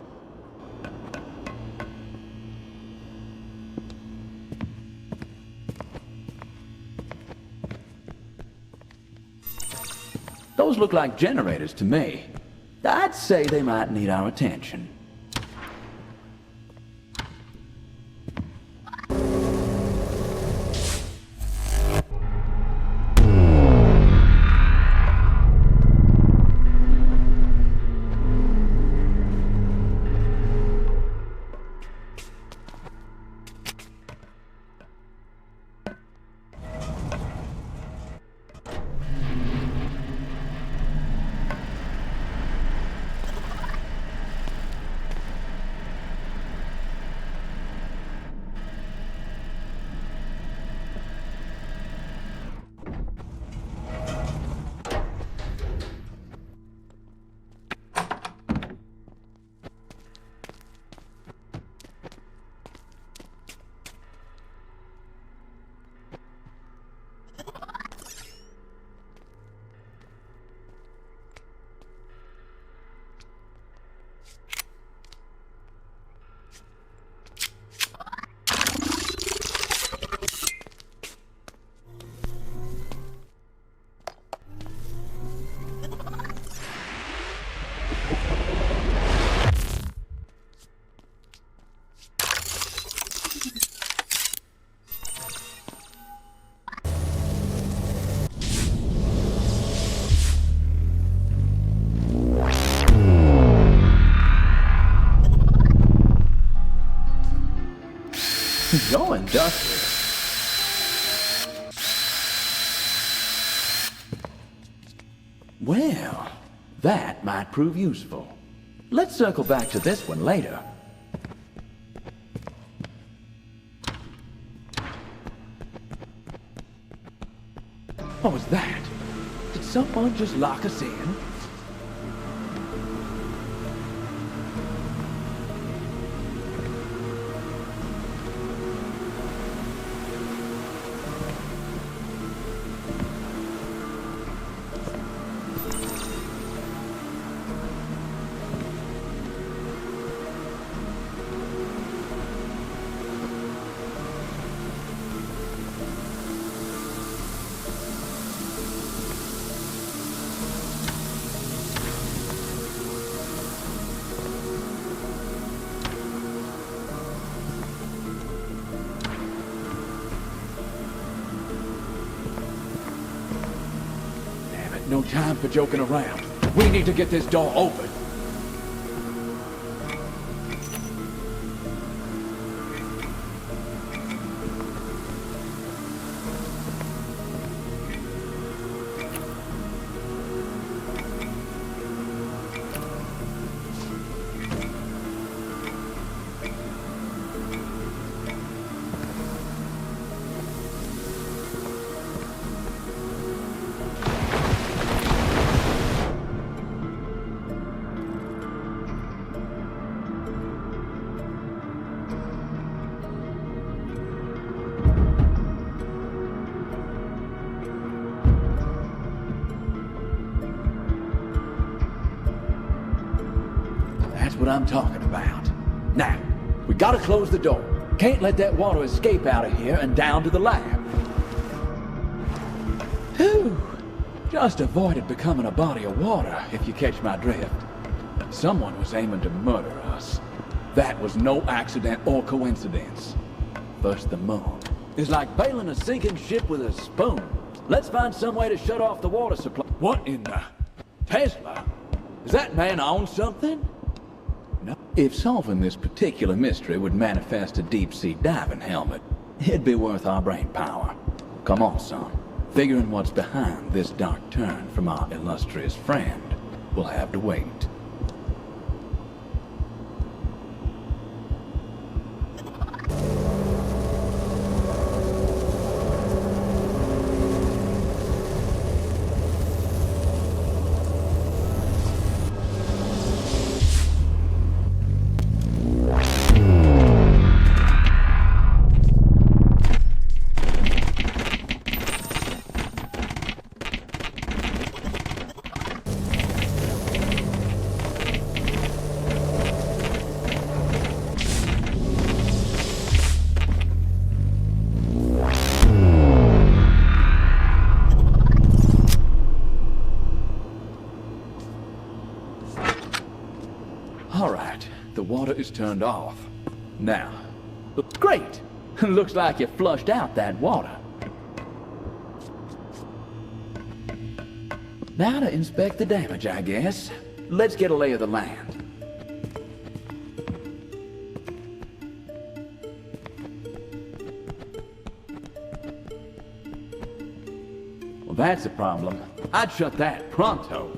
Those look like generators to me. I'd say they might need our attention. You're industrious. Well, that might prove useful. Let's circle back to this one later. What was that? Did someone just lock us in? No time for joking around. We need to get this door open. What I'm talking about. Now, we gotta close the door. Can't let that water escape out of here and down to the lab. Whew. Just avoided becoming a body of water, if you catch my drift. Someone was aiming to murder us. That was no accident or coincidence. First the moon. It's like bailing a sinking ship with a spoon. Let's find some way to shut off the water supply. What in the... Tesla? Does that man own something? No. If solving this particular mystery would manifest a deep-sea diving helmet, it'd be worth our brain power. Come on, son. Figuring what's behind this dark turn from our illustrious friend will have to wait. water is turned off. Now, great! Looks like you flushed out that water. Now to inspect the damage, I guess. Let's get a lay of the land. Well, that's a problem. I'd shut that pronto.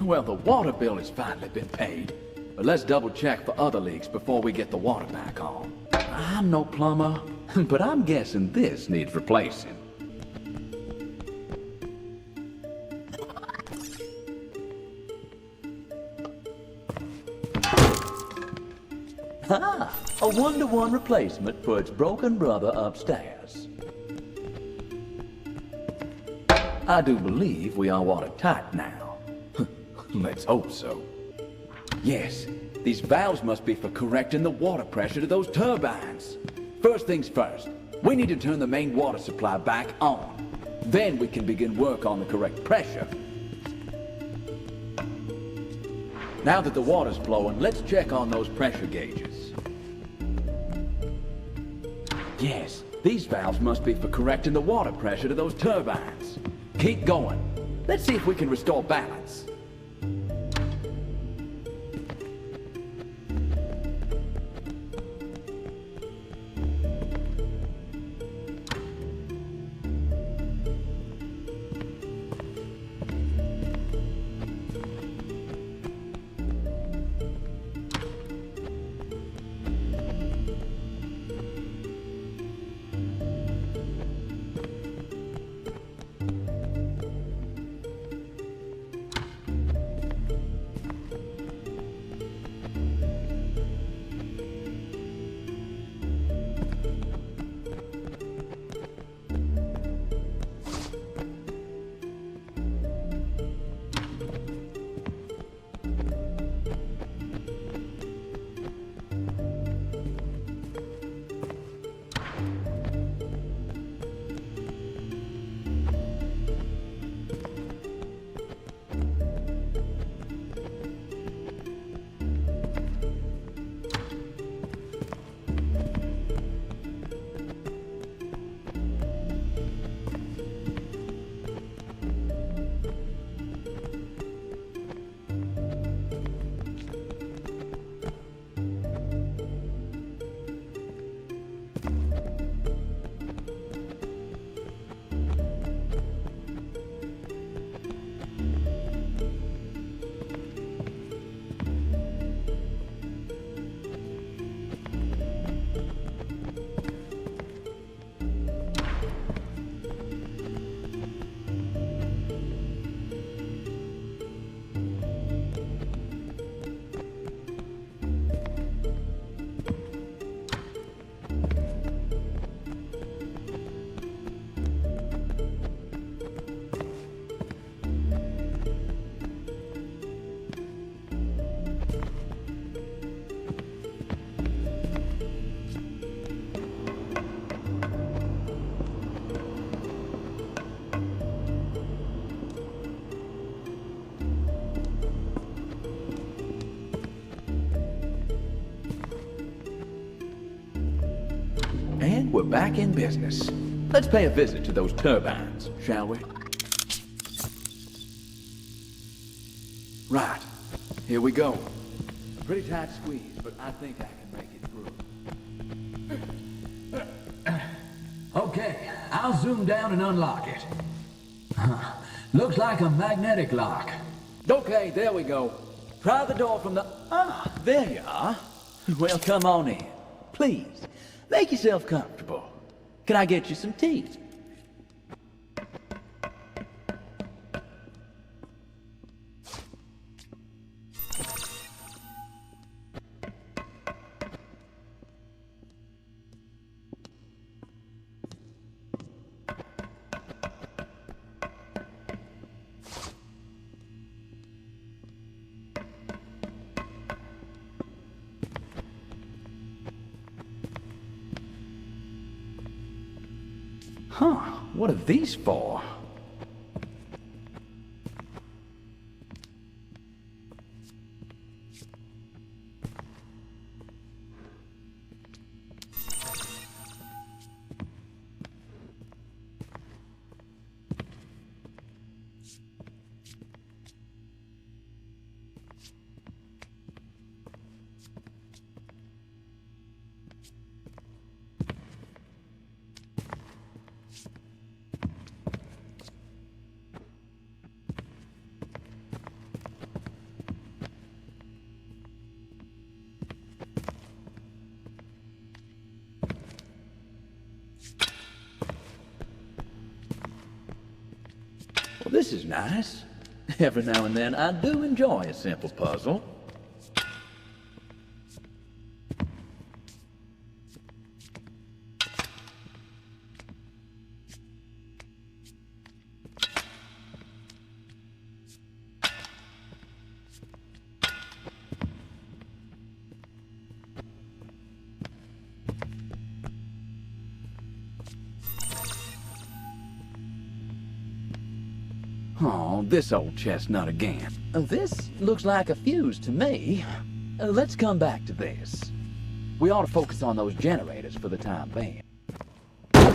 Well, the water bill has finally been paid. But let's double check for other leaks before we get the water back on. I'm no plumber, but I'm guessing this needs replacing. Ah, a one-to-one replacement for its broken brother upstairs. I do believe we are watertight now. Let's hope so. Yes, these valves must be for correcting the water pressure to those turbines. First things first, we need to turn the main water supply back on. Then we can begin work on the correct pressure. Now that the water's flowing, let's check on those pressure gauges. Yes, these valves must be for correcting the water pressure to those turbines. Keep going. Let's see if we can restore balance. And we're back in business. Let's pay a visit to those turbines, shall we? Right. Here we go. A pretty tight squeeze, but I think I can make it through. Okay, I'll zoom down and unlock it. Looks like a magnetic lock. Okay, there we go. Try the door from the... Ah, there you are. Well, come on in. Please, make yourself comfortable. Can I get you some tea? Huh, what are these for? This is nice. Every now and then, I do enjoy a simple puzzle. Oh, this old chestnut again. This looks like a fuse to me. Let's come back to this. We ought to focus on those generators for the time being. A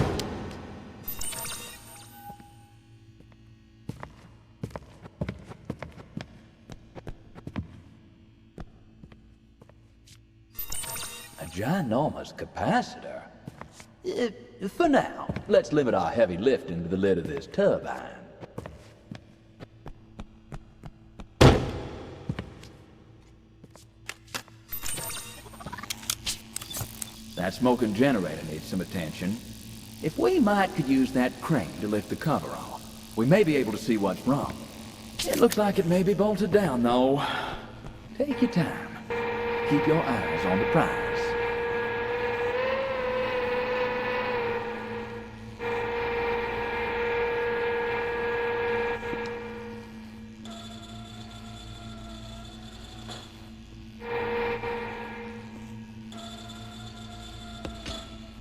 ginormous capacitor? For now, let's limit our heavy lifting to the lid of this turbine. That smoking generator needs some attention. If we could use that crane to lift the cover off, we may be able to see what's wrong. It looks like it may be bolted down, though. Take your time. Keep your eyes on the prize.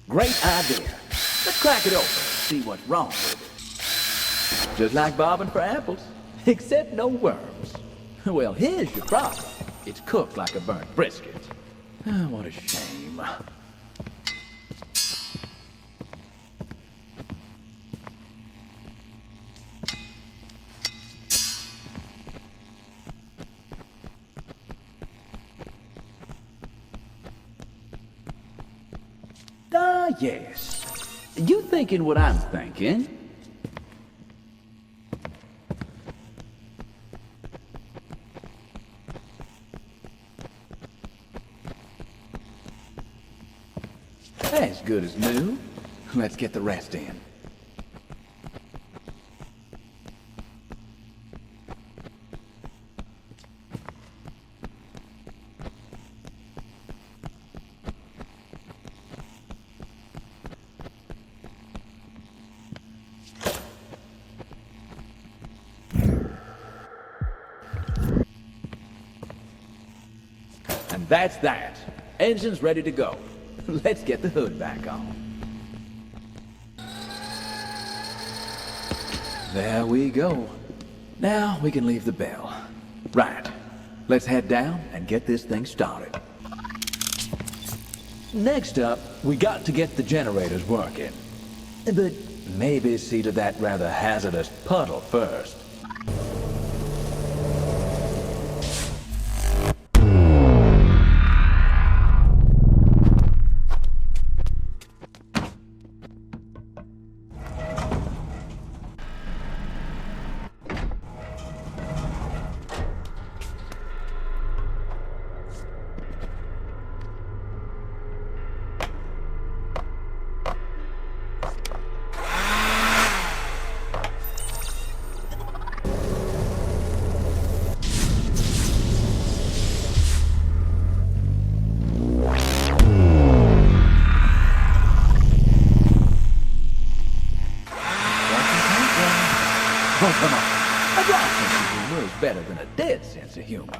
Great idea. Let's crack it open and see what's wrong with it. Just like bobbing for apples, except no worms. Well, here's your problem. It's cooked like a burnt brisket. Oh, what a shame. Ah, yes. You thinking what I'm thinking? As good as new. Let's get the rest in. And that's that. Engine's ready to go. Let's get the hood back on. There we go. Now we can leave the bell. Right. Let's head down and get this thing started. Next up, we got to get the generators working. But maybe see to that rather hazardous puddle first. Oh, come on. A dry sense of humor is better than a dead sense of humor.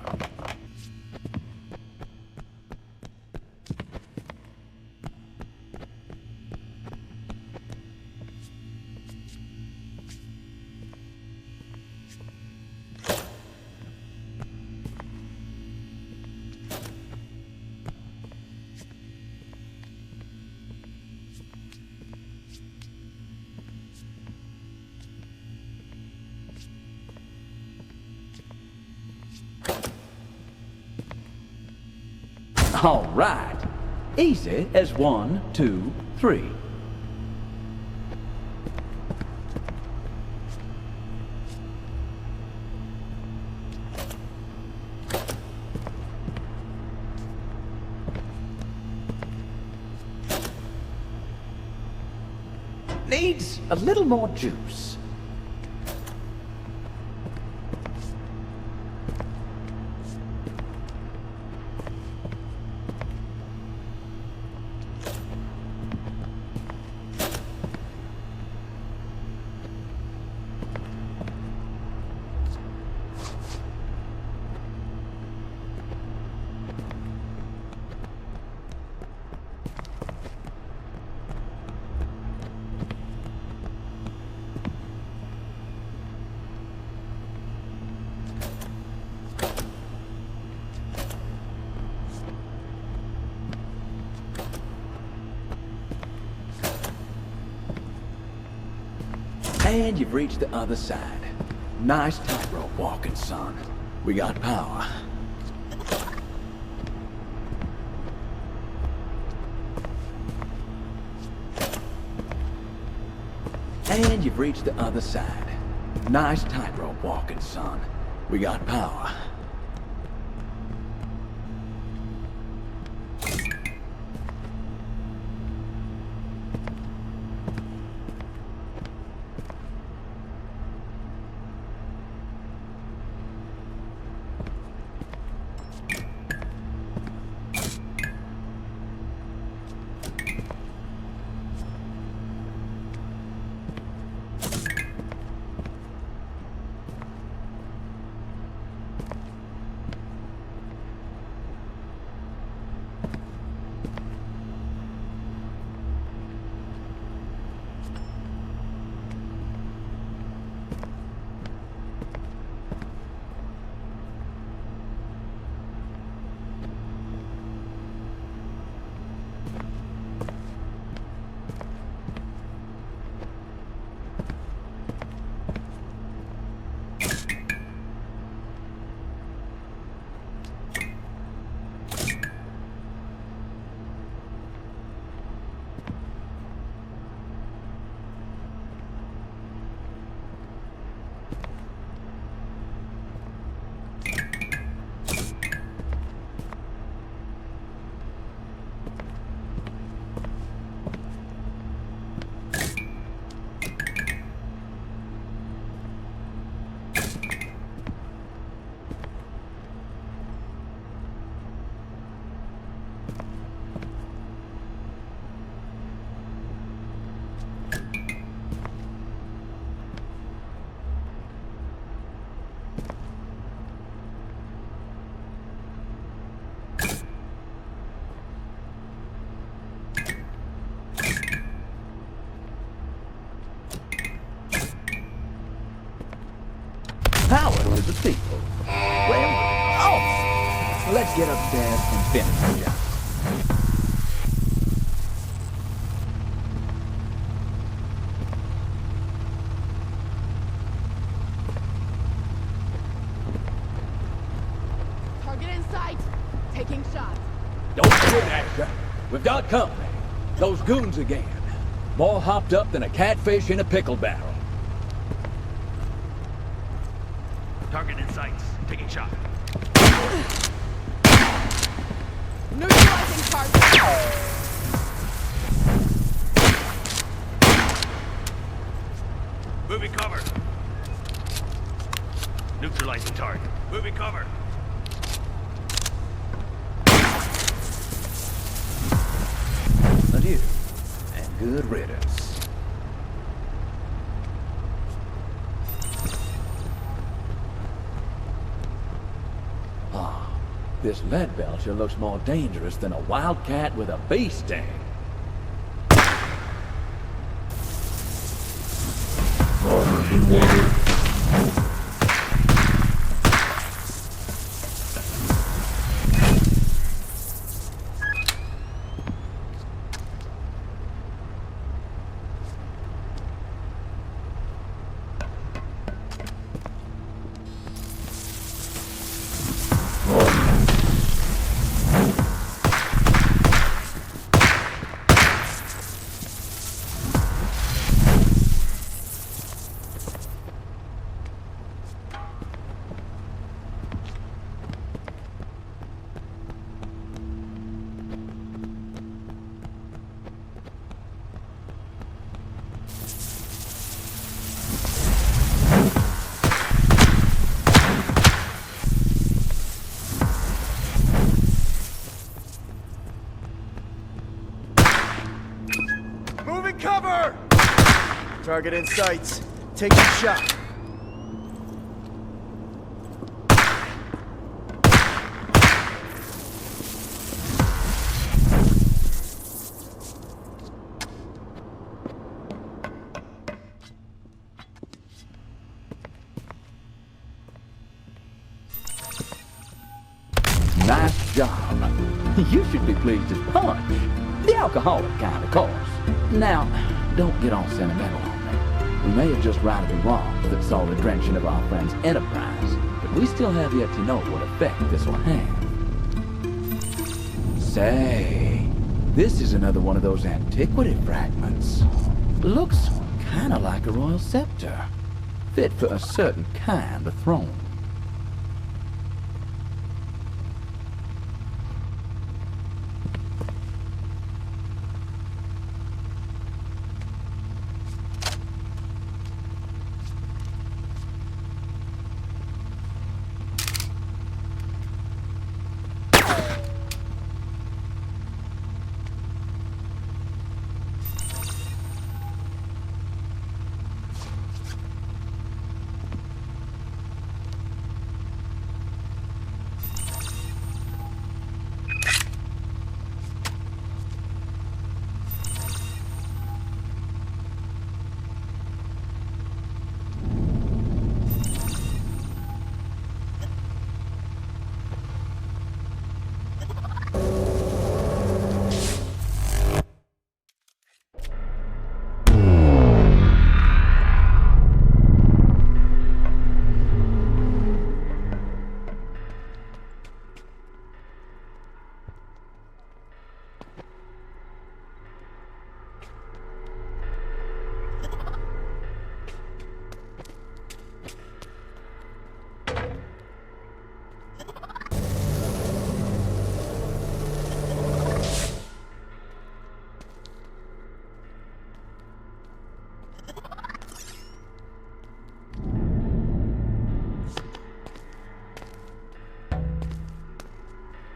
All right. Easy as 1, 2, 3. Needs a little more juice. And you've reached the other side. Nice tightrope walking, son. We got power. And you've reached the other side. Nice tightrope walking, son. We got power. Power to the people. Well, oh, let's get upstairs and finish the job. Target in sight. Taking shots. Don't forget, Asher. We've got company. Those goons again. More hopped up than a catfish in a pickle barrel. Target in sights. Taking shot. Neutralizing target. Moving cover. Neutralizing target. Moving cover. Adieu, and good riddance. This lead belcher looks more dangerous than a wildcat with a bee sting. Moving cover! Target in sights. Taking shot. Nice job. You should be pleased as punch. The alcoholic kind, of course. Now, don't get all sentimental on me. We may have just righted the wrongs that saw the drenching of our friend's enterprise, but we still have yet to know what effect this will have. Say, this is another one of those antiquity fragments. Looks kinda like a royal scepter, fit for a certain kind of throne.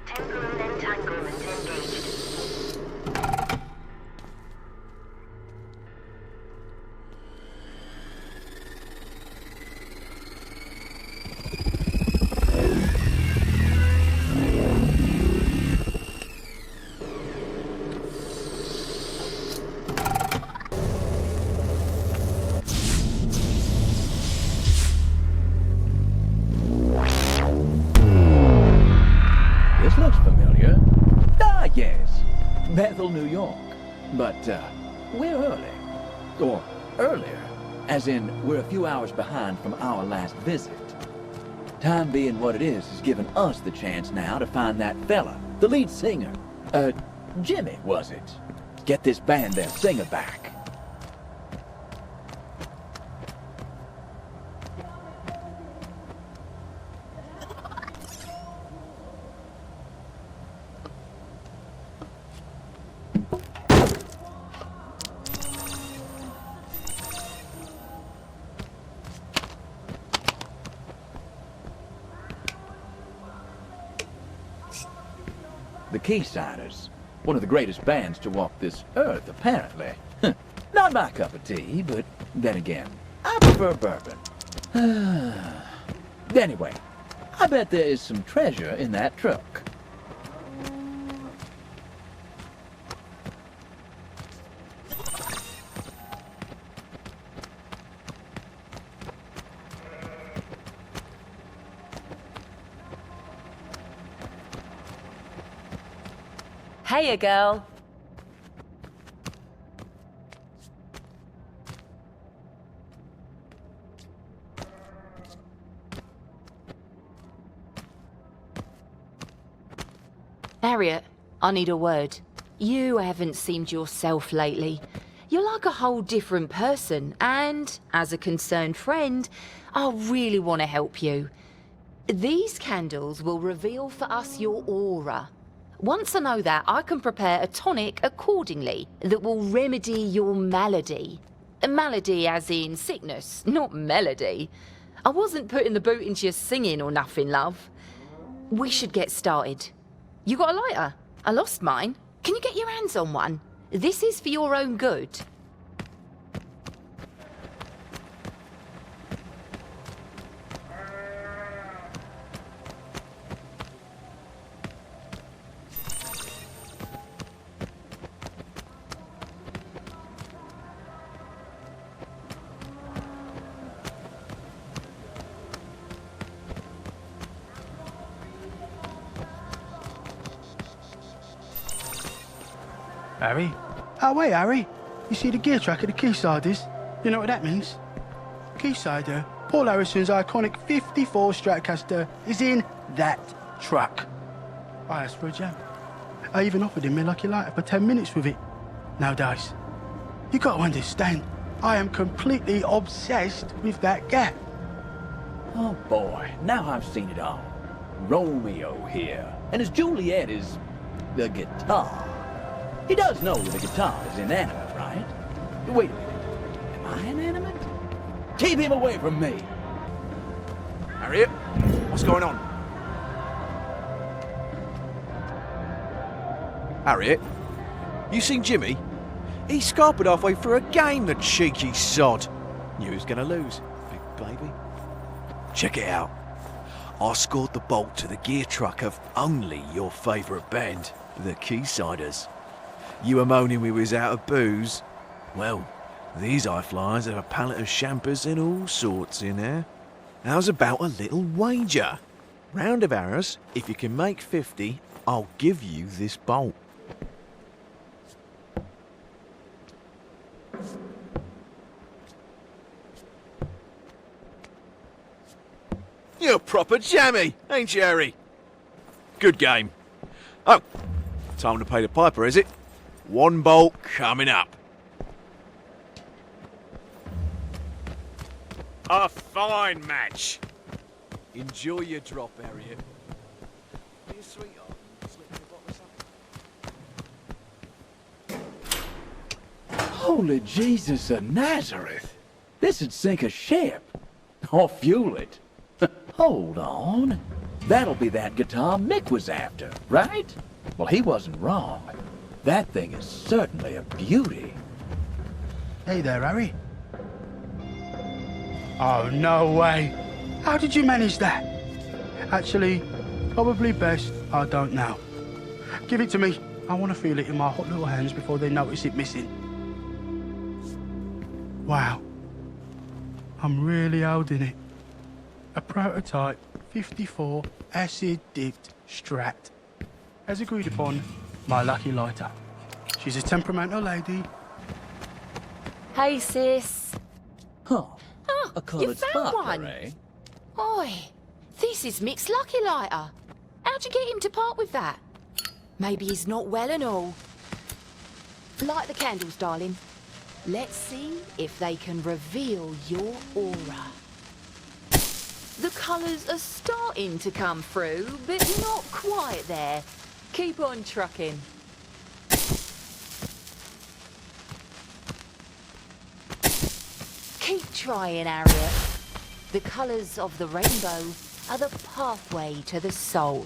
Temporal entanglement engaged. This looks familiar. Ah, yes. Bethel, New York. But, we're early. Or earlier. As in, we're a few hours behind from our last visit. Time being what it is has given us the chance now to find that fella, the lead singer. Jimmy, was it? Get this band their singer back. The Keysiders, one of the greatest bands to walk this earth, apparently. Not my cup of tea, but then again, I prefer bourbon. Anyway, I bet there is some treasure in that truck. Hiya, girl. Harriet, I need a word. You haven't seemed yourself lately. You're like a whole different person, and as a concerned friend, I really want to help you. These candles will reveal for us your aura. Once I know that, I can prepare a tonic accordingly that will remedy your malady. Malady as in sickness, not melody. I wasn't putting the boot into your singing or nothing, love. We should get started. You got a lighter? I lost mine. Can you get your hands on one? This is for your own good. Harry? Oh, wait, Harry. You see the gear track at the Keysiders? You know what that means? Quayside, Paul Harrison's iconic 54 Stratocaster is in that truck. I asked for a jam. I even offered him my lucky lighter for 10 minutes with it. No dice. You got to understand, I am completely obsessed with that gap. Oh boy, now I've seen it all. Romeo here, and his Juliet is the guitar. He does know that the guitar is inanimate, right? Wait a minute, am I inanimate? Keep him away from me! Harriet, what's going on? Harriet, you seen Jimmy? He scarpered halfway through a game, the cheeky sod. Knew he was gonna lose, big baby. Check it out. I scored the bolt to the gear truck of only your favourite band, the Keysiders. You were moaning we was out of booze. Well, these high flyers have a pallet of champers and all sorts in there. How's about a little wager? Round of arrows, if you can make 50, I'll give you this bolt. You're proper jammy, ain't you, Harry? Good game. Oh, time to pay the piper, is it? One bolt coming up. A fine match. Enjoy your drop, Harriet. Be a sweetheart. Slip me a bottle of something. Holy Jesus of Nazareth! This'd sink a ship. Or fuel it. Hold on. That'll be that guitar Mick was after, right? Well, he wasn't wrong. That thing is certainly a beauty. Hey there, Harry. Oh, no way. How did you manage that? Actually, probably best I don't know. Give it to me. I want to feel it in my hot little hands before they notice it missing. Wow. I'm really holding it. A prototype 54 acid-dipped Strat. As agreed upon, my lucky lighter. She's a temperamental lady. Hey, sis. Huh. Oh, A coloured you found sparkler, one. eh? Oi, this is Mick's lucky lighter. How'd you get him to part with that? Maybe he's not well and all. Light the candles, darling. Let's see if they can reveal your aura. The colours are starting to come through, but not quite there. Keep on trucking. Keep trying, Harriet. The colours of the rainbow are the pathway to the soul.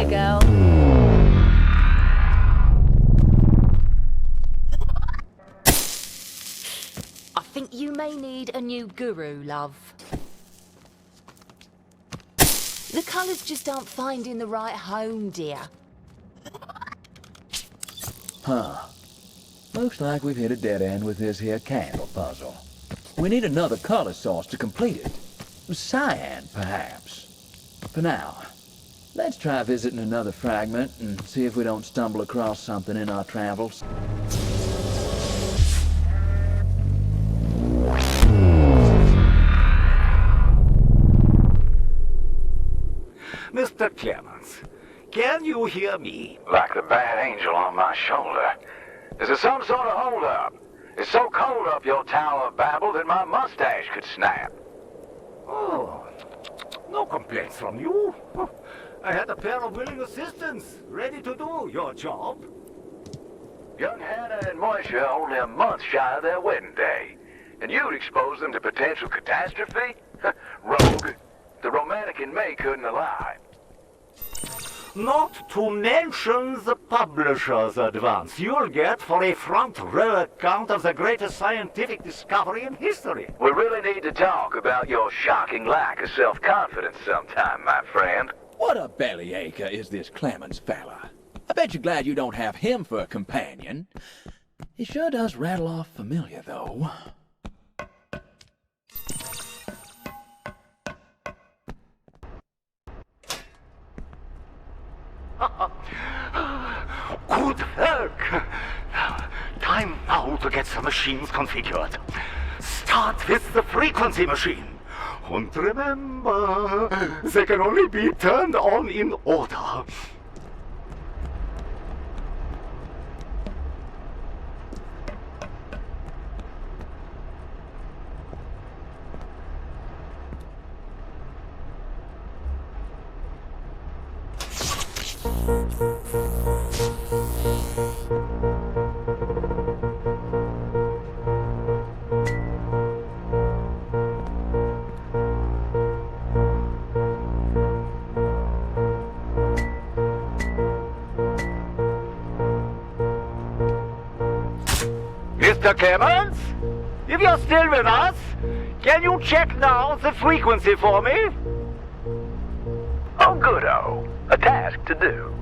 Girl. I think you may need a new guru, love. The colours just aren't finding the right home, dear. Huh. Looks like we've hit a dead end with this here candle puzzle. We need another color source to complete it. Cyan, perhaps. For now, Let's try visiting another fragment and see if we don't stumble across something in our travels. Mr. Clemens, can you hear me? Like the bad angel on my shoulder. Is there some sort of hold-up? It's so cold up your Tower of Babel that my mustache could snap. Oh, no complaints from you. I had a pair of willing assistants ready to do your job. Young Hannah and Moisha are only a month shy of their wedding day, and you'd expose them to potential catastrophe? Rogue. The romantic in May couldn't lie. Not to mention the publisher's advance you'll get for a front-row account of the greatest scientific discovery in history. We really need to talk about your shocking lack of self-confidence sometime, my friend. What a bellyacher is this Clemens fella. I bet you're glad you don't have him for a companion. He sure does rattle off familiar, though. Good work! Time now to get the machines configured. Start with the frequency machine. And remember, they can only be turned on in order. Mr. Clemens? If you're still with us, can you check now the frequency for me? Oh, good-o. A task to do.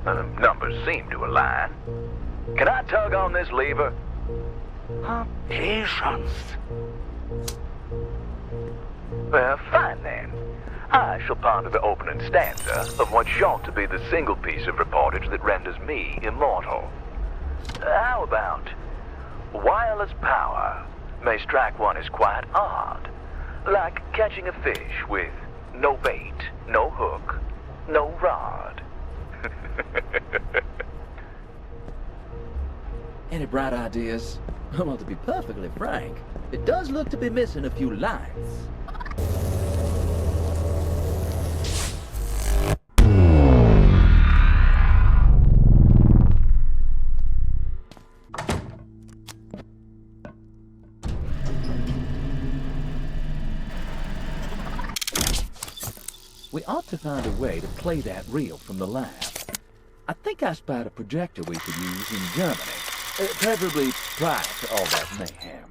The numbers seem to align. Can I tug on this lever? Patience. Well, fine then. I shall ponder the opening stanza of what's sure to be the single piece of reportage that renders me immortal. How about... wireless power may strike one as quite odd, like catching a fish with no bait, no hook, no rod. Any bright ideas? Well, to be perfectly frank, it does look to be missing a few lines. We ought to find a way to play that reel from the lab. I think I spied a projector we could use in Germany, preferably prior to all that mayhem.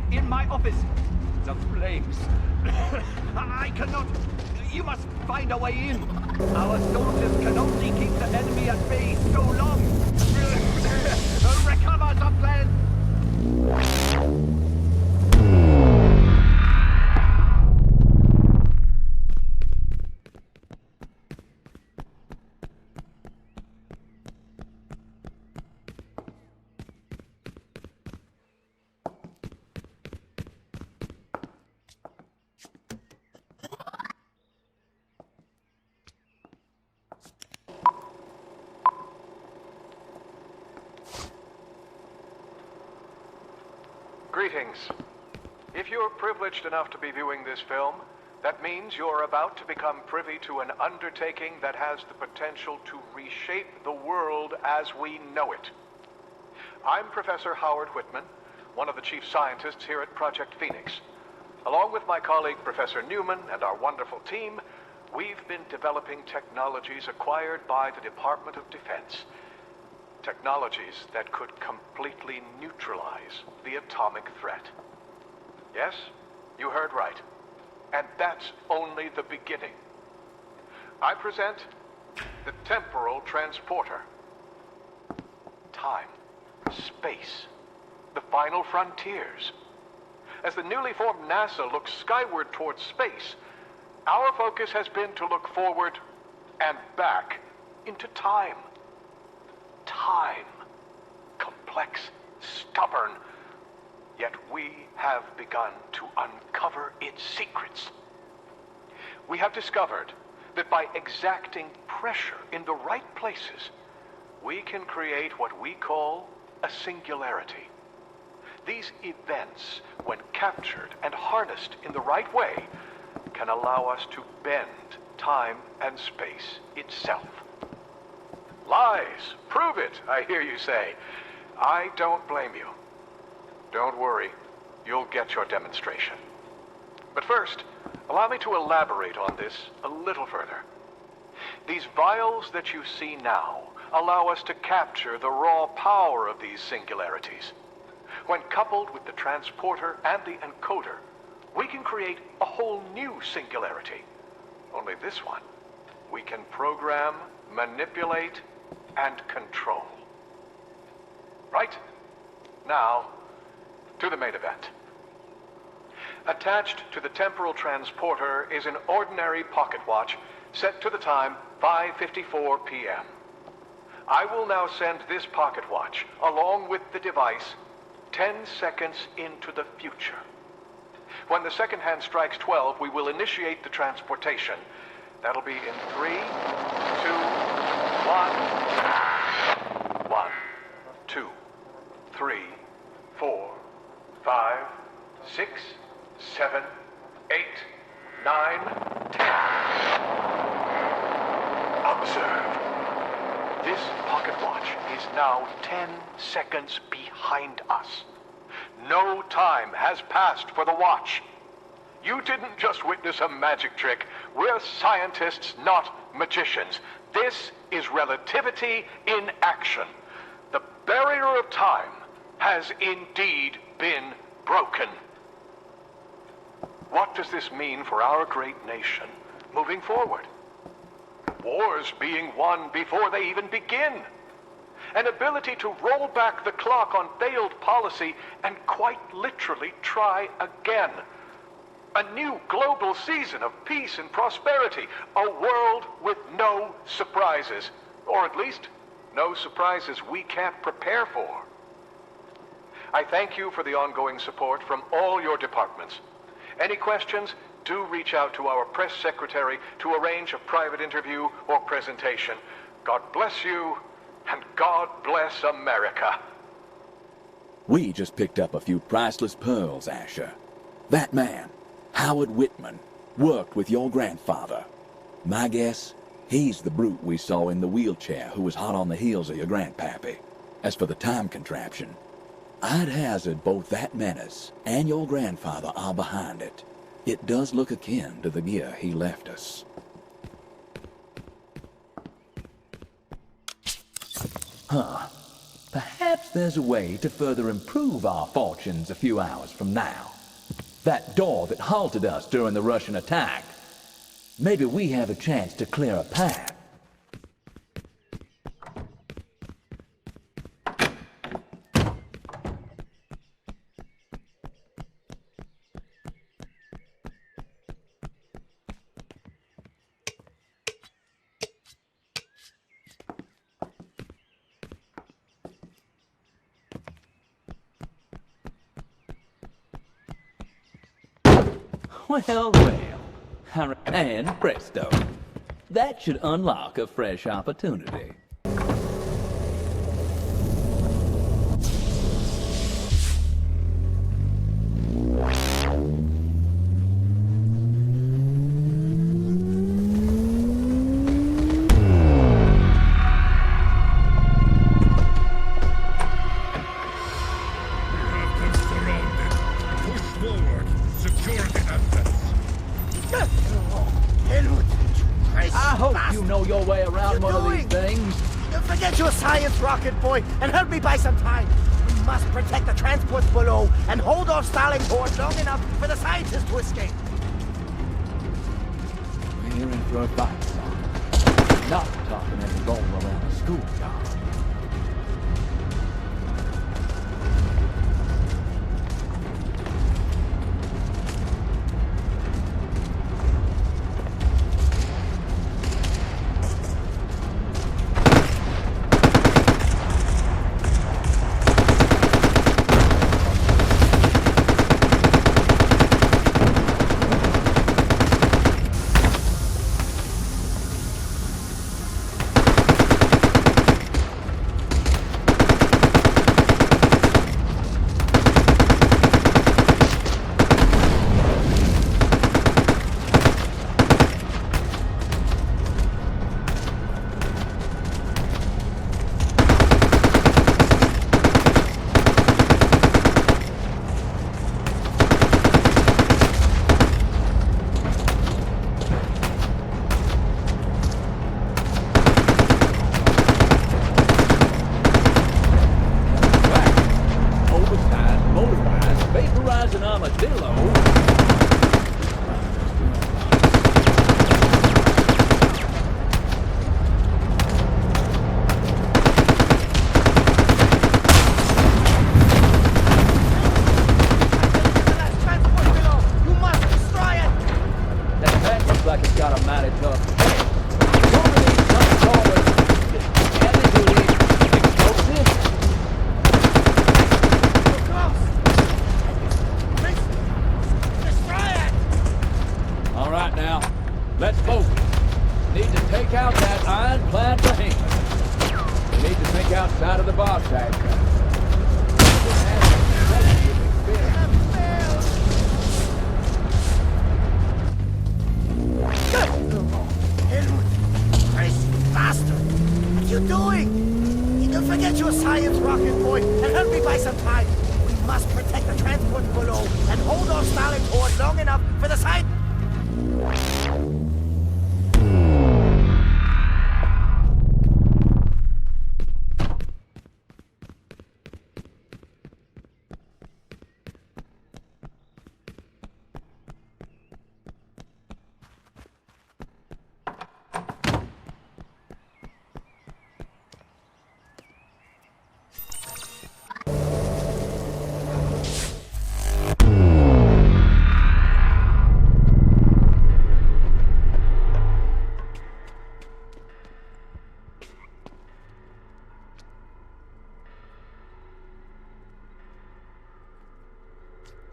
Here, in my office. The flames. I cannot... You must find a way in. Our soldiers can only keep the enemy at bay so long. Recover the plan. Greetings. If you're privileged enough to be viewing this film, that means you're about to become privy to an undertaking that has the potential to reshape the world as we know it. I'm Professor Howard Whitman, one of the chief scientists here at Project Phoenix. Along with my colleague Professor Newman and our wonderful team, we've been developing technologies acquired by the Department of Defense. Technologies that could completely neutralize the atomic threat. Yes, you heard right. And that's only the beginning. I present the temporal transporter. Time, space, the final frontiers. As the newly formed NASA looks skyward towards space, our focus has been to look forward and back into time. Time. Complex, stubborn, yet we have begun to uncover its secrets. We have discovered that by exacting pressure in the right places, we can create what we call a singularity. These events, when captured and harnessed in the right way, can allow us to bend time and space itself. Lies! Prove it, I hear you say. I don't blame you. Don't worry, you'll get your demonstration. But first, allow me to elaborate on this a little further. These vials that you see now allow us to capture the raw power of these singularities. When coupled with the transporter and the encoder, we can create a whole new singularity. Only this one, we can program, manipulate, and control. Right? Now, to the main event. Attached to the temporal transporter is an ordinary pocket watch set to the time 5:54 p.m. I will now send this pocket watch, along with the device, 10 seconds into the future. When the second hand strikes 12, we will initiate the transportation. That'll be in 3, 2, 1. 1, 2, 3, 4, 5, 6, 7, 8, 9, 10. Observe. This pocket watch is now 10 seconds behind us. No time has passed for the watch. You didn't just witness a magic trick. We're scientists, not magicians. This is relativity in action. The barrier of time has indeed been broken. What does this mean for our great nation moving forward? Wars being won before they even begin. An ability to roll back the clock on failed policy and quite literally try again. A new global season of peace and prosperity. A world with no surprises. Or at least, no surprises we can't prepare for. I thank you for the ongoing support from all your departments. Any questions, do reach out to our press secretary to arrange a private interview or presentation. God bless you, and God bless America. We just picked up a few priceless pearls, Asher. That man, Howard Whitman, worked with your grandfather. My guess, he's the brute we saw in the wheelchair who was hot on the heels of your grandpappy. As for the time contraption, I'd hazard both that menace and your grandfather are behind it. It does look akin to the gear he left us. Huh. Perhaps Perhaps there's a way to further improve our fortunes a few hours from now. That door that halted us during the Russian attack. Maybe we have a chance to clear a path. Well, well, and presto. That should unlock a fresh opportunity. Rocket boy, and help me buy some time. We must protect the transports below and hold off Starling Port long enough for the scientists to escape. We're in for a fight, son. Not talking any roll around a schoolyard.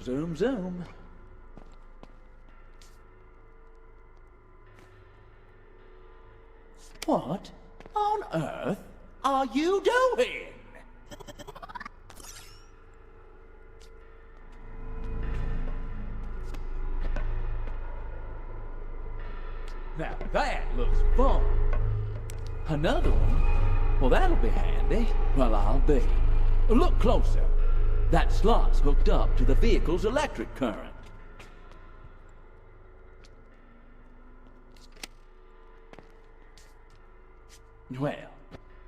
Zoom, zoom. What on earth are you doing? Now that looks fun. Another one? Well, that'll be handy. Well, I'll be. Look closer. That slot's hooked up to the vehicle's electric current. Well,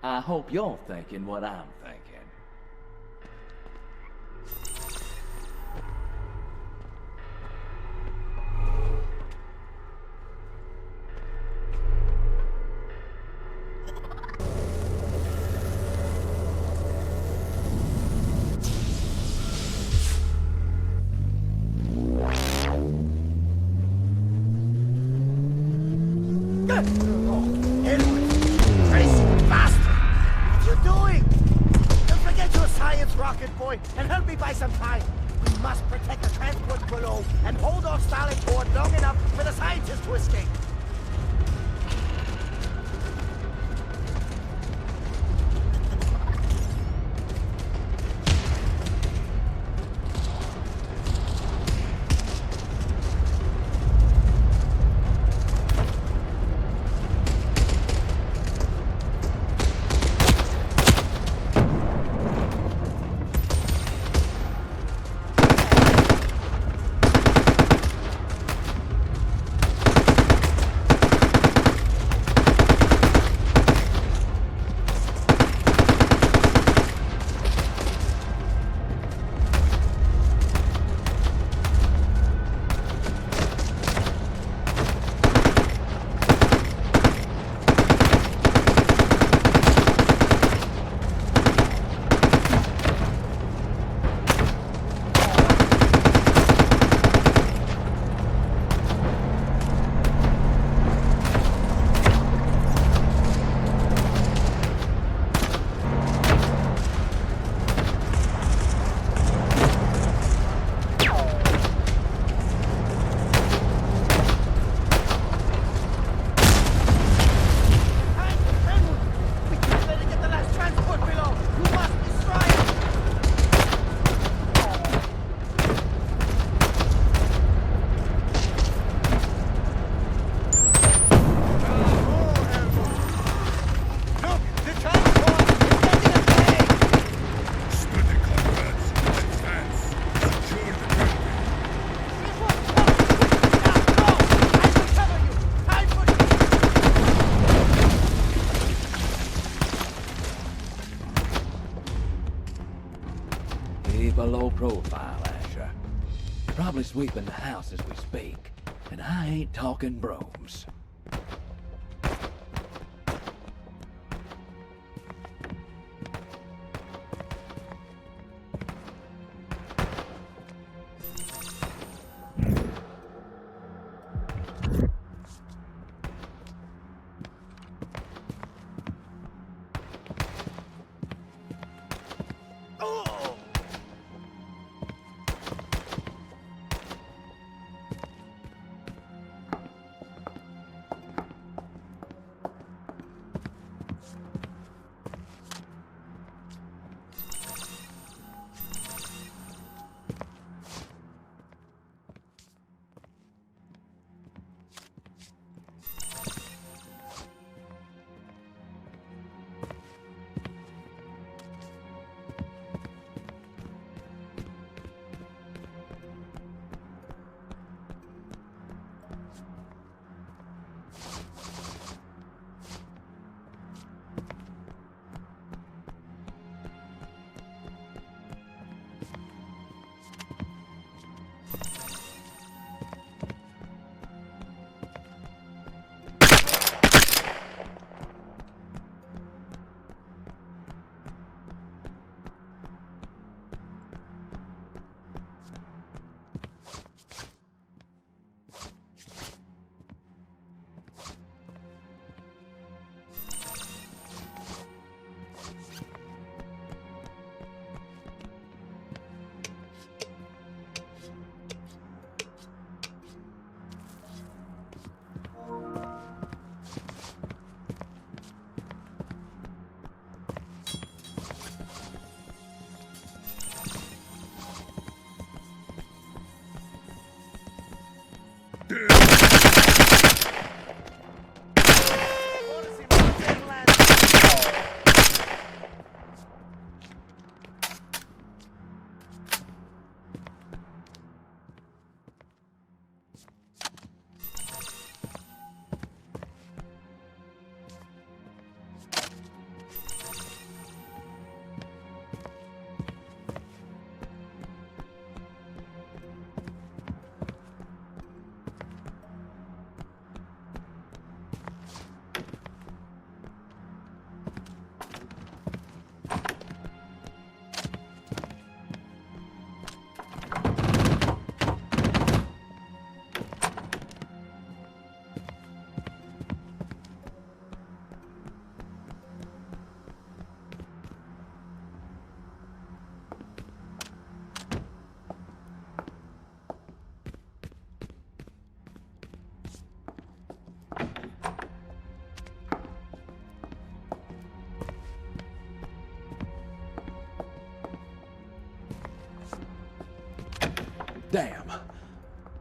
I hope you're thinking what I'm thinking. Edward! Crazy bastard! What you doing? Don't forget your science rocket boy and help me buy some time. We must protect the transport below and hold off Stalin Port long enough for the scientists to escape. Keep a low profile, Asher. Probably sweeping the house as we speak. And I ain't talking brooms.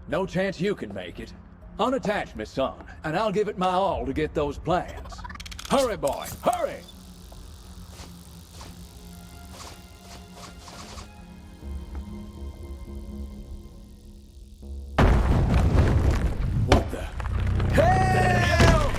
No chance you can make it. Unattach me, son, and I'll give it my all to get those plans. Hurry, boy, hurry! What the hell?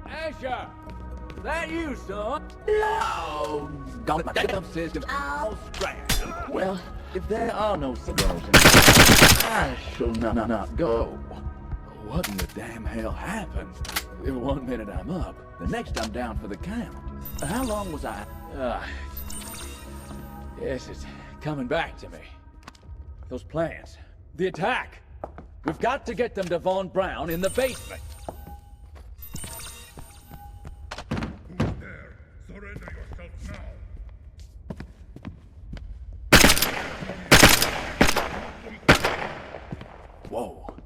Asher! That you, son? No! Got my damn system all scratched. Well, if there are no cigarettes, I shall not go. What in the damn hell happened? 1 minute I'm up, the next I'm down for the count. How long was I? Yes, it's coming back to me. Those plans. The attack. We've got to get them to Von Braun in the basement. Whoa.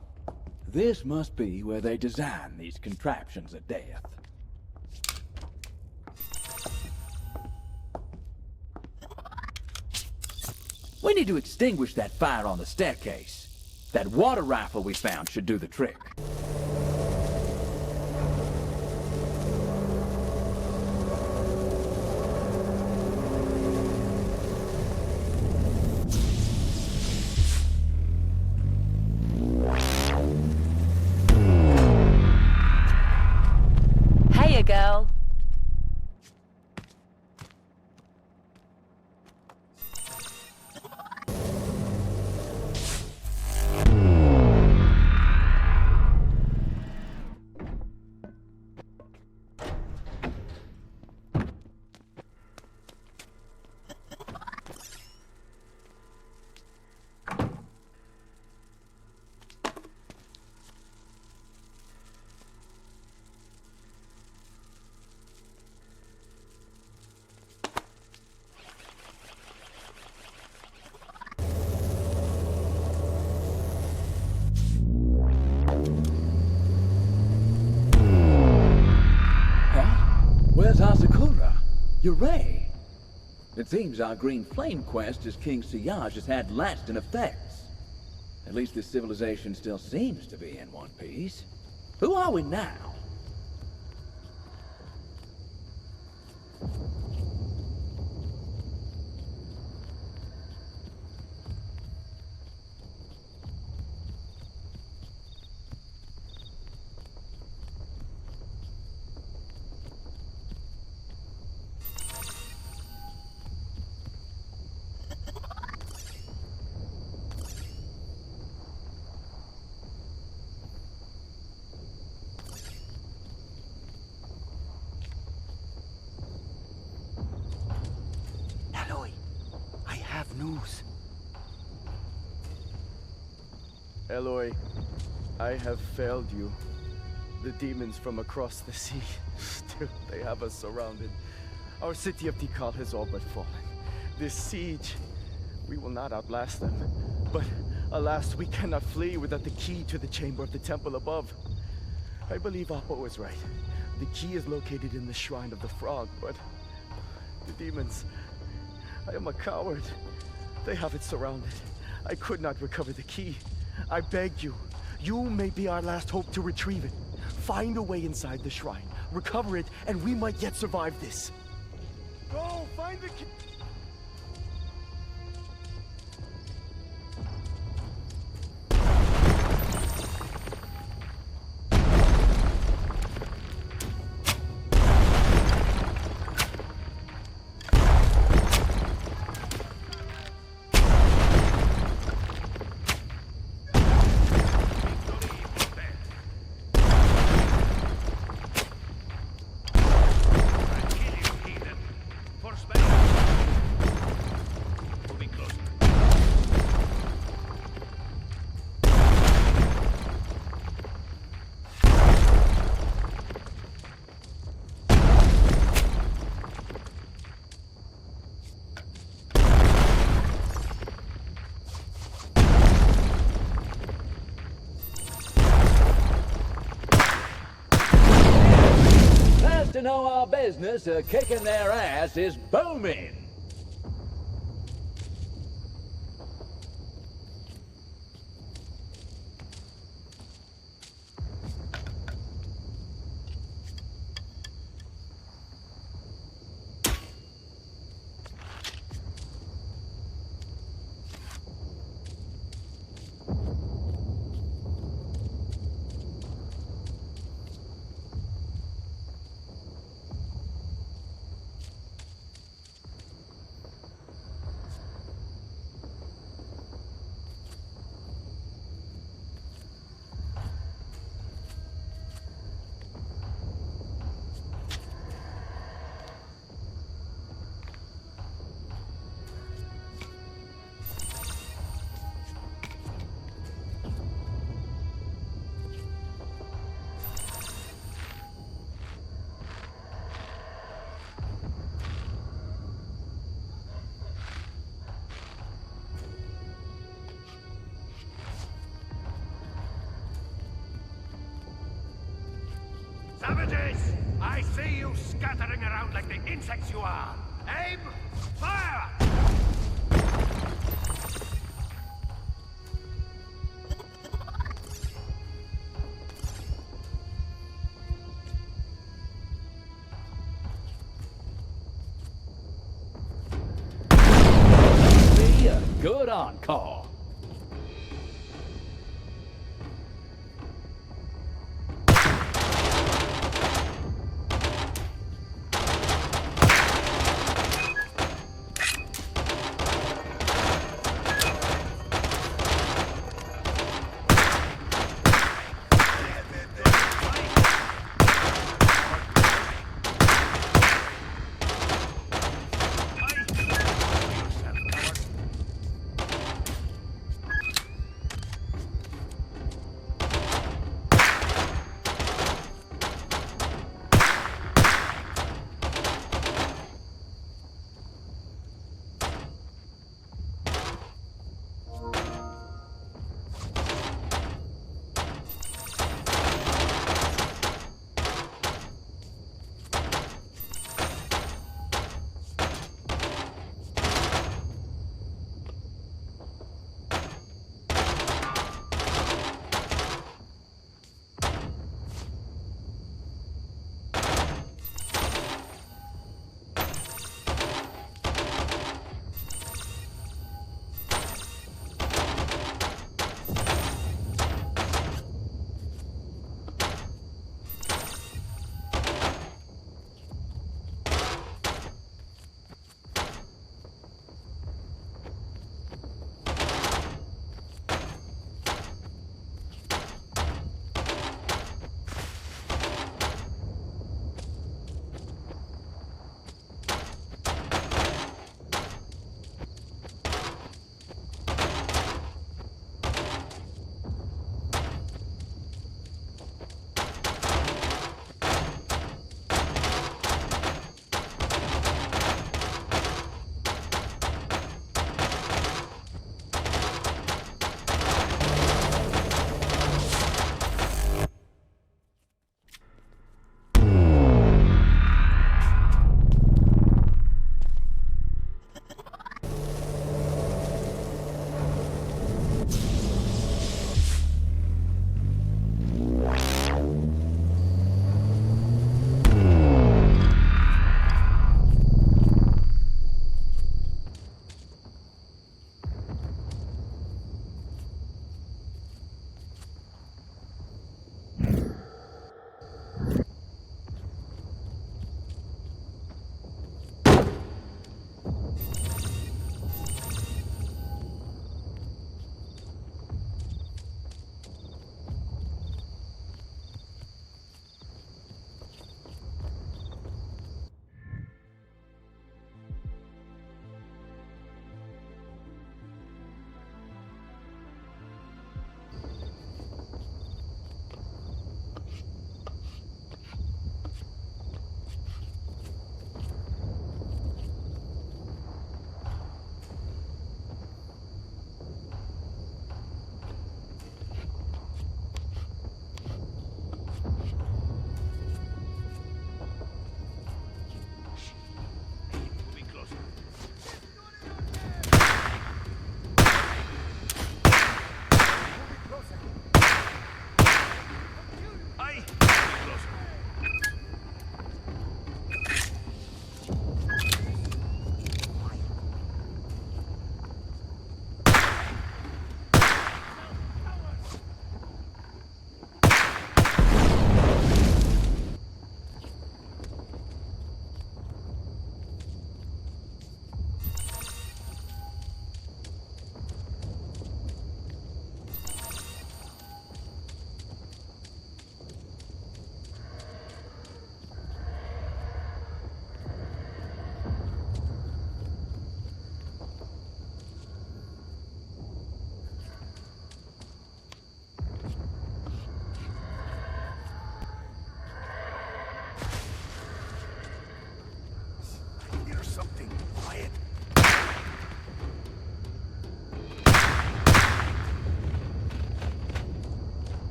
This must be where they design these contraptions of death. We need to extinguish that fire on the staircase. That water rifle we found should do the trick. Hey, girl. Where's our Sakura? Yurei? It seems our green flame quest as King Siyaj has had lasting effects. At least this civilization still seems to be in one piece. Who are we now? News. Aloy, I have failed you. The demons from across the sea, still they have us surrounded. Our city of Tikal has all but fallen. This siege, we will not outlast them. But alas, we cannot flee without the key to the chamber of the temple above. I believe Oppo is right. The key is located in the shrine of the frog, but the demons, I am a coward. They have it surrounded. I could not recover the key. I beg you. You may be our last hope to retrieve it. Find a way inside the shrine. Recover it, and we might yet survive this. Go, find the key. to know our business of kicking their ass is booming. Savages! I see you scattering around like the insects you are. Aim! Fire! Be a good encore.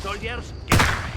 Soldiers, get ready.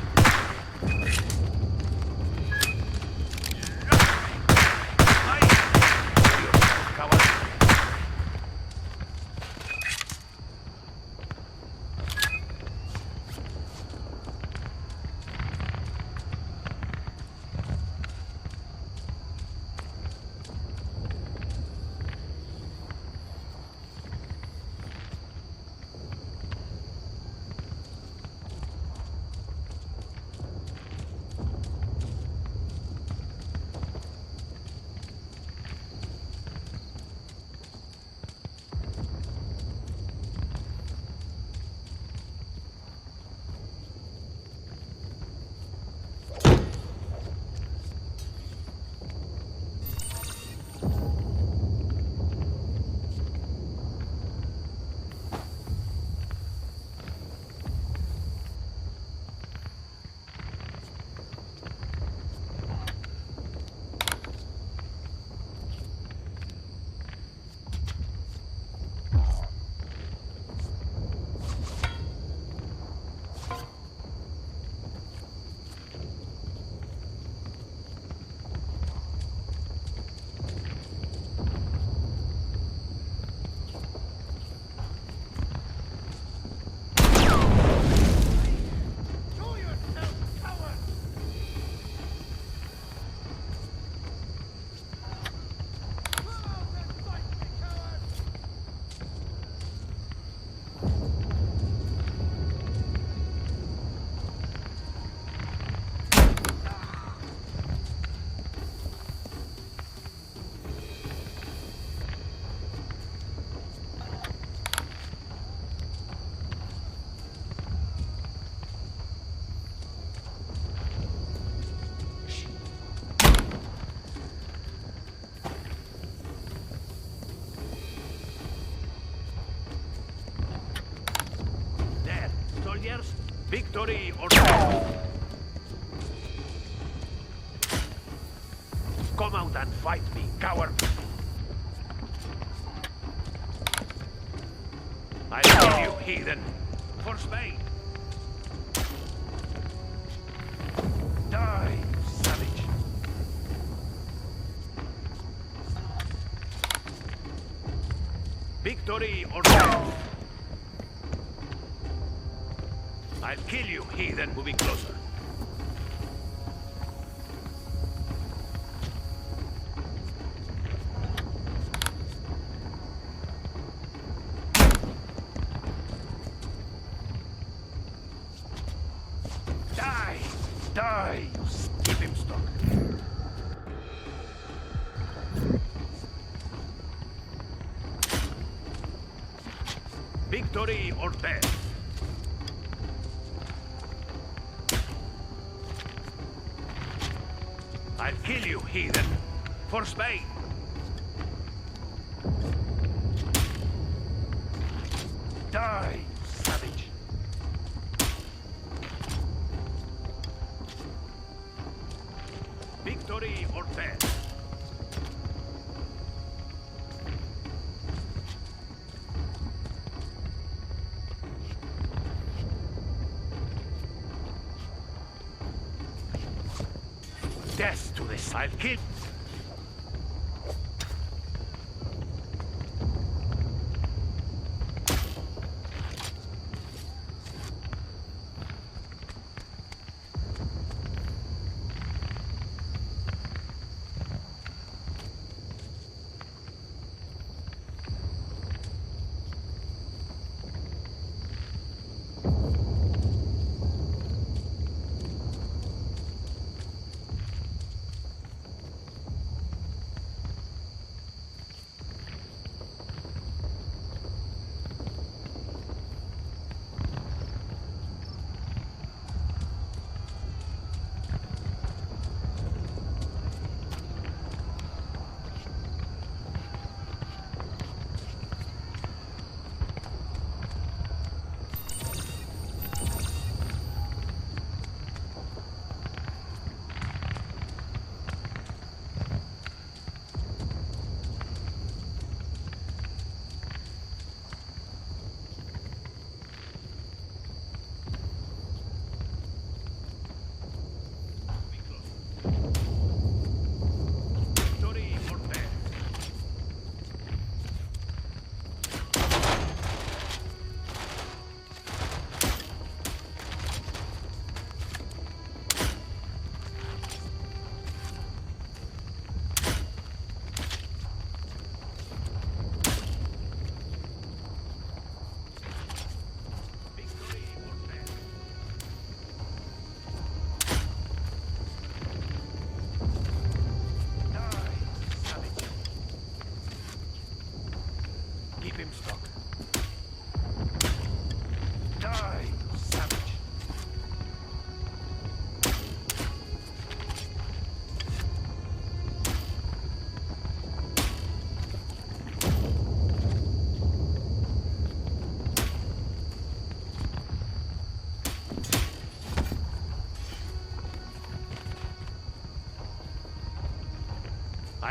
Victory or death. Come out and fight me, coward. I'll kill you, heathen. For Spain. Die, savage. Victory or death. I'll kill you, heathen. Moving closer. Die! Die, you skipping stock. Victory or death. I'll kill you, heathen. For Spain. Die, savage. Victory or death. Death to this, I'll kill.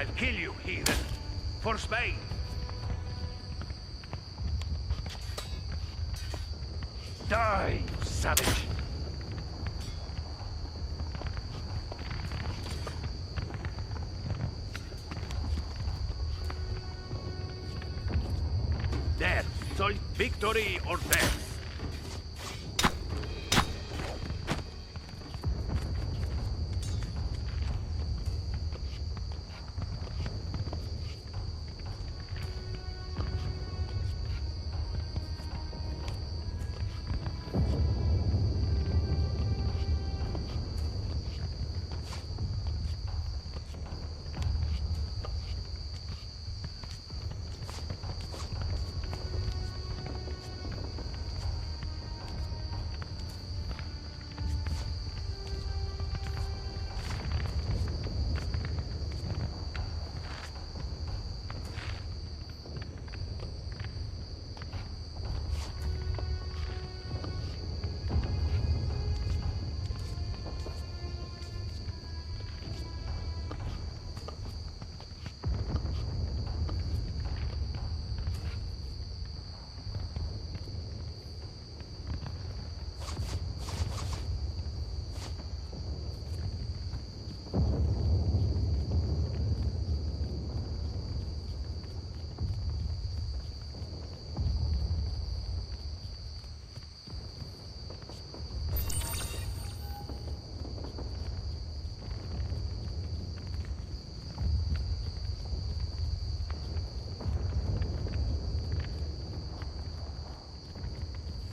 I'll kill you, heathen. For Spain. Die, you savage. There. So victory or death.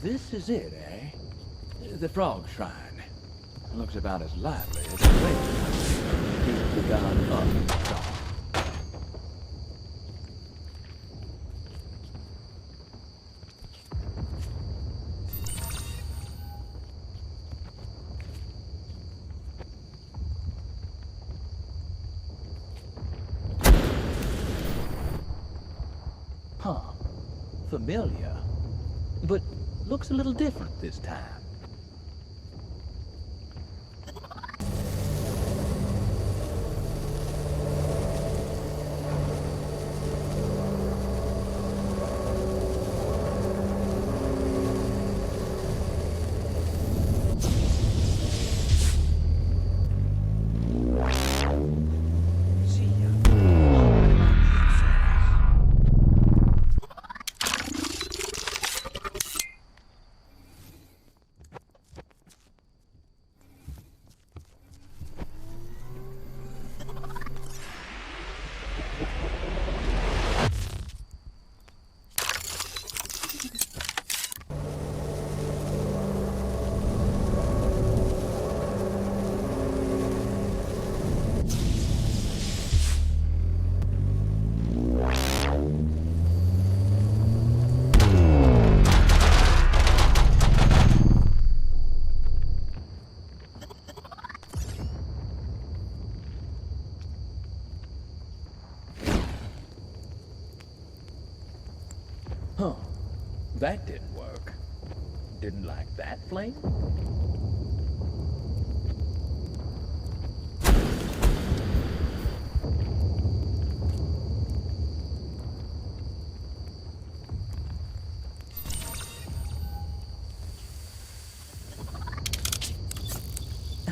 This is it, eh? The Frog Shrine. Looks about as lively as a place. Keep the god up. Huh. Familiar. But looks a little different this time. Huh. That didn't work. Didn't like that flame?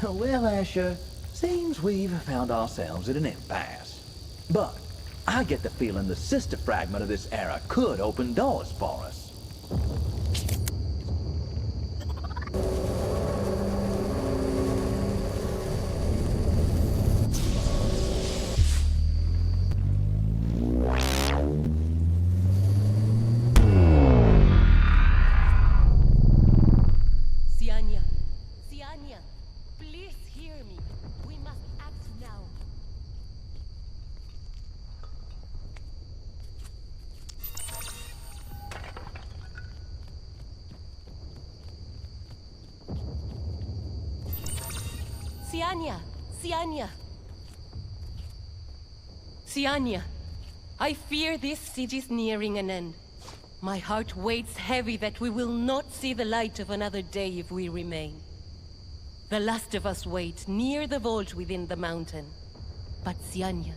Well, Asher, seems we've found ourselves at an impasse. But I get the feeling the sister fragment of this era could open doors for us. Sianya, please hear me. We must act now. Sianya, I fear this siege's nearing an end. My heart weighs heavy that we will not see the light of another day if we remain. The last of us wait near the vault within the mountain. But Sianya,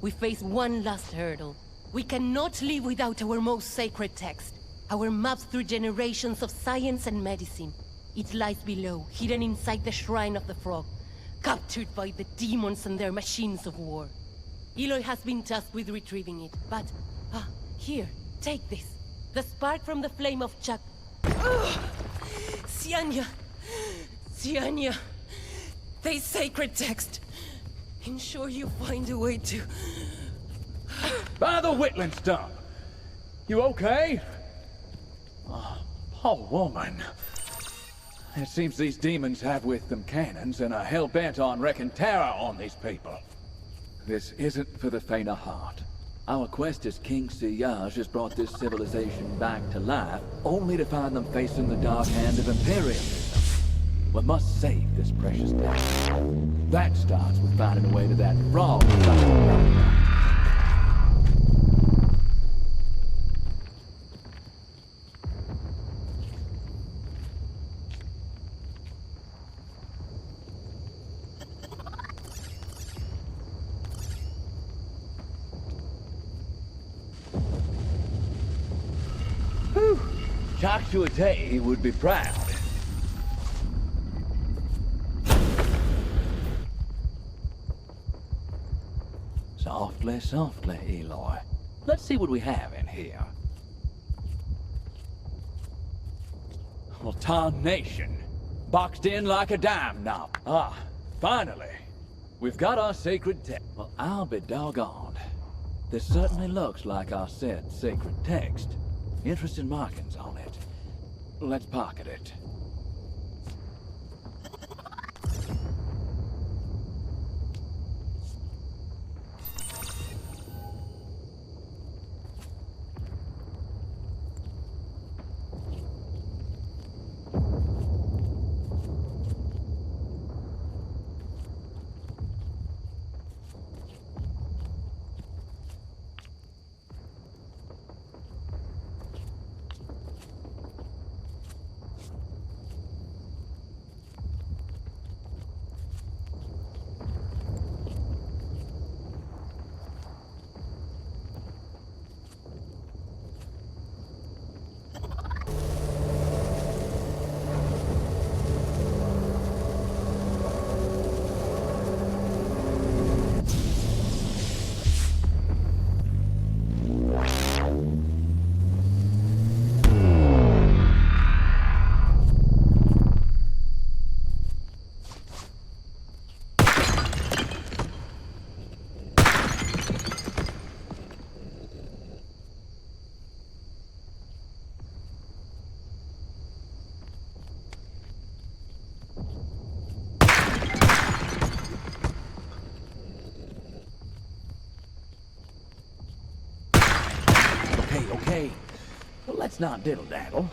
we face one last hurdle. We cannot live without our most sacred text. Our maps through generations of science and medicine. It lies below, hidden inside the Shrine of the Frog, captured by the demons and their machines of war. Eloy has been tasked with retrieving it, but... here, take this. The spark from the flame of Chuck. Sianya! Sianya! The sacred text. Ensure you find a way to... By the Whitland stump! You okay? Oh, poor woman. It seems these demons have with them cannons and are hell-bent on wreaking terror on these people. This isn't for the faint of heart. Our quest as King Siyaj has brought this civilization back to life, only to find them facing the dark hand of imperialism. We must save this precious day. That starts with finding a way to that frog. Chakchuate would be proud. Softly, softly, Eloy. Let's see what we have in here. Well, tarnation. Boxed in like a dime knot. Finally. We've got our sacred text. Well, I'll be doggone. This certainly looks like our said sacred text. Interesting markings on it. Let's pocket it. Okay. Well, let's not diddle-daddle.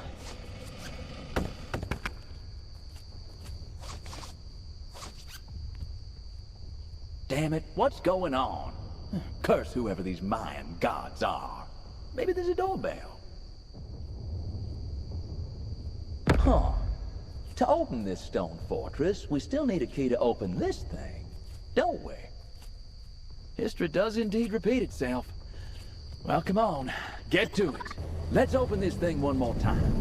Damn it, what's going on? Curse whoever these Mayan gods are. Maybe there's a doorbell. Huh. To open this stone fortress, we still need a key to open this thing, don't we? History does indeed repeat itself. Well, come on. Get to it. Let's open this thing one more time.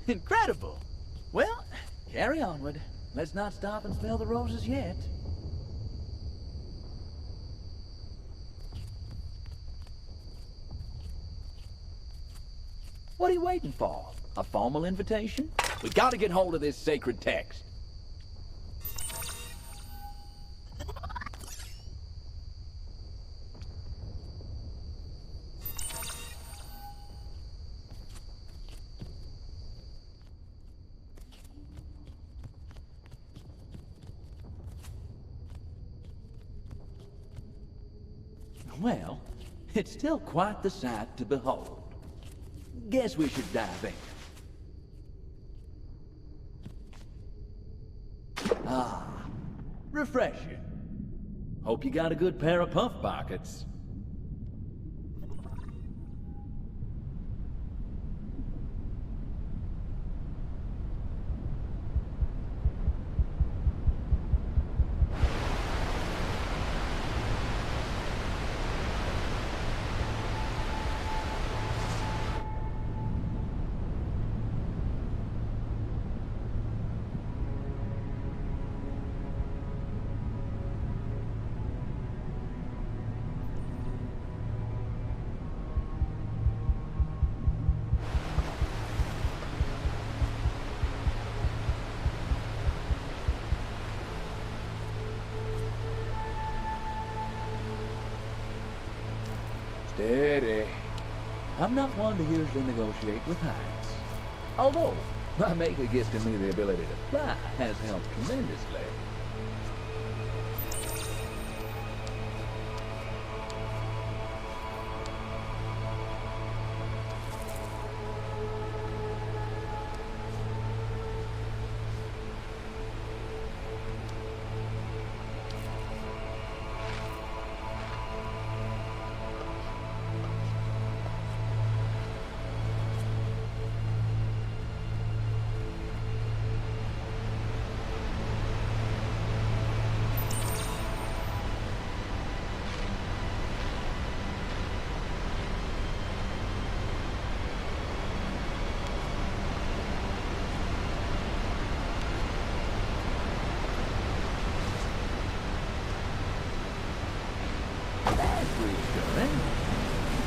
Incredible! Well, carry onward. Let's not stop and smell the roses yet. What are you waiting for? A formal invitation? We gotta get hold of this sacred text. Well, it's still quite the sight to behold. Guess we should dive in. Ah, refreshing. Hope you got a good pair of puff pockets. Steady. I'm not one to usually negotiate with heights. Although, my maker gifting me the ability to fly has helped tremendously.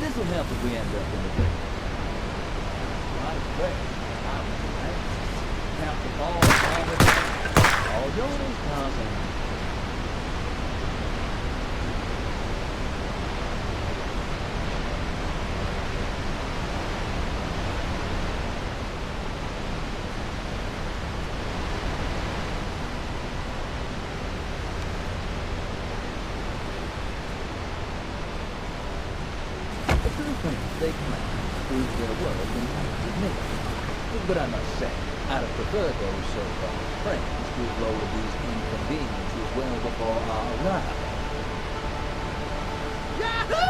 This'll help if we end up in the big. Right fresh. Count the ball, all yours, Thompson. They claim prove their worth in admit. But I must say, I'd have preferred those so-called friends to have lowered these inconveniences well before our arrival. Yahoo!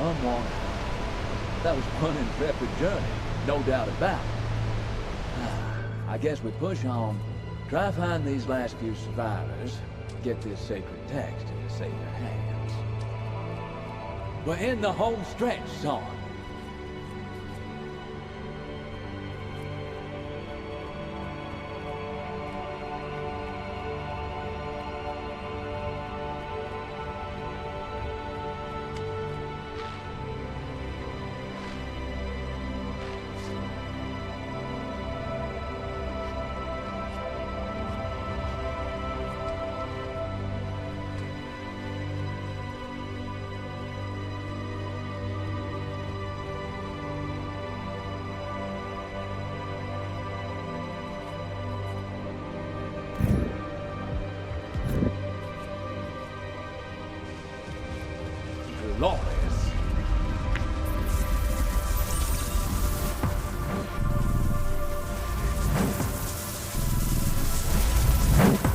Come on. That was one intrepid journey, no doubt about it. I guess we push on, try to find these last few survivors, get this sacred text into safer hands. We're in the home stretch, son. Glorious.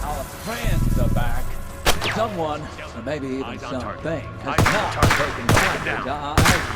Our friends are back. Someone, or maybe even something, has not taken advantage of our actions.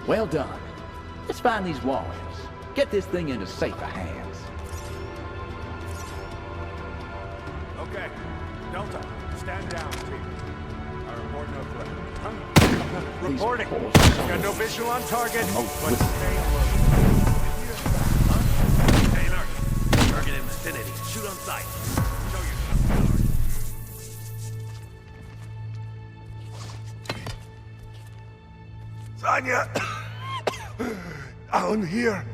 Well done. Let's find these warriors. Get this thing into safer hands. Okay. Delta, stand down, team. I report no threat. Reporting. Got no visual on target, but stay alert. Taylor, target in vicinity. Shoot on sight. Show yourself. Tanya! Down here.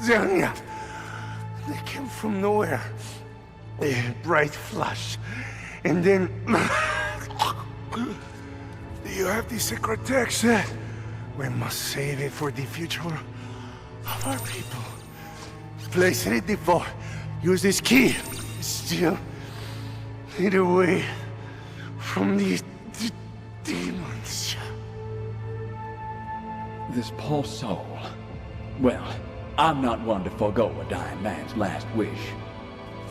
Tanya! They came from nowhere. They had bright flash. And then... Do you have the secret text? We must save it for the future of our people. Place it before. Use this key. Still need away from these demons. This poor soul. Well, I'm not one to forego a dying man's last wish.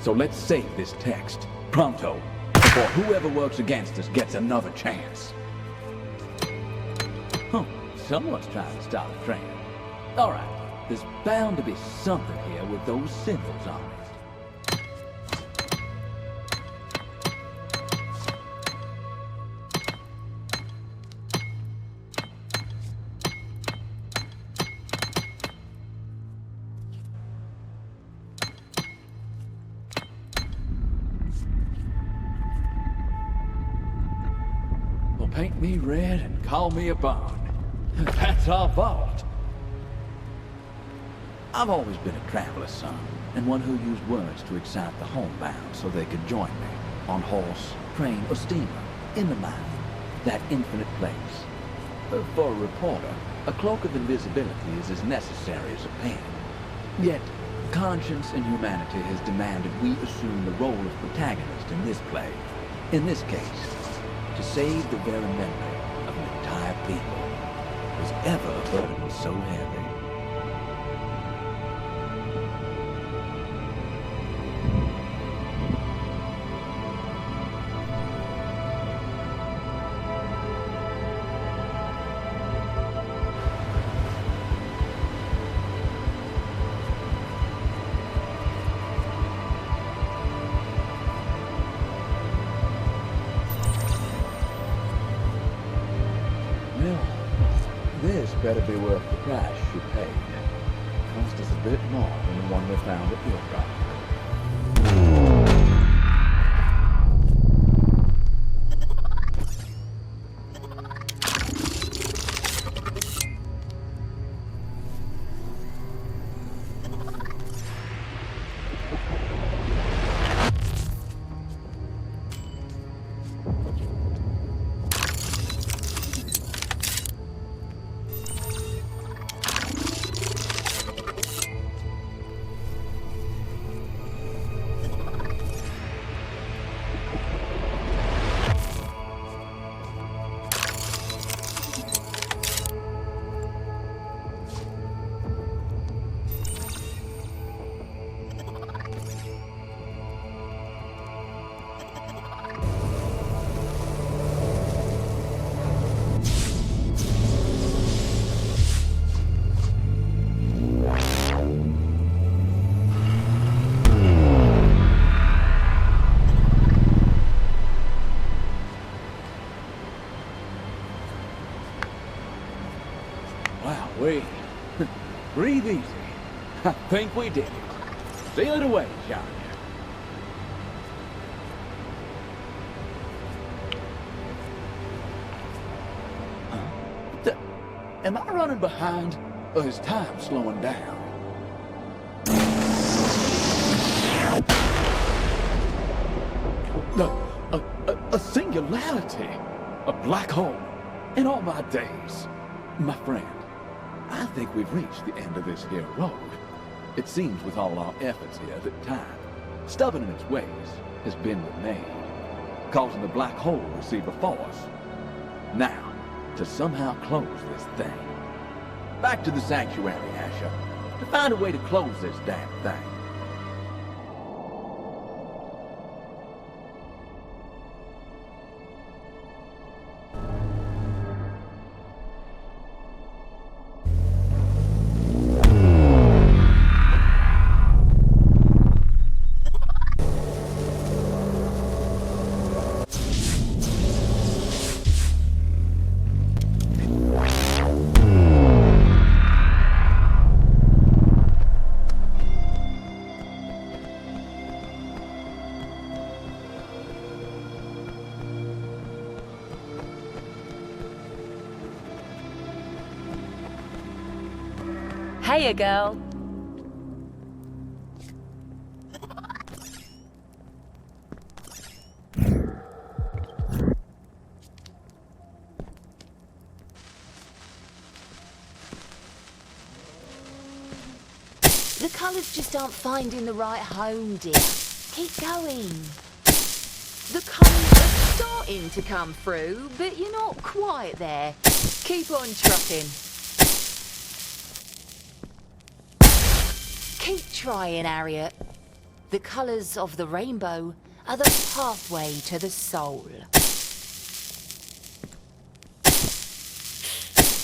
So let's save this text, pronto, before whoever works against us gets another chance. Huh, someone's trying to stop a train. Alright, there's bound to be something here with those symbols on it. Paint me red and call me a bond. That's our vault. I've always been a traveler's son, and one who used words to excite the homebound so they could join me, on horse, crane or steamer, in the mouth, that infinite place. For a reporter, a cloak of invisibility is as necessary as a pen. Yet, conscience and humanity has demanded we assume the role of protagonist in this play. In this case, to save the very memory of an entire people. Was ever a burden so heavy? This better be worth the price she paid. Cost us a bit more than the one we found at your dock. Breathe easy. I think we did it. Sail it away, John. Am I running behind, or is time slowing down? A singularity, a black hole, in all my days. My friend, I think we've reached the end of this here road. It seems with all our efforts here that time, stubborn in its ways, has been remade, causing the black hole to receive a force. Now, to somehow close this thing. Back to the sanctuary, Asher, to find a way to close this damn thing. Hiya, girl. The colours just aren't finding the right home, dear. Keep going. The colours are starting to come through, but you're not quite there. Keep on trucking. Keep trying, Harriet. The colours of the rainbow are the pathway to the soul.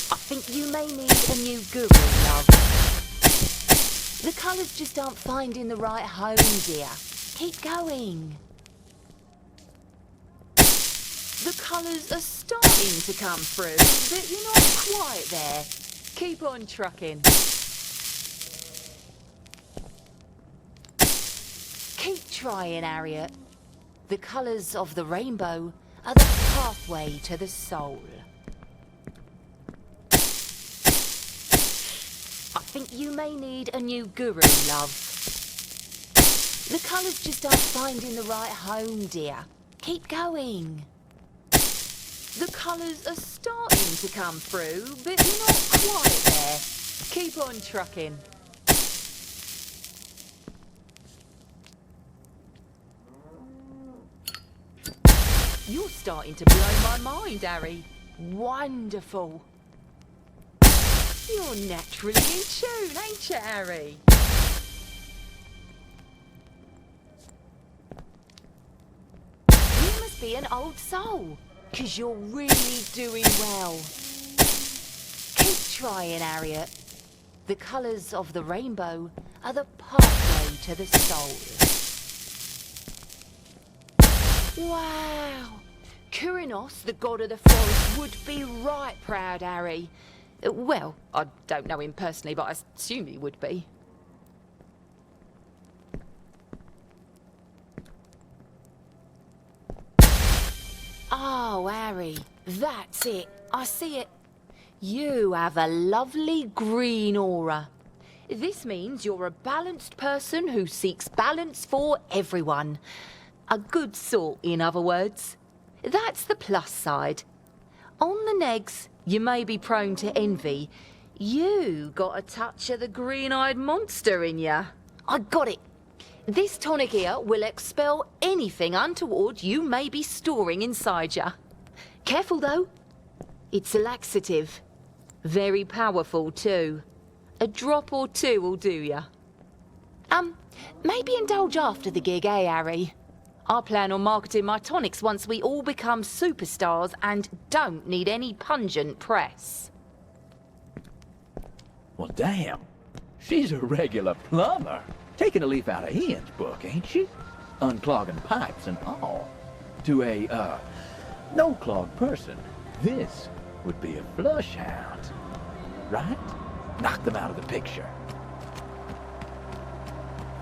I think you may need a new guru, love. The colours just aren't finding the right home, dear. Keep going. The colours are starting to come through, but you're not quite there. Keep on trucking. Keep trying, Harriet. The colours of the rainbow are the pathway to the soul. I think you may need a new guru, love. The colours just aren't finding the right home, dear. Keep going. The colours are starting to come through, but you're not quite there. Keep on trucking. You're starting to blow my mind, Harry. Wonderful. You're naturally in tune, ain't you, Harry? You must be an old soul, 'cause you're really doing well. Keep trying, Harriet. The colours of the rainbow are the pathway to the soul. Wow! Kurinos, the god of the forest, would be right proud, Harry. Well, I don't know him personally, but I assume he would be. Oh, Harry, that's it. I see it. You have a lovely green aura. This means you're a balanced person who seeks balance for everyone. A good sort, in other words. That's the plus side. On the negs, you may be prone to envy. You got a touch of the green-eyed monster in ya. I got it. This tonic here will expel anything untoward you may be storing inside ya. Careful though. It's a laxative. Very powerful too. A drop or two will do ya. Maybe indulge after the gig, eh, Harry? I plan on marketing my tonics once we all become superstars and don't need any pungent press. Well, damn. She's a regular plumber. Taking a leaf out of Ian's book, ain't she? Unclogging pipes and all. To a, no-clog person, this would be a flush hound. Right? Knock them out of the picture.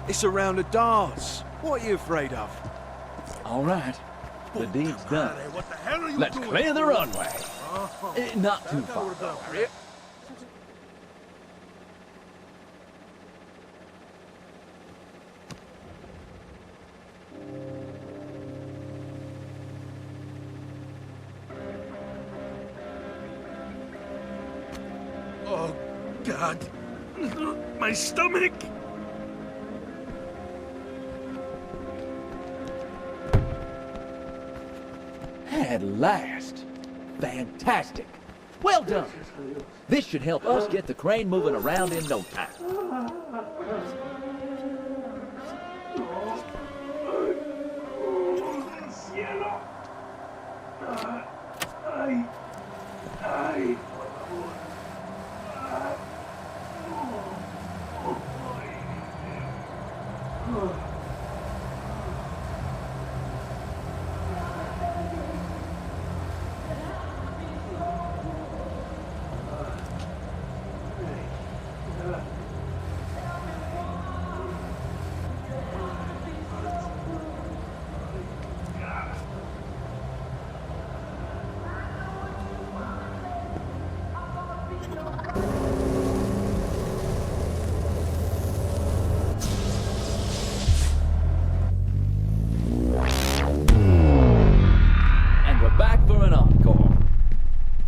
It's a round of darts. What are you afraid of? All right. The deed's done. What the hell are you Let's doing? clear the runway. Not too far, though. Oh, God. My stomach! At last. Fantastic. Well done. This should help us get the crane moving around in no time.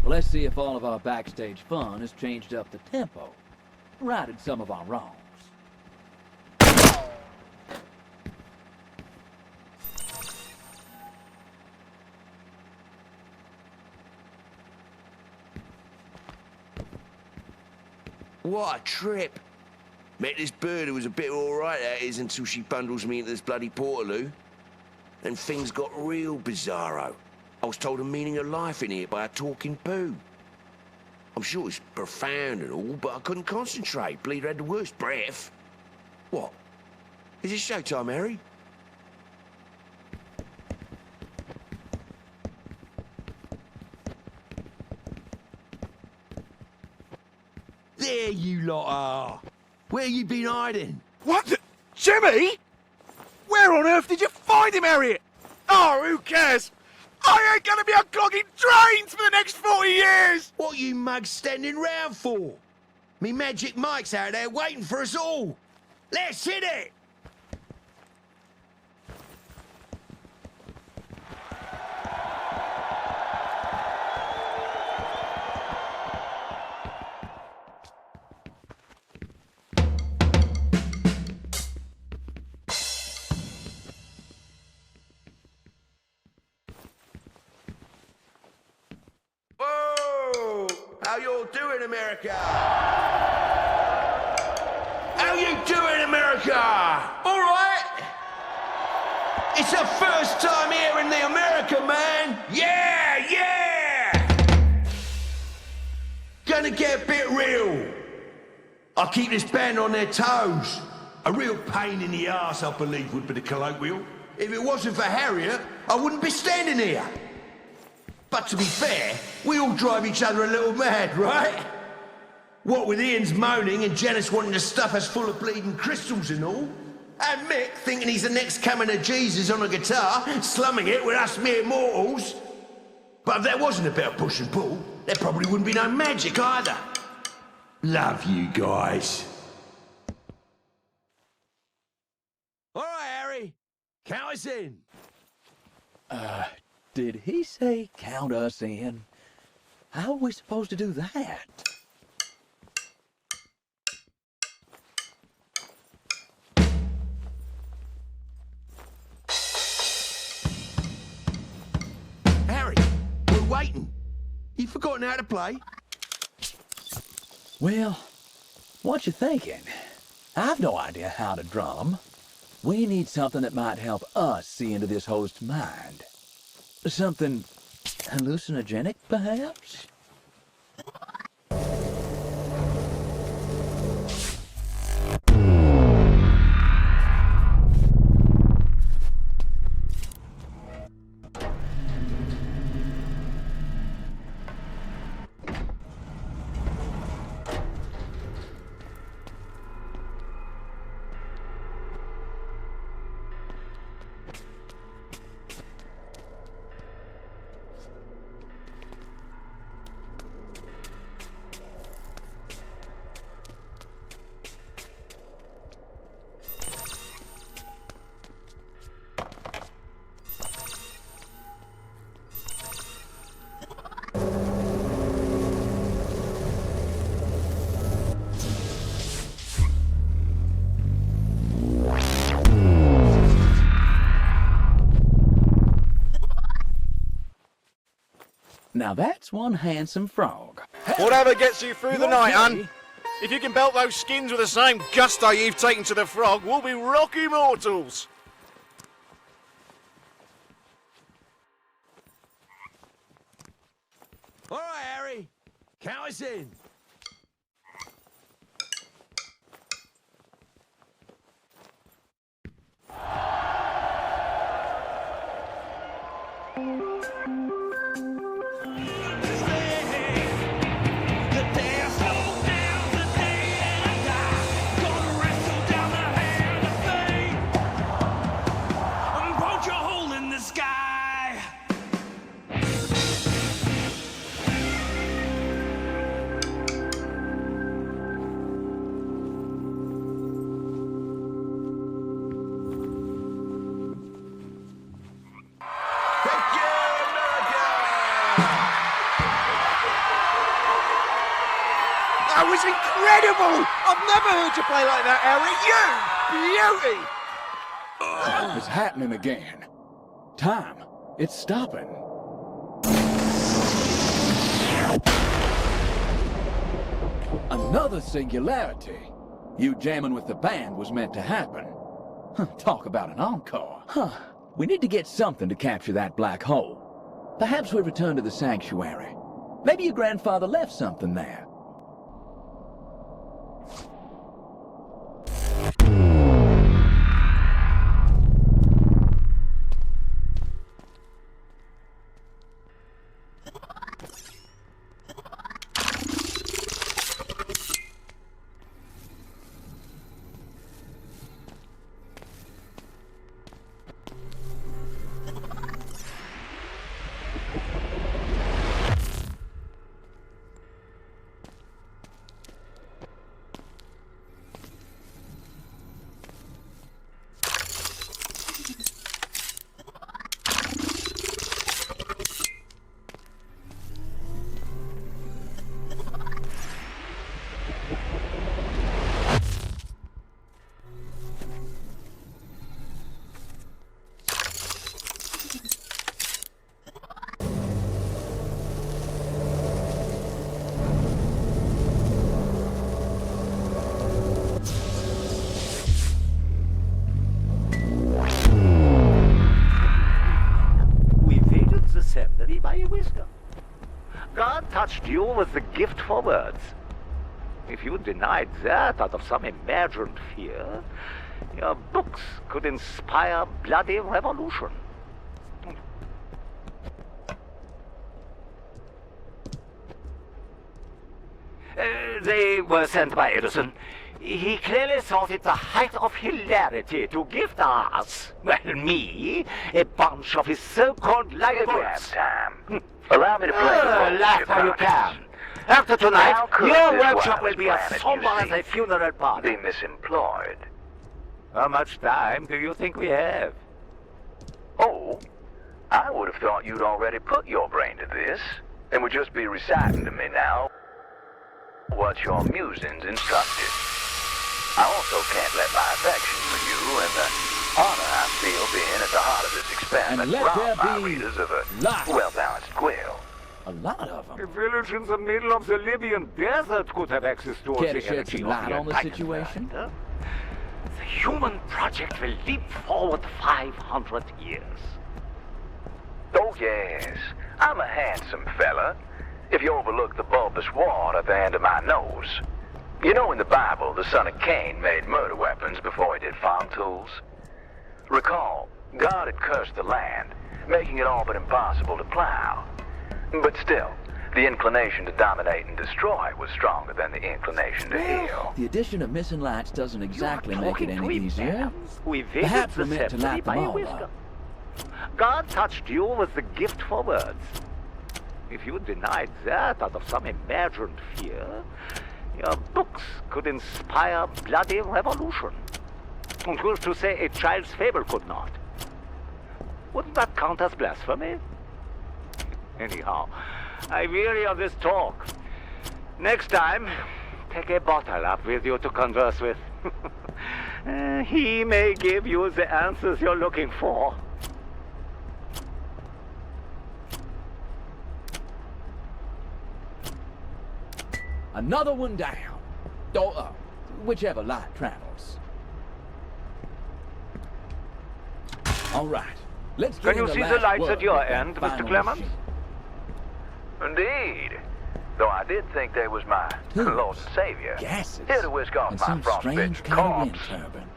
Let's see if all of our backstage fun has changed up the tempo, righted some of our wrongs. What a trip. Met this bird who was a bit alright, that is, until she bundles me into this bloody portaloo. And things got real bizarro. I was told the meaning of life in here by a talking poo. I'm sure it's profound and all, but I couldn't concentrate. Bleeder had the worst breath. What? Is it showtime, Harry? There you lot are. Where you been hiding? What the... Jimmy? Where on earth did you find him, Harriet? Oh, who cares? I ain't gonna be unclogging drains for the next 40 years! What you mugs standing round for? Me magic Mike's out there waiting for us all. Let's hit it! How you all doing, America? How you doing, America? All right? It's our first time here in the America, man. Yeah, yeah! Gonna get a bit real. I keep this band on their toes. A real pain in the arse, I believe, would be the colloquial. If it wasn't for Harriet, I wouldn't be standing here. But to be fair, we all drive each other a little mad, right? What with Ian's moaning and Janice wanting to stuff us full of bleeding crystals and all, and Mick thinking he's the next coming of Jesus on a guitar, slumming it with us mere mortals. But if there wasn't a bit of push and pull, there probably wouldn't be no magic either. Love you guys. All right, Harry. Count us in. Did he say count us in? How are we supposed to do that? Harry, we're waiting. You forgotten how to play? Well, what you thinking? I've no idea how to drum. We need something that might help us see into this host's mind. Something hallucinogenic, perhaps? Now that's one handsome frog. Whatever gets you through the night, hun. If you can belt those skins with the same gusto you've taken to the frog, we'll be rock immortals. All right, Harry. Count us in. That was incredible! I've never heard you play like that, Harry. You beauty! It's happening again. Time. It's stopping. Another singularity. You jamming with the band was meant to happen. Talk about an encore. We need to get something to capture that black hole. Perhaps we return to the sanctuary. Maybe your grandfather left something there. assembly by a whisker. God touched you with the gift for words. If you denied that out of some imagined fear, your books could inspire bloody revolution. They were sent by Edison. He clearly thought it the height of hilarity to gift us, well, me, a bunch of his so-called libraries. Time. Allow me to play the role. Laugh while you can. After tonight, How could your this workshop will wireless be as planet, somber you as see, a funeral party. be misemployed? How much time do you think we have? Oh, I would have thought you'd already put your brain to this, and would just be reciting to me now what your musings instructed. I also can't let my affection for you and the honor I feel being at the heart of this experiment And let rob there my be readers of a light. well-balanced quill. A lot of them. A village in the middle of the Libyan desert could have access to all Care the to shed energy some of light the on the entanglement. situation? The human project will leap forward 500 years. Oh, yes. I'm a handsome fella, if you overlook the bulbous wart at the end of my nose. You know in the Bible, the son of Cain made murder weapons before he did farm tools? Recall, God had cursed the land, making it all but impossible to plow. But still, the inclination to dominate and destroy was stronger than the inclination to heal. The addition of missing lights doesn't exactly make it any easier. We Perhaps we're meant to assembly light them by a all whisker. up. God touched you with the gift for words. If you denied that out of some imagined fear, your books could inspire bloody revolution. And who's to say a child's fable could not? Wouldn't that count as blasphemy? Anyhow, I weary of this talk. Next time, take a bottle up with you to converse with. He may give you the answers you're looking for. Another one down. Or whichever light travels. All right. Let's get Can you in see the last lights word at your with that end, Mr. final Clemens? machine. Indeed. Though I did think they was my Lord and Savior. Gases. Here to whisk off And my some strange frostbitten kind of wind corpse. turbine.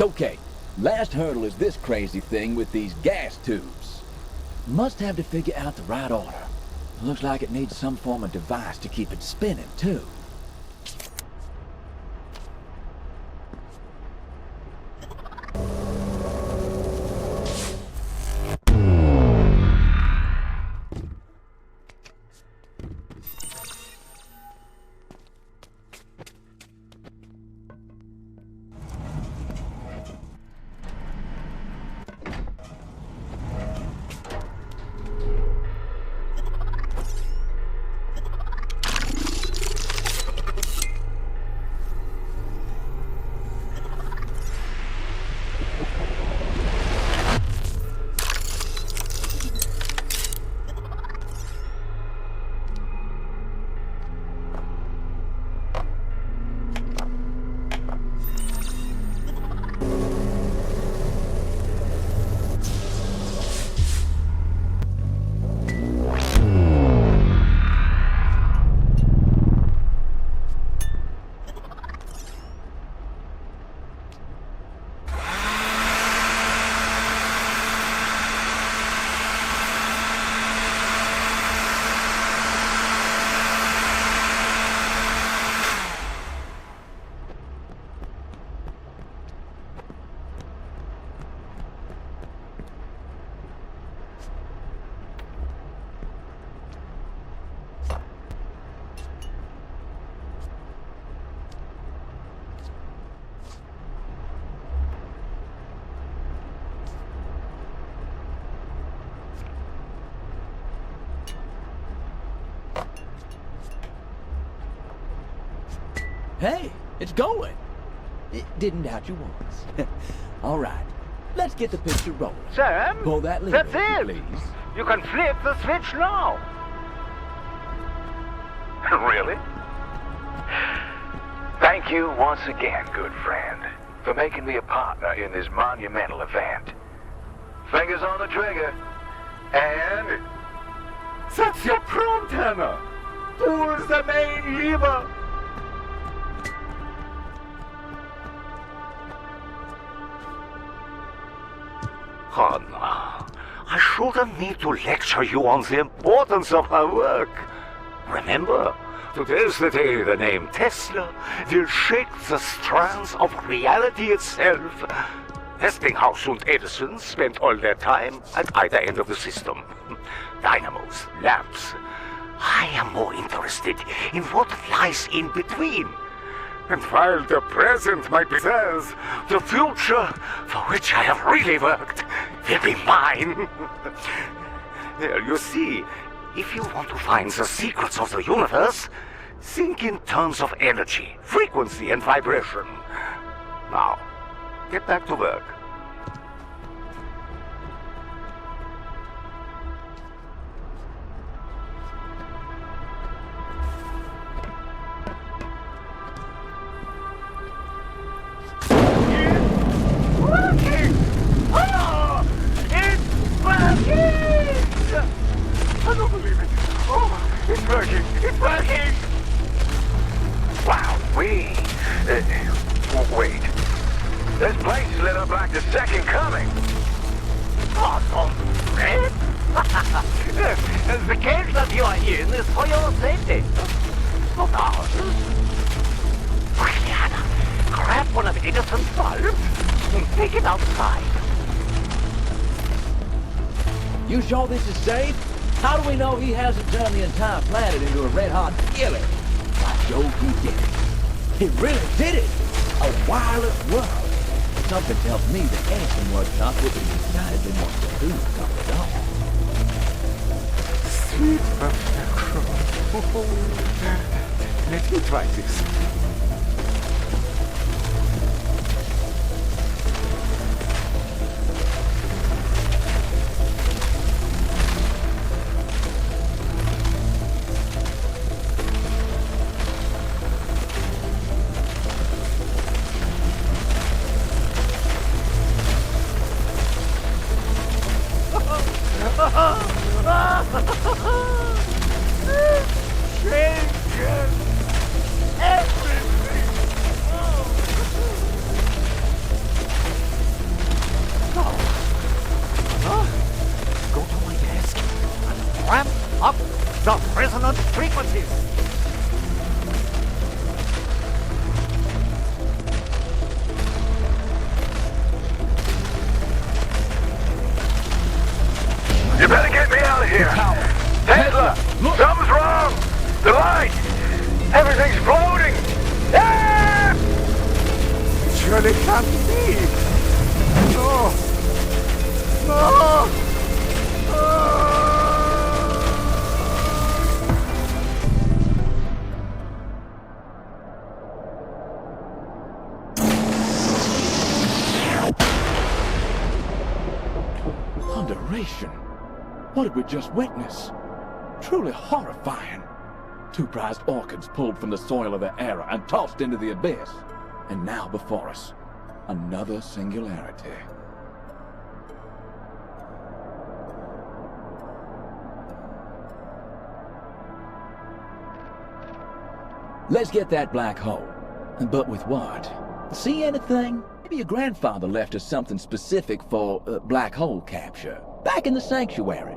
Okay, last hurdle is this crazy thing with these gas tubes. Must have to figure out the right order. Looks like it needs some form of device to keep it spinning, too. Hey, it's going. It didn't doubt you once. All right, let's get the picture rolling. Sam, Pull that lever, that's it. please. You can flip the switch now. Really? Thank you once again, good friend, for making me a partner in this monumental event. Fingers on the trigger. And... That's your prompt hammer! Pull the main lever! Hanna, I shouldn't need to lecture you on the importance of her work. Remember, today's the day the name Tesla will shake the strands of reality itself. Westinghouse and Edison spent all their time at either end of the system. Dynamos, lamps. I am more interested in what lies in between. And while the present might be theirs, the future, for which I have really worked, will be mine. Well, you see, if you want to find the secrets of the universe, think in terms of energy, frequency, and vibration. Now, get back to work. I don't believe it. Oh, it's working. It's working. Wow, wait. This place is lit up like the second coming. Awesome. The cage that you are in is for your safety. Not ours. Quickly, Hannah. Grab one of Edison's bulbs and take it outside. You sure this is safe? How do we know he hasn't turned the entire planet into a red-hot skillet? By Jove, he did it. He really did it! A wireless world. Something tells me that Edison workshop will be decidedly more to do comes off. Sweet perfection. Let me try this. Changes everything. Go to my desk and ramp up the resonance frequencies. You better get me out of here. Tesla, something's wrong. The light, everything's floating. Ah! It surely can't be. No. No. Adoration. What did we just witness? Truly horrifying. Two prized orchids pulled from the soil of the era and tossed into the abyss. And now before us, another singularity. Let's get that black hole. But with what? See anything? Maybe your grandfather left us something specific for black hole capture. Back in the sanctuary.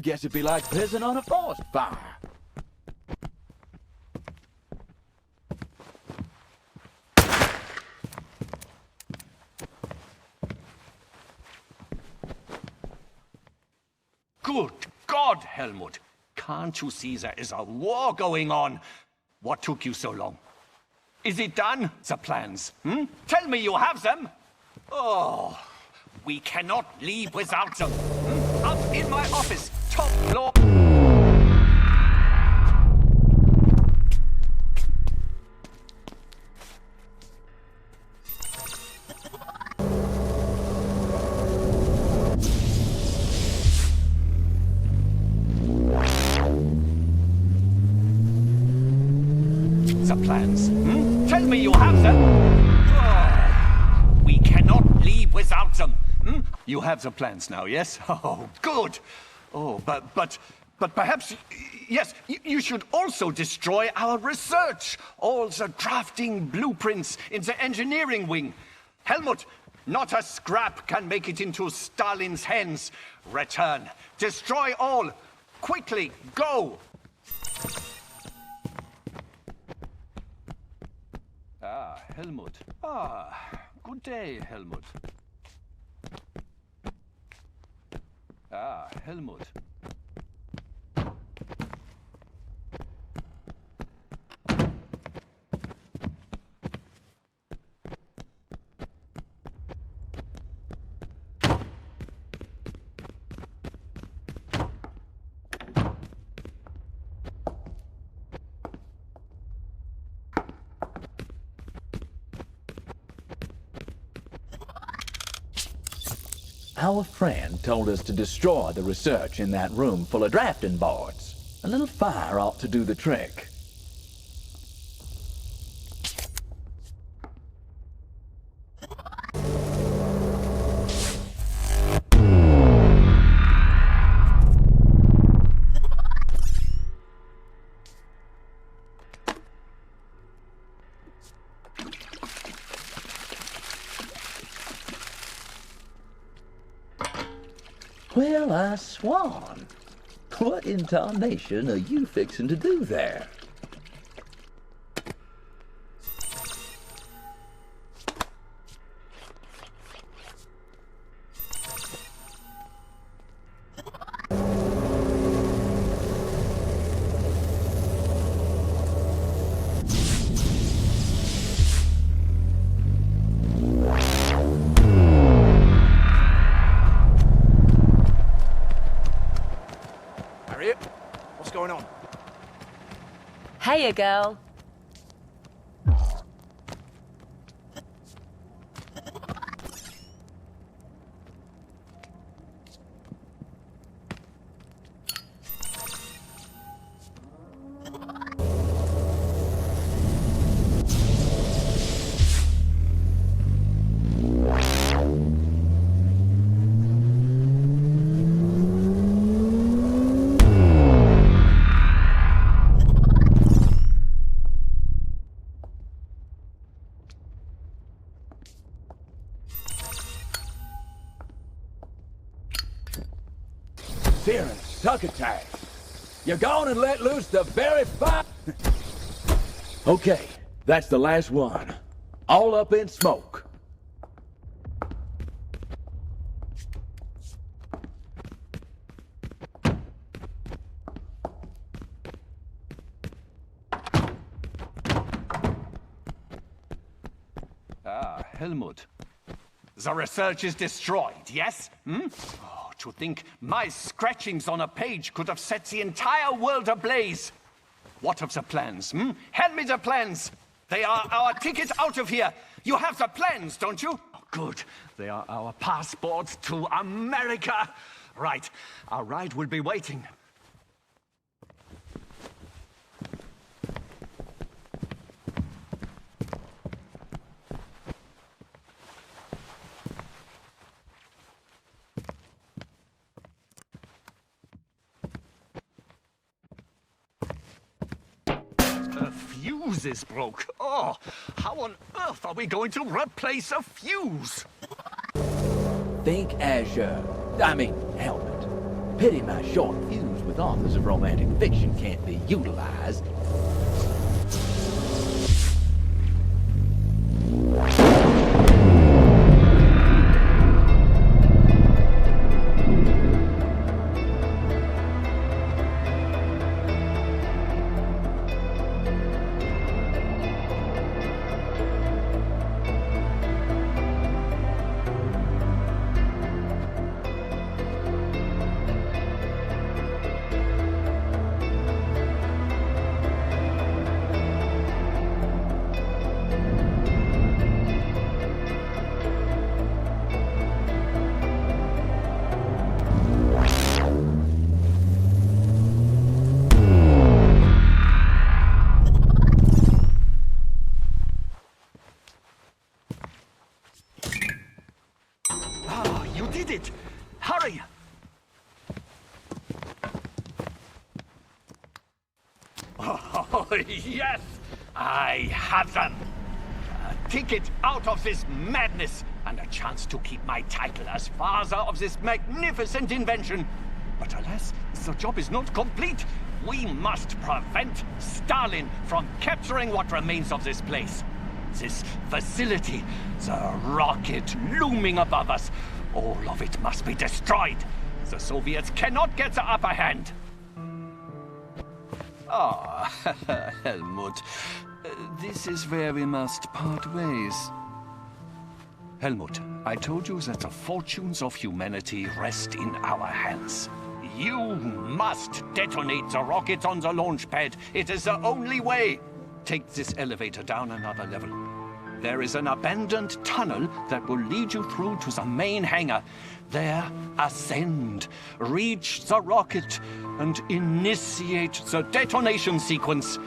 Guess it'd be like pissing on a forest fire. Good God, Helmut! Can't you see there is a war going on? What took you so long? Is it done, the plans? Tell me you have them! Oh, we cannot leave without them. Up in my office, top floor. The plans. Tell me you have them. Oh, we cannot leave without them. You have the plans now, yes? Oh, good. Oh, but perhaps, yes, you should also destroy our research. All the drafting blueprints in the engineering wing. Helmut, not a scrap can make it into Stalin's hands. Return. Destroy all. Quickly, go. Ah, Helmut. Ah, good day, Helmut. Ah, Helmut. Our friend told us to destroy the research in that room full of drafting boards. A little fire ought to do the trick. Well, I swan. What in tarnation are you fixing to do there? What's going on? Hiya, girl. Fearing succotash. You're gone and let loose the very fire. Okay, that's the last one. All up in smoke. Ah, Helmut. The research is destroyed, yes? Oh, to think my scratchings on a page could have set the entire world ablaze. What of the plans, Hand me the plans. They are our ticket out of here. You have the plans, don't you? Oh, good. They are our passports to America. Right. Our ride will be waiting. Fuse is broke. Oh, how on earth are we going to replace a fuse? Think Azure. I mean, helmet. Pity my short fuse with authors of romantic fiction can't be utilized. Yes, I have them. A ticket out of this madness and a chance to keep my title as father of this magnificent invention. But alas, the job is not complete. We must prevent Stalin from capturing what remains of this place. This facility, the rocket looming above us, all of it must be destroyed. The Soviets cannot get the upper hand. Ah, Helmut, this is where we must part ways. Helmut, I told you that the fortunes of humanity rest in our hands. You must detonate the rocket on the launch pad. It is the only way. Take this elevator down another level. There is an abandoned tunnel that will lead you through to the main hangar. There, ascend, reach the rocket, and initiate the detonation sequence.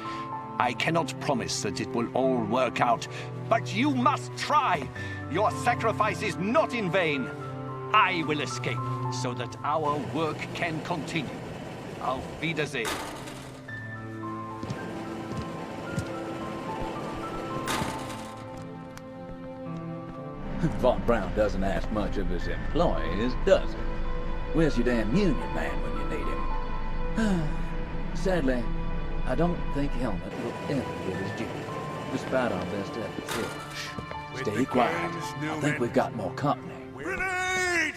I cannot promise that it will all work out, but you must try. Your sacrifice is not in vain. I will escape so that our work can continue. Auf Wiedersehen. Von Braun doesn't ask much of his employees, does he? Where's your damn union man when you need him? Sadly, I don't think Helmut will ever get his due, despite our best efforts here. Shh, stay quiet. I think we've got more company. Grenade!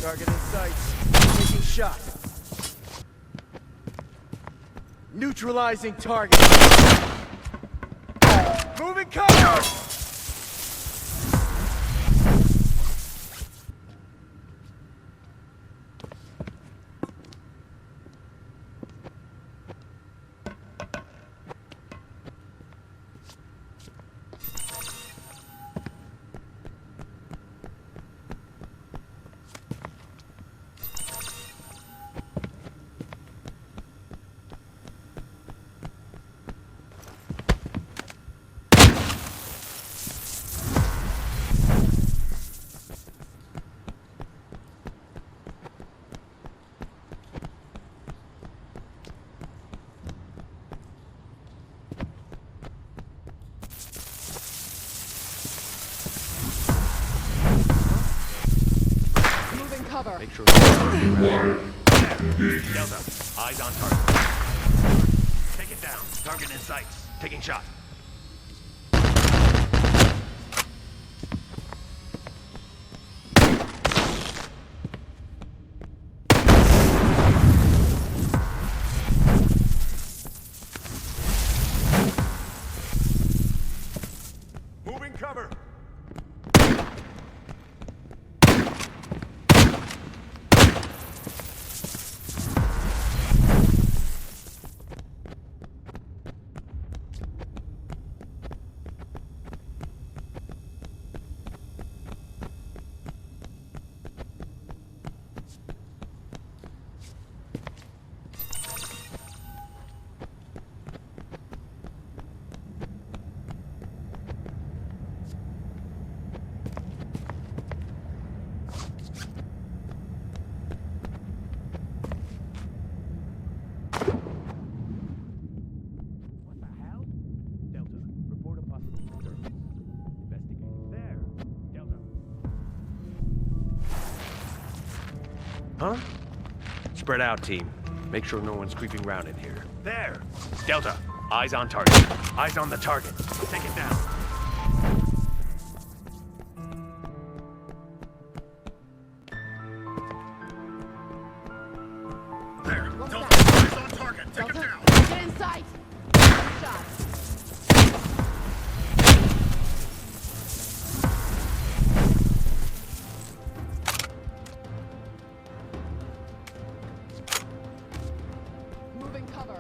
Target in sight. Taking shot. Neutralizing target. Moving cover! Cover. Make sure Delta, eyes on target. Take it down. Target in sight. Taking shot. Moving cover. Huh? Spread out, team. Make sure no one's creeping around in here. There! Delta, eyes on target. Eyes on the target. Take it down. There. Delta, eyes on target. Take him down. Get in sight. Shot. Moving cover.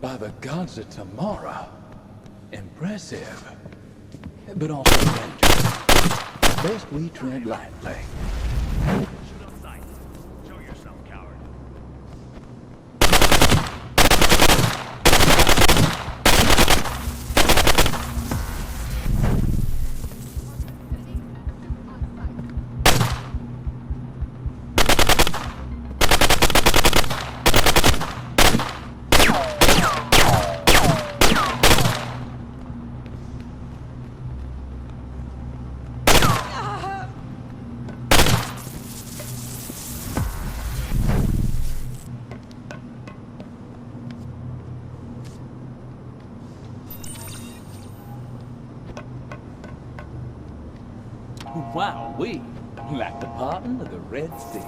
By the gods of tomorrow. Impressive. But also dangerous. Best we tread lightly. We, like the parting of the Red Sea.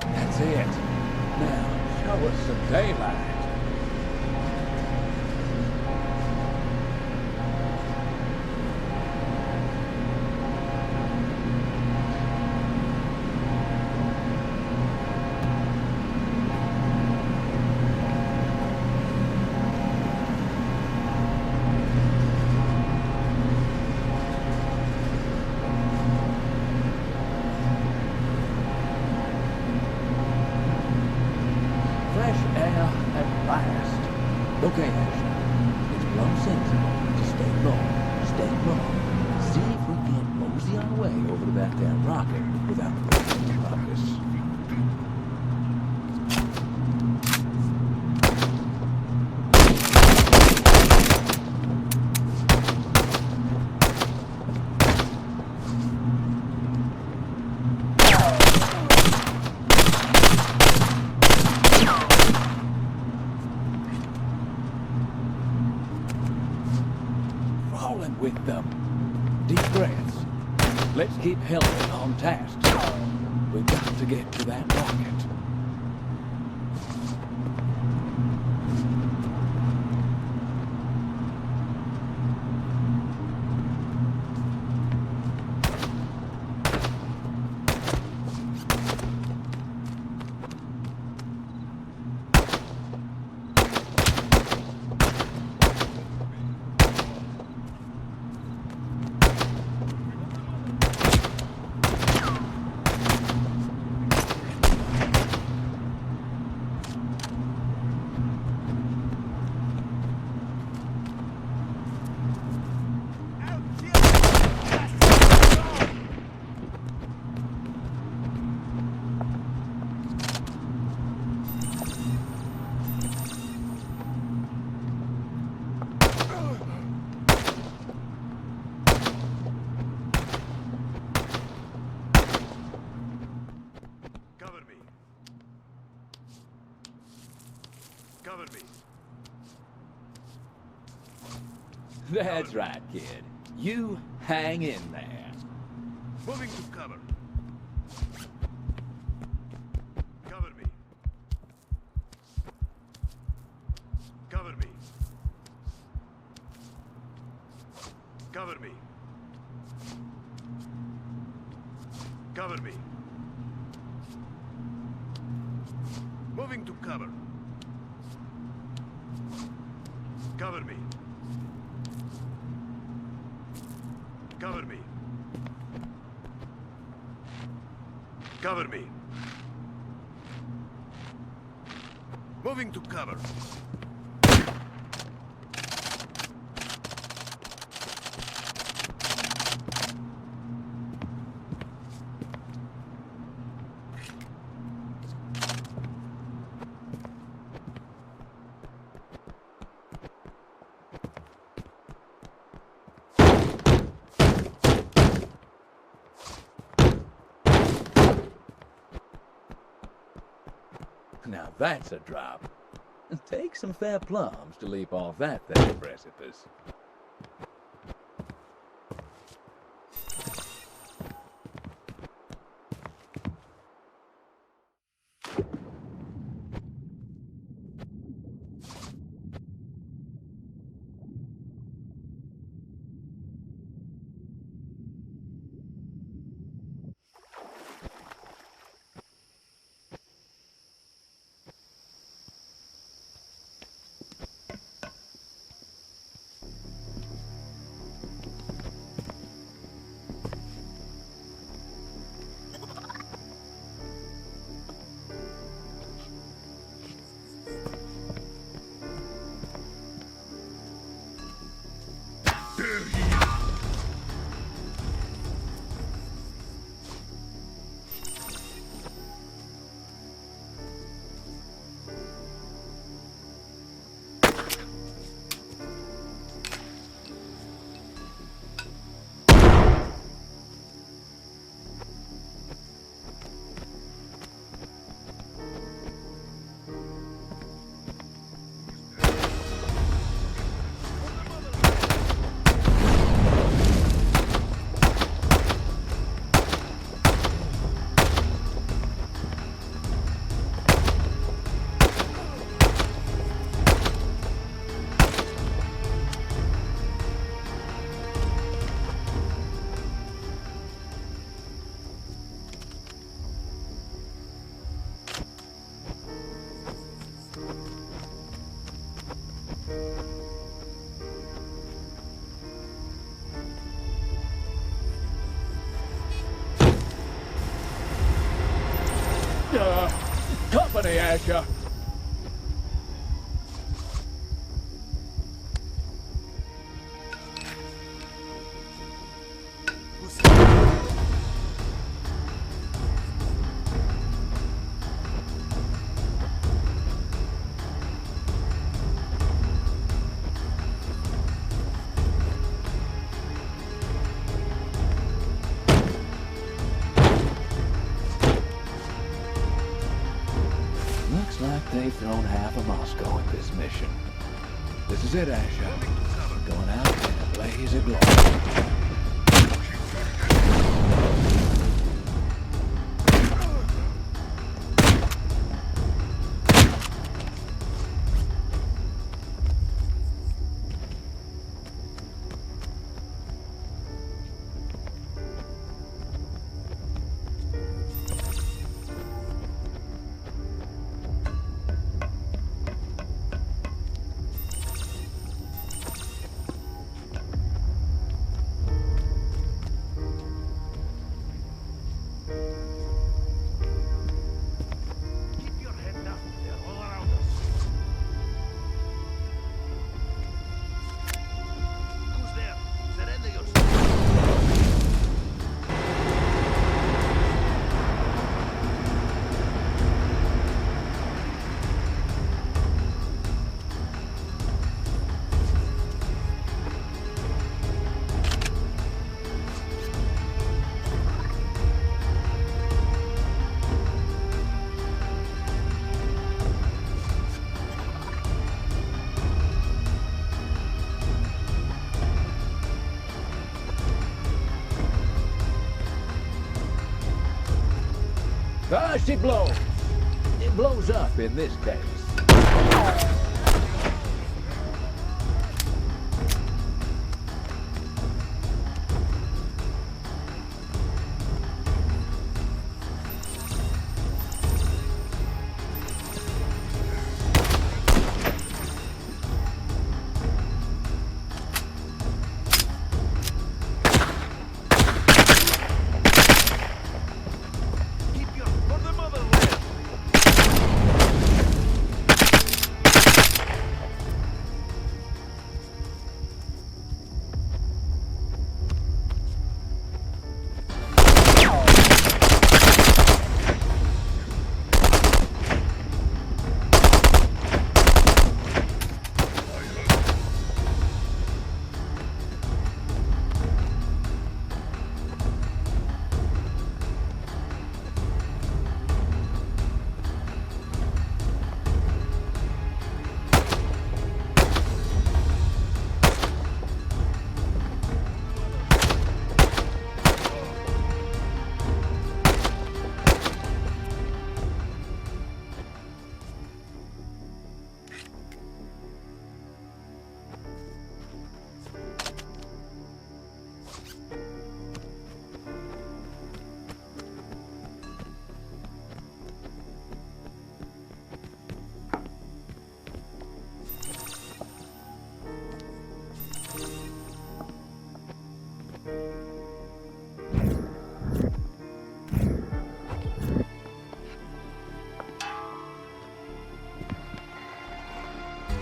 That's it. Now, show us some daylight. Okay, Ashley. It's plumb sensible to stay low. See if we can't mosey our way over to that there rocket without breaking the ruckus. With them. Deep breaths. Let's keep Helen on task. We've got to get to that rocket. Cover me. That's right, kid. You hang in there. Moving to cover. Cover me. Cover me. Cover me. Cover me. Moving to cover. Cover me. Cover me. Cover me. Moving to cover. Now that's a drop. It takes some fair plums to leap off that there precipice. Company, Asher. Looks like they've thrown half of Moscow at this mission. This is it, Asher. Going out in a blaze of glory. First it blows. It blows up in this case.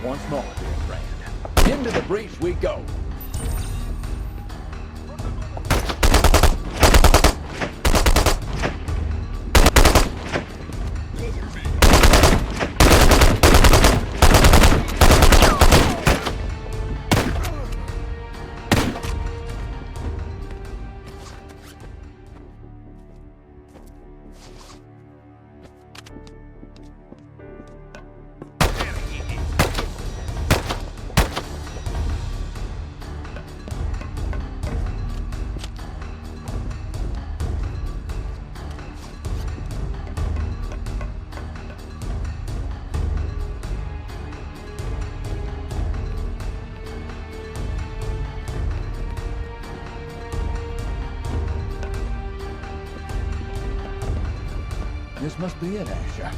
Once more, dear friend. Into the breach we go. This must be it, Asher.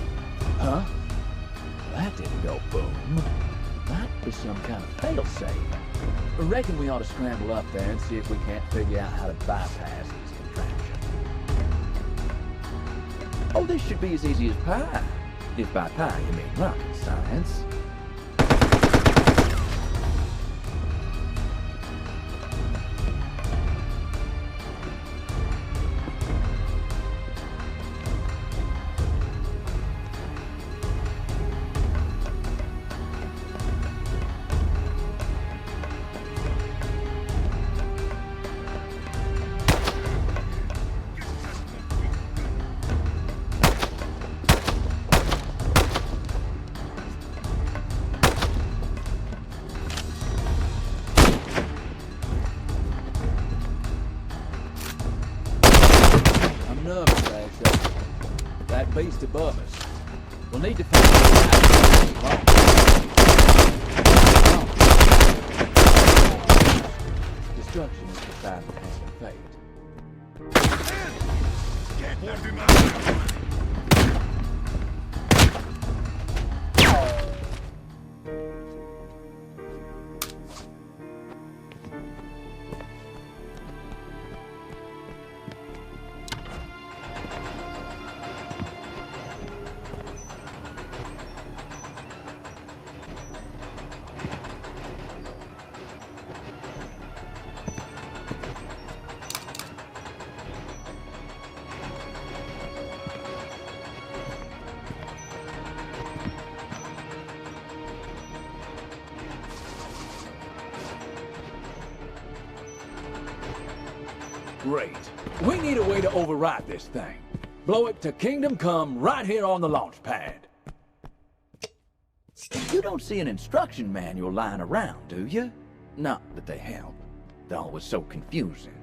Huh? That didn't go boom. Might be some kind of fail-safe. I reckon we ought to scramble up there and see if we can't figure out how to bypass these contraptions. Oh, this should be as easy as pie. If by pie you mean rocket science. That beast above us. We'll need to find out. Destruction is the silent hand of fate. Hold him out! Great. We need a way to override this thing. Blow it to Kingdom Come right here on the launch pad. You don't see an instruction manual lying around, do you? Not that they help. They're always so confusing.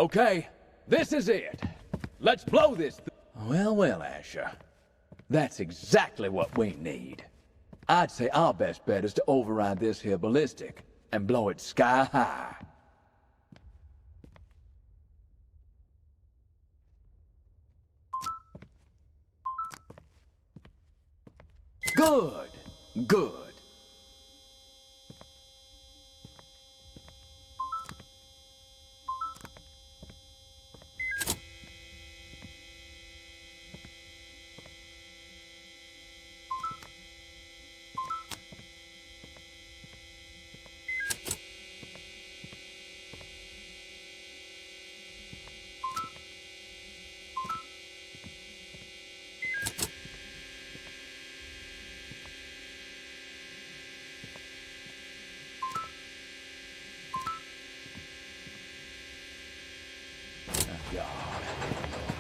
Okay, this is it. Let's blow this Well, well, Asher. That's exactly what we need. I'd say our best bet is to override this here ballistic and blow it sky high. Good, good.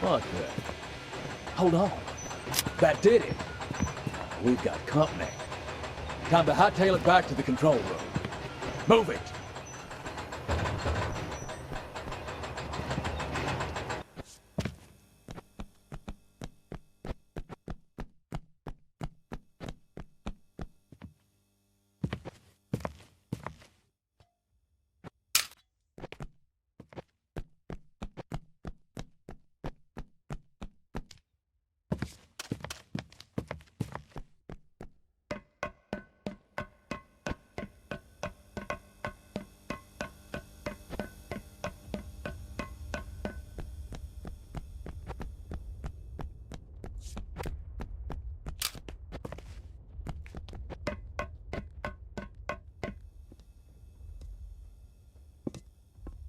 What the? Hold on. That did it. We've got company. Time to hightail it back to the control room. Move it!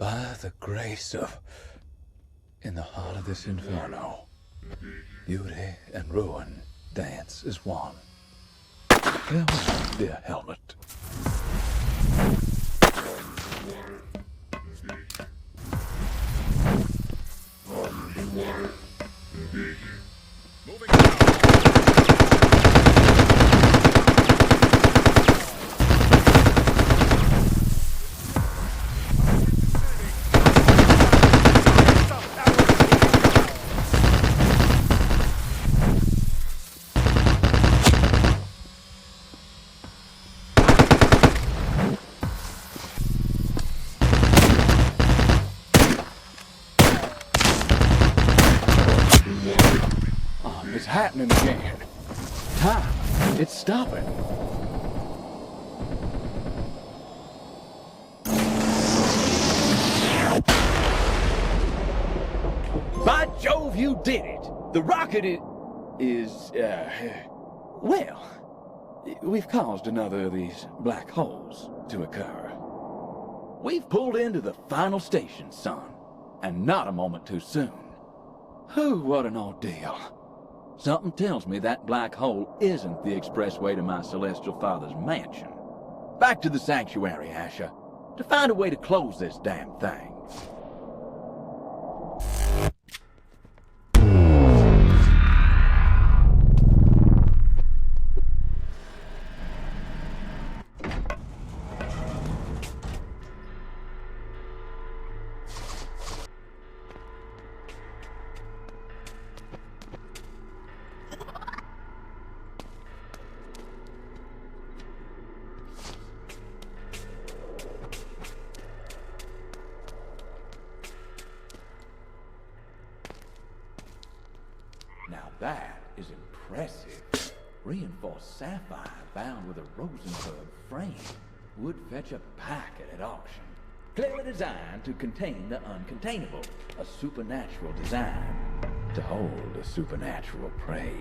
By the grace of... In the heart of this inferno, beauty and ruin dance as one. Farewell, dear helmet. It's happening again. Time. It's stopping. By Jove, you did it! The rocket well, we've caused another of these black holes to occur. We've pulled into the final station, son, and not a moment too soon. Whew, what an ordeal. Something tells me that black hole isn't the expressway to my celestial father's mansion. Back to the sanctuary, Asher, to find a way to close this damn thing. Now that is impressive. Reinforced sapphire bound with a Rosenberg frame would fetch a packet at auction. Clearly designed to contain the uncontainable. A supernatural design to hold a supernatural prey.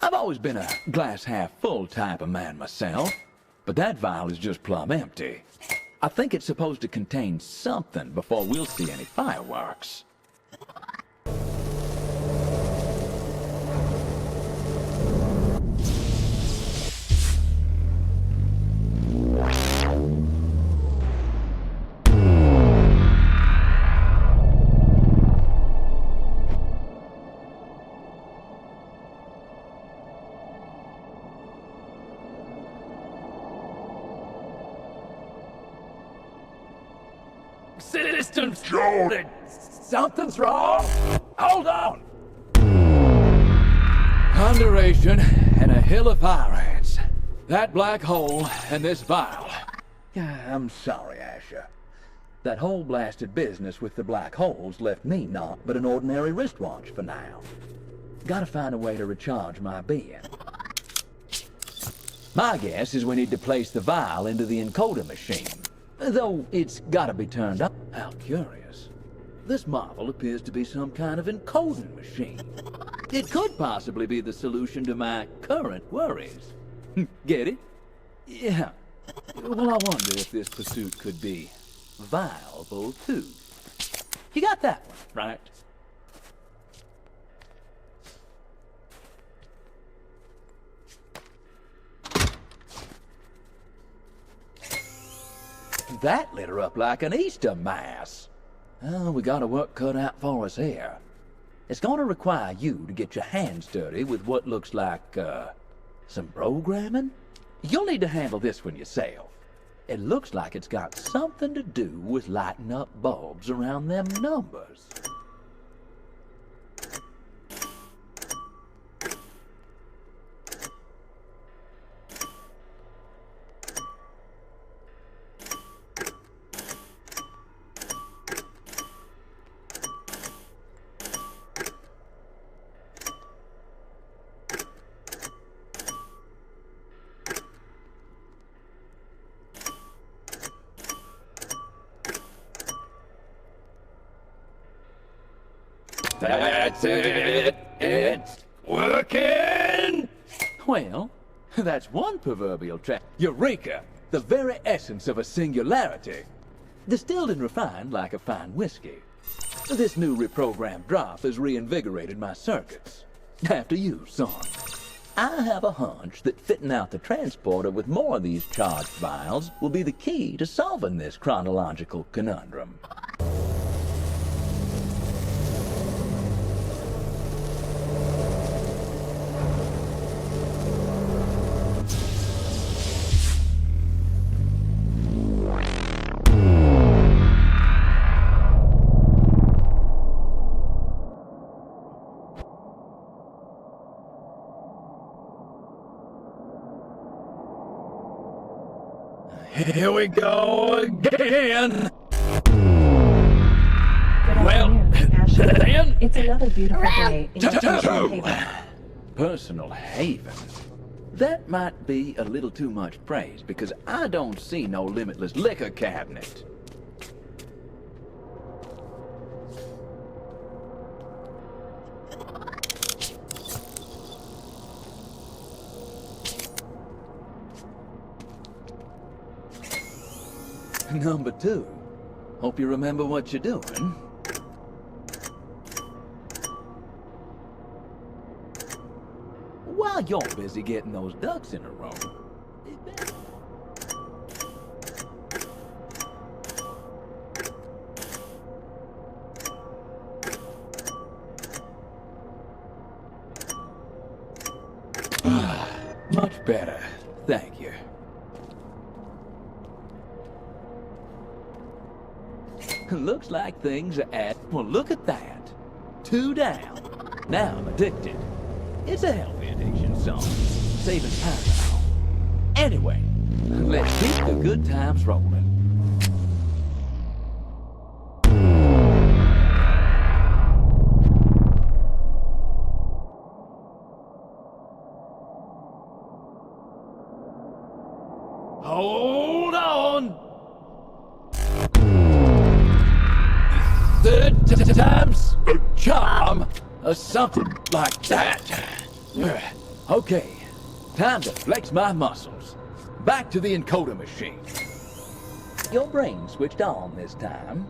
I've always been a glass half full type of man myself, but that vial is just plumb empty. I think it's supposed to contain something before we'll see any fireworks. Systems Jordan! Something's wrong! Hold on! Conjuration and a hill of fire ants. That black hole and this vial. I'm sorry, Asher. That whole blasted business with the black holes left me naught but an ordinary wristwatch for now. Gotta find a way to recharge my being. My guess is we need to place the vial into the encoder machine. Though it's gotta be turned up. How curious. This marvel appears to be some kind of encoding machine. It could possibly be the solution to my current worries. Get it? Yeah. Well, I wonder if this pursuit could be viable too. You got that one, right? That lit her up like an Easter mass. Oh, we got a work cut out for us here. It's gonna require you to get your hands dirty with what looks like, some programming? You'll need to handle this one yourself. It looks like it's got something to do with lighting up bulbs around them numbers. That's it. It's working. Well, that's one proverbial trap. Eureka! The very essence of a singularity. Distilled and refined like a fine whiskey. This new reprogrammed drop has reinvigorated my circuits. After you, son. I have a hunch that fitting out the transporter with more of these charged vials will be the key to solving this chronological conundrum. Here we go again. Well, then... It's another beautiful day in Personal Haven. Personal haven? That might be a little too much praise, because I don't see no limitless liquor cabinet. Number 2. Hope you remember what you're doing. While you're busy getting those ducks in a row. Much better, thank you. Looks like things are at... Well, look at that. 2 down. Now I'm addicted. It's a healthy addiction, son. Saving time now. Anyway, let's keep the good times rolling. Hold on. Third time's a charm, or something like that. Okay, time to flex my muscles. Back to the encoder machine. Your brain switched on this time.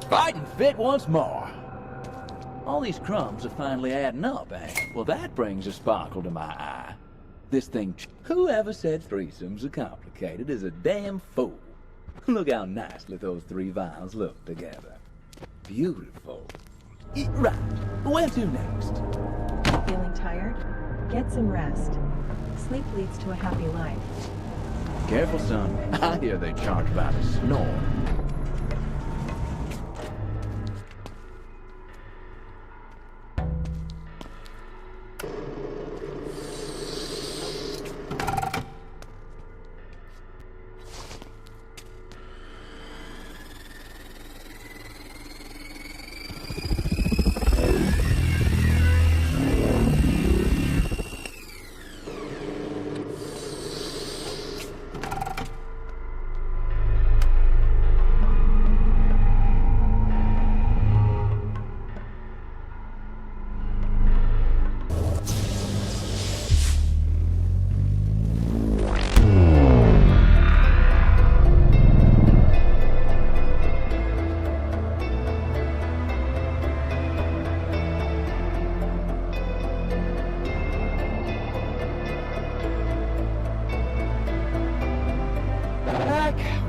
Fighting fit once more. All these crumbs are finally adding up, eh? Well, that brings a sparkle to my eye. This thing... Whoever said threesomes are complicated is a damn fool. Look how nicely those 3 vials look together. Beautiful. Right. Where to next? Feeling tired? Get some rest. Sleep leads to a happy life. Careful, son. I hear they charge by the snore.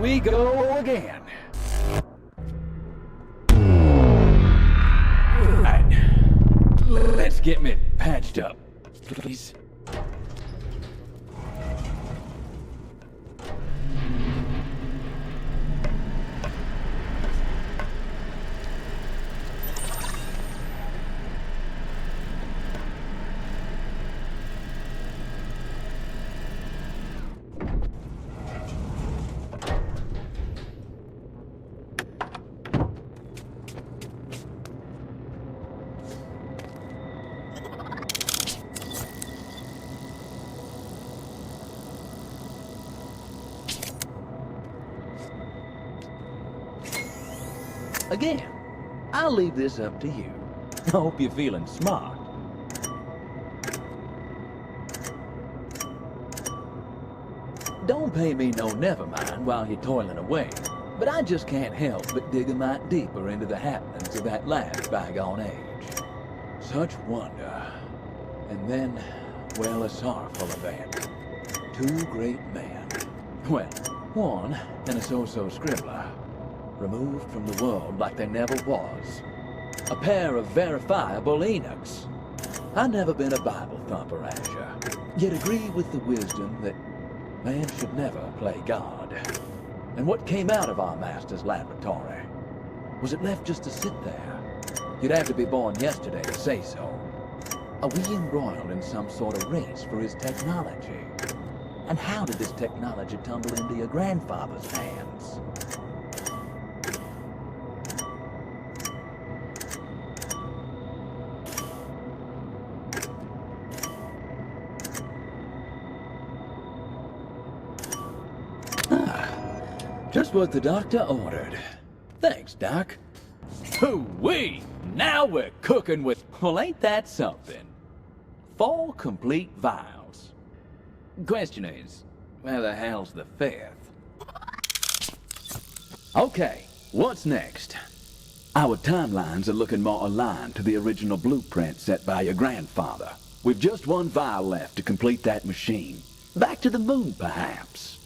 we go again. Right. Let's get me patched up, please. Again, I'll leave this up to you. I hope you're feeling smart. Don't pay me no never mind while you're toiling away, but I just can't help but dig a mite deeper into the happenings of that last bygone age. Such wonder. And then, well, a sorrowful event. Two great men. Well, one, and a so-so scribbler. Removed from the world like they never was. A pair of verifiable eunuchs. I've never been a Bible thumper, Asher, yet agree with the wisdom that man should never play God. And what came out of our master's laboratory? Was it left just to sit there? You'd have to be born yesterday to say so. Are we embroiled in some sort of race for his technology? And how did this technology tumble into your grandfather's hands? Just what the doctor ordered. Thanks, Doc. Hoo-wee! Now we're cooking with... Well, ain't that something? 4 complete vials. Question is, where the hell's the 5th? Okay, what's next? Our timelines are looking more aligned to the original blueprint set by your grandfather. We've just 1 vial left to complete that machine. Back to the moon, perhaps.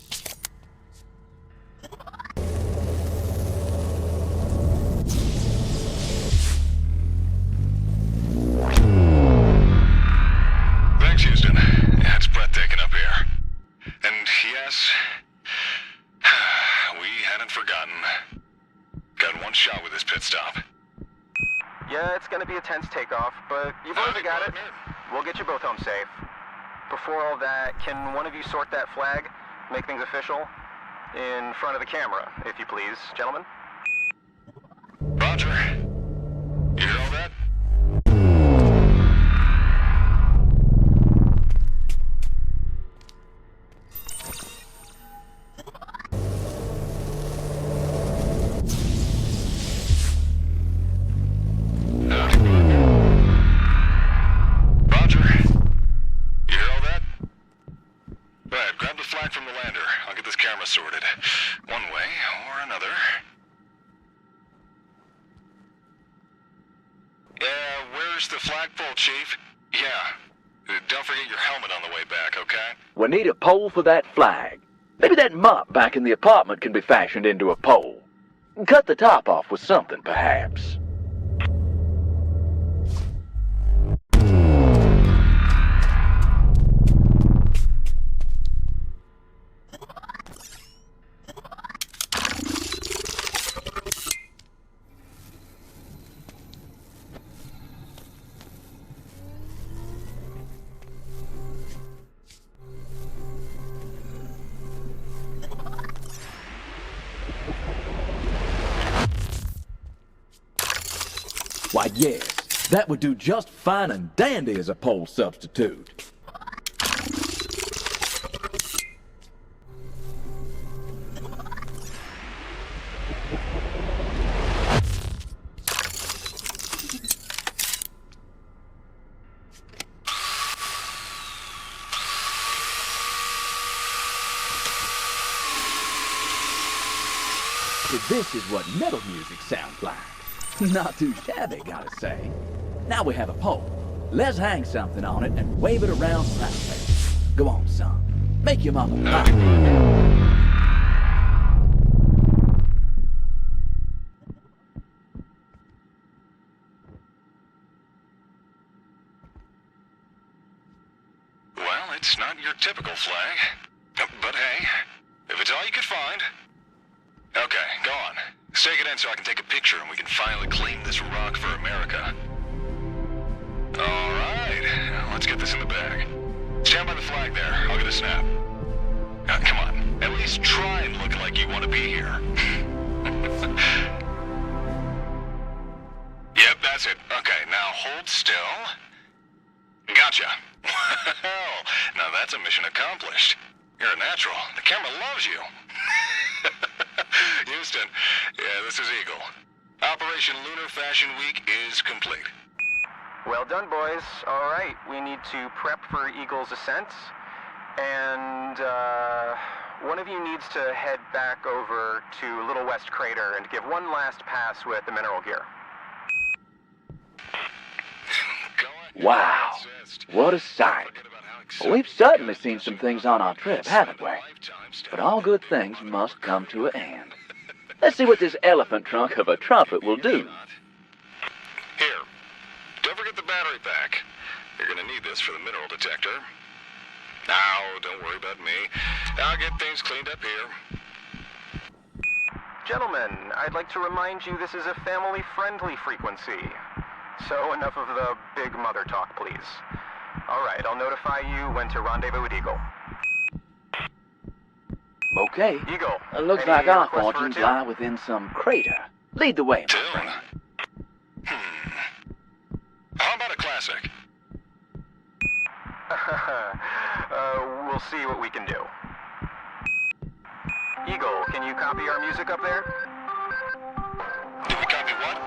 Yeah, it's gonna be a tense takeoff, but you've already got it. We'll get you both home safe. Before all that, can one of you sort that flag? Make things official? In front of the camera, if you please, gentlemen. Roger. You hear all that? We need a pole for that flag. Maybe that mop back in the apartment can be fashioned into a pole. Cut the top off with something, perhaps. Why, yes, that would do just fine and dandy as a pole substitute. This is what metal music sounds like. Not too shabby, gotta say. Now we have a pole. Let's hang something on it and wave it around proudly. Go on, son. Make your mama proud. It's not your typical flag. But hey, if it's all you could find... Okay, go on. Stake it in so I can take a picture and we can finally claim this rock for America. Alright, let's get this in the bag. Stand by the flag there. I'll get a snap. Come on. At least try and look like you want to be here. Yep, that's it. Okay, now hold still. Gotcha. Well, now that's a mission accomplished. You're a natural. The camera loves you. Houston, yeah, this is Eagle. Operation Lunar Fashion Week is complete. Well done, boys. All right, we need to prep for Eagle's ascent. And, one of you needs to head back over to Little West Crater and give one last pass with the mineral gear. Wow, what a sight. We've certainly seen some things on our trip, haven't we? But all good things must come to an end. Let's see what this elephant trunk of a trumpet will do. Here, don't forget the battery pack. You're gonna need this for the mineral detector. Now, don't worry about me. I'll get things cleaned up here. Gentlemen, I'd like to remind you this is a family-friendly frequency. So enough of the big mother talk, please. All right, I'll notify you when to rendezvous with Eagle. Okay. Eagle, Looks like our fortunes lie within some crater. Lead the way, my friend. How about a classic? We'll see what we can do. Eagle, can you copy our music up there? Did we copy what?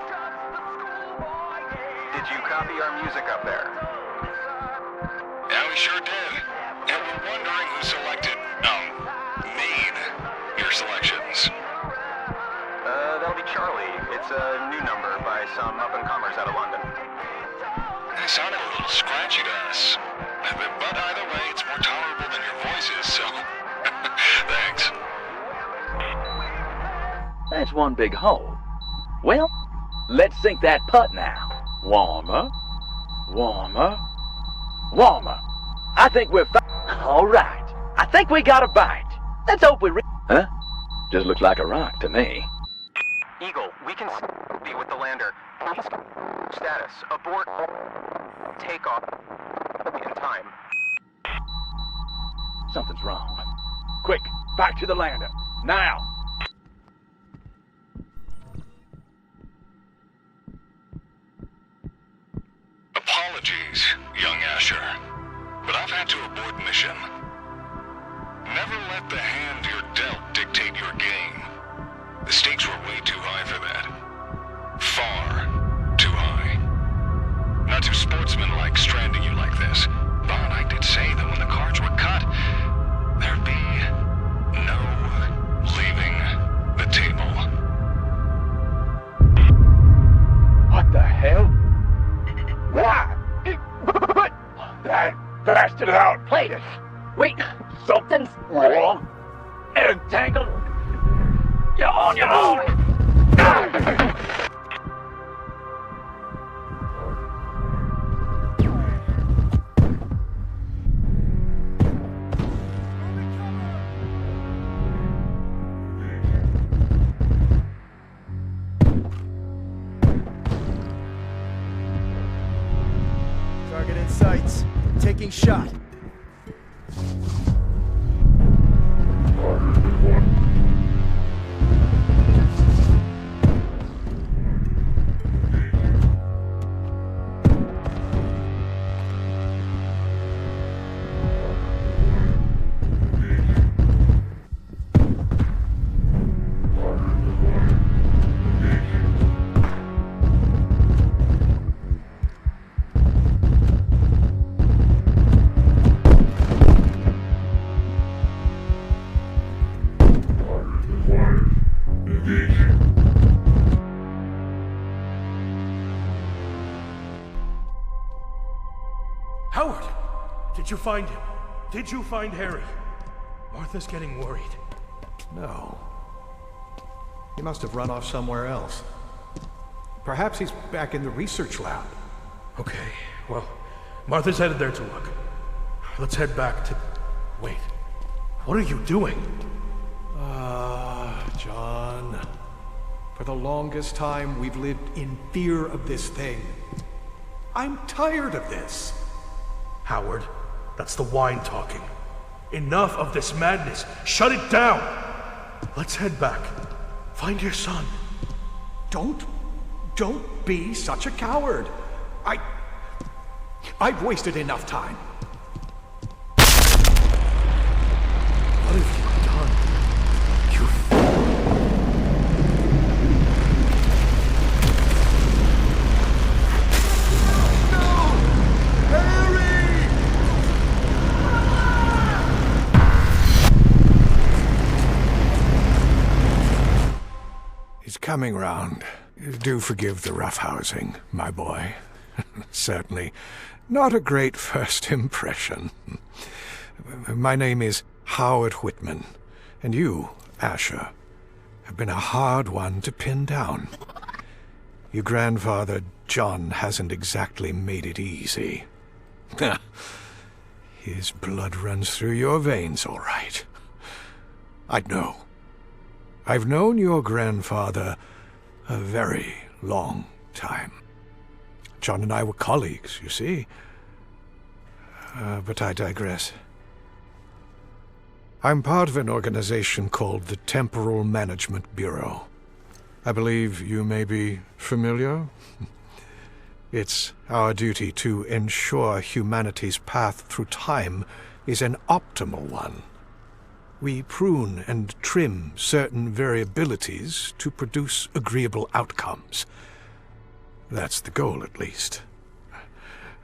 Did you copy our music up there? Yeah, we sure did. And we're wondering who selected, made your selections. That'll be Charlie. It's a new number by some up-and-comers out of London. It sounded a little scratchy to us. But either way, it's more tolerable than your voices, so... Thanks. That's one big hole. Well, let's sink that putt now. Warmer, warmer, warmer. I think we're all right. I think we got a bite. Let's hope we Huh? Just looks like a rock to me. Eagle, we can be with the lander. Please, status, abort, takeoff, in time. Something's wrong. Quick, back to the lander. Now! Apologies, young Asher, but I've had to abort mission. Never let the hand you're dealt dictate your game. The stakes were way too high for that. Far too high. Not too sportsmanlike stranding you like this, but I did say that when the cards were cut, there'd be no leaving the table. What the hell? What? That bastard outplayed us. Wait, something's wrong. Entangled. You're on your own. Target in sights. Taking shot. Howard! Did you find him? Did you find Harry? Martha's getting worried. No. He must have run off somewhere else. Perhaps he's back in the research lab. Okay, well, Martha's headed there to look. Let's head back to... Wait. What are you doing? John. For the longest time, we've lived in fear of this thing. I'm tired of this. Howard, that's the wine talking. Enough of this madness. Shut it down! Let's head back. Find your son. Don't be such a coward. I've wasted enough time. What have you done? You fool. He's coming round. Do forgive the roughhousing, my boy. Certainly not a great first impression. My name is Howard Whitman, and you, Asher, have been a hard one to pin down. Your grandfather, John, hasn't exactly made it easy. His blood runs through your veins, all right. I'd know. I've known your grandfather a very long time. John and I were colleagues, you see. But I digress. I'm part of an organization called the Temporal Management Bureau. I believe you may be familiar. It's our duty to ensure humanity's path through time is an optimal one. We prune and trim certain variabilities to produce agreeable outcomes. That's the goal, at least.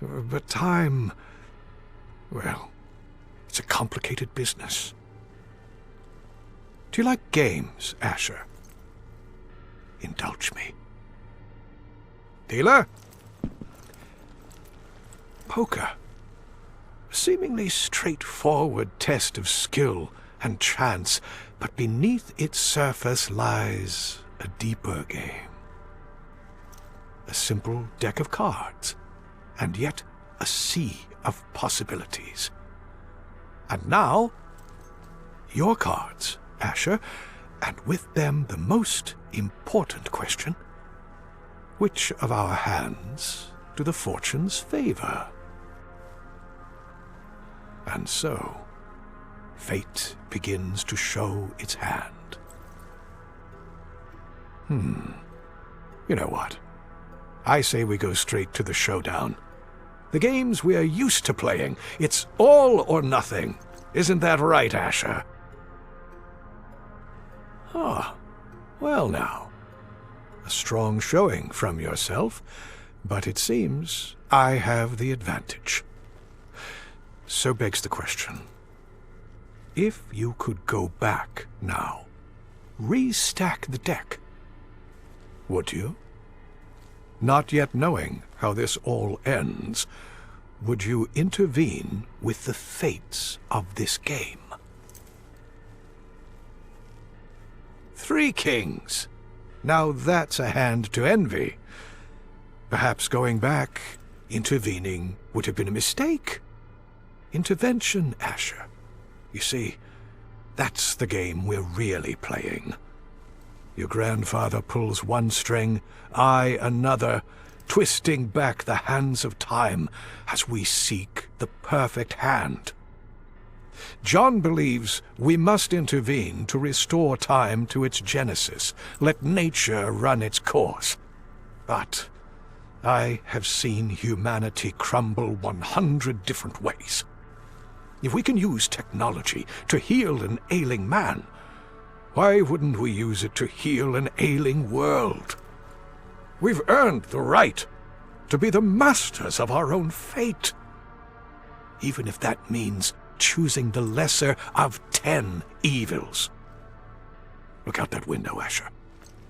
But time, well, it's a complicated business. Do you like games, Asher? Indulge me. Dealer? Poker. A seemingly straightforward test of skill and chance, but beneath its surface lies a deeper game. A simple deck of cards, and yet a sea of possibilities. And now, your cards, Asher, and with them the most important question: which of our hands do the fortunes favor? And so, fate begins to show its hand. You know what? I say we go straight to the showdown. The games we are used to playing. It's all or nothing. Isn't that right, Asher? Well now. A strong showing from yourself, but it seems I have the advantage. So begs the question. If you could go back now, restack the deck, would you? Not yet knowing how this all ends, would you intervene with the fates of this game? 3 kings. Now that's a hand to envy. Perhaps going back, intervening, would have been a mistake. Intervention, Asher. You see, that's the game we're really playing. Your grandfather pulls one string, I another, twisting back the hands of time as we seek the perfect hand. John believes we must intervene to restore time to its genesis, let nature run its course. But I have seen humanity crumble 100 different ways. If we can use technology to heal an ailing man, why wouldn't we use it to heal an ailing world? We've earned the right to be the masters of our own fate, even if that means choosing the lesser of 10 evils. Look out that window, Asher.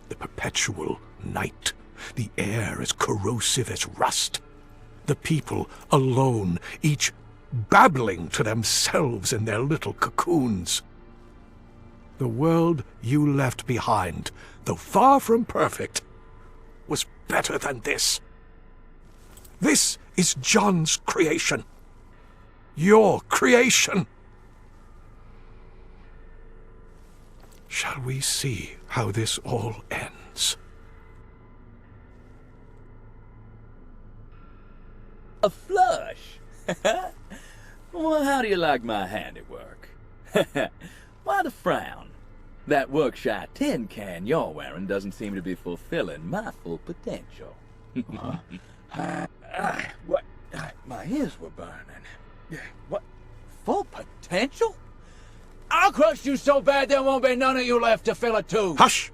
The perpetual night. The air as corrosive as rust. The people alone, each babbling to themselves in their little cocoons. The world you left behind, though far from perfect, was better than this. This is John's creation. your creation. Shall we see how this all ends? A flush? Well, how do you like my handiwork? Why the frown? That workshop tin can you're wearing doesn't seem to be fulfilling my full potential. What? My ears were burning. What? Full potential? I'll crush you so bad there won't be none of you left to fill a tube. Hush!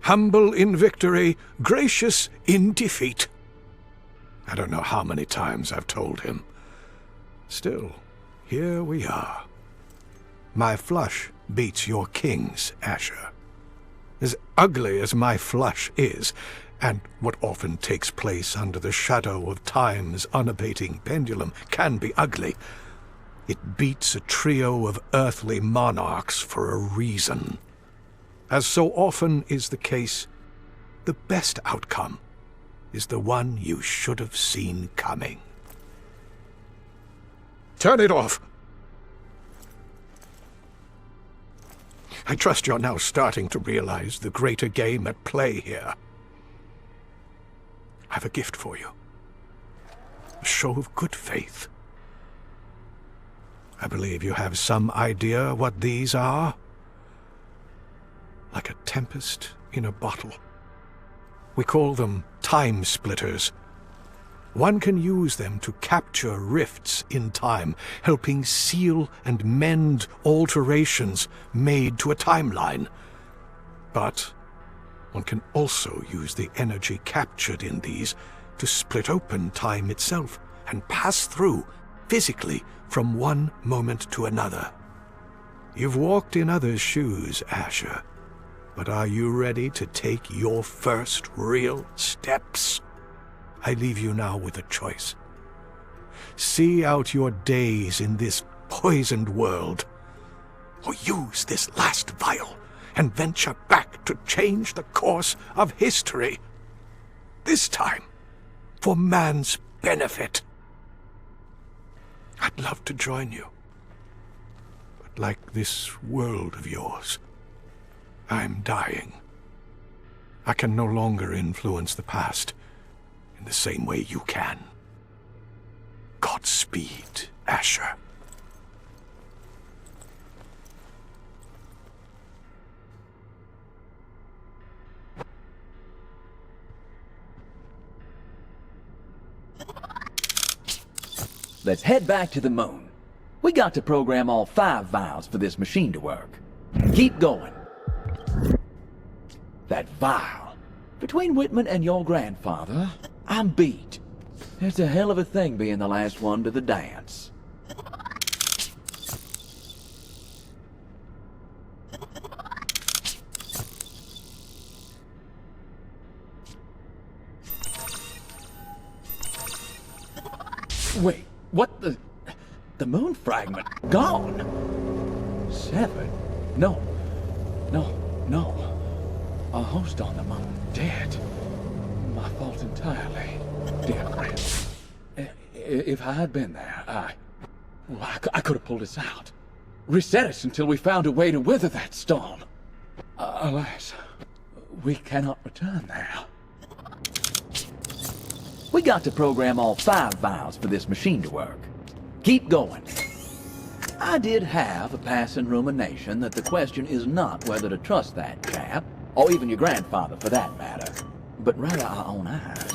Humble in victory, gracious in defeat. I don't know how many times I've told him. Still, here we are. My flush beats your king's, Asher. As ugly as my flush is, and what often takes place under the shadow of time's unabating pendulum can be ugly, it beats a trio of earthly monarchs for a reason. As so often is the case, the best outcome is the one you should have seen coming. Turn it off! I trust you're now starting to realize the greater game at play here. I have a gift for you. A show of good faith. I believe you have some idea what these are? Like a tempest in a bottle. We call them time splitters. One can use them to capture rifts in time, helping seal and mend alterations made to a timeline. But one can also use the energy captured in these to split open time itself and pass through, physically, from one moment to another. You've walked in others' shoes, Asher, but are you ready to take your first real steps? I leave you now with a choice. See out your days in this poisoned world, or use this last vial and venture back to change the course of history. This time, for man's benefit. I'd love to join you, but like this world of yours, I'm dying. I can no longer influence the past in the same way you can. Godspeed, Asher. Let's head back to the moon. We got to program all 5 vials for this machine to work. Keep going. That vial. Between Whitman and your grandfather, I'm beat. It's a hell of a thing being the last one to the dance. Wait, what the... The moon fragment gone? Severed? No. A host on the moon dead. My fault entirely, dear friend. If I had been there, I could have pulled us out. Reset us until we found a way to weather that storm. Alas, we cannot return there. We got to program all 5 vials for this machine to work. Keep going. I did have a passing rumination that the question is not whether to trust that chap, or even your grandfather for that matter, but rather our own eyes.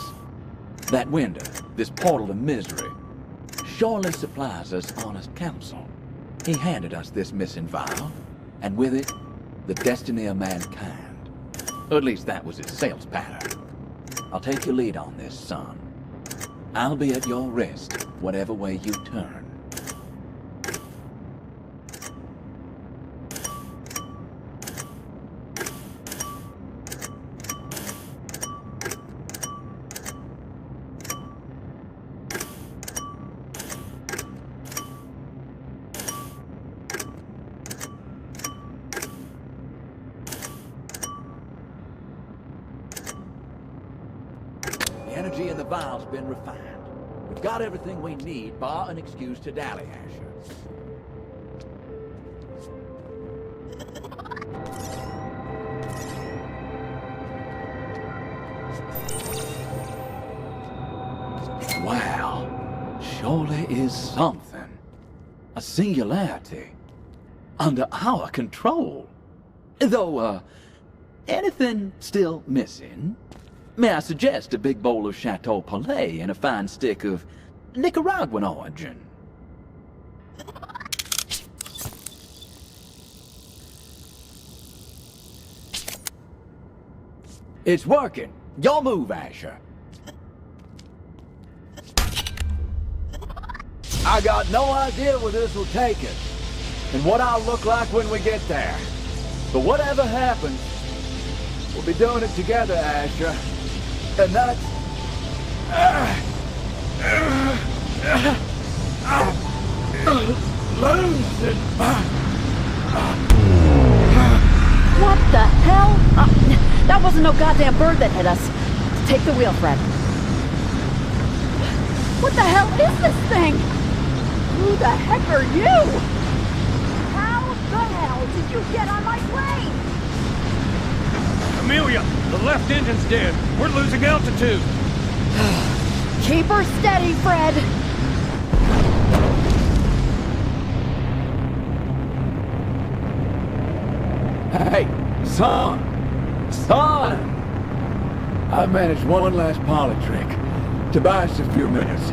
That window, this portal to misery, surely supplies us honest counsel. He handed us this missing vial, and with it, the destiny of mankind. Or at least that was his sales pattern. I'll take your lead on this, son. I'll be at your wrist, whatever way you turn. The energy in the vial's been refined. With got everything we need, bar an excuse to dally, Asher. Wow, surely is something. A singularity. Under our control. Though, anything still missing? May I suggest a big bowl of Chateau Palais and a fine stick of Nicaraguan origin? It's working. Your move, Asher. I got no idea where this will take us, and what I'll look like when we get there. But whatever happens, we'll be doing it together, Asher. And that's... losing. What the hell? That wasn't no goddamn bird that hit us. Take the wheel, Fred. What the hell is this thing? Who the heck are you? How the hell did you get on my plane? Amelia, the left engine's dead. We're losing altitude. Keep her steady, Fred. Hey, son! Son! I've managed one last parlor trick to buy us a few minutes.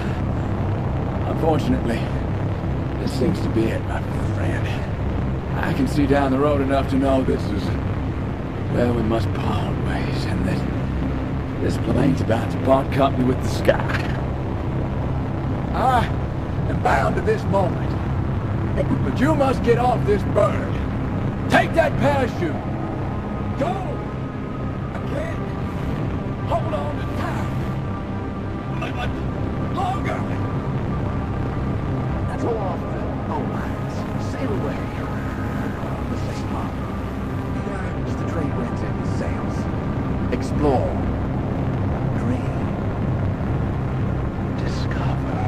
Unfortunately, this seems to be it, my friend. I can see down the road enough to know this is where we must part ways, and that this plane's about to part company with the sky. I am bound to this moment, but you must get off this bird. Take that parachute! Go! Again! Hold on to tight! Longer! That's all off the old lines. Sail away. The same harbor. Here is the trade winds and the sails. Explore. Dream. Discover.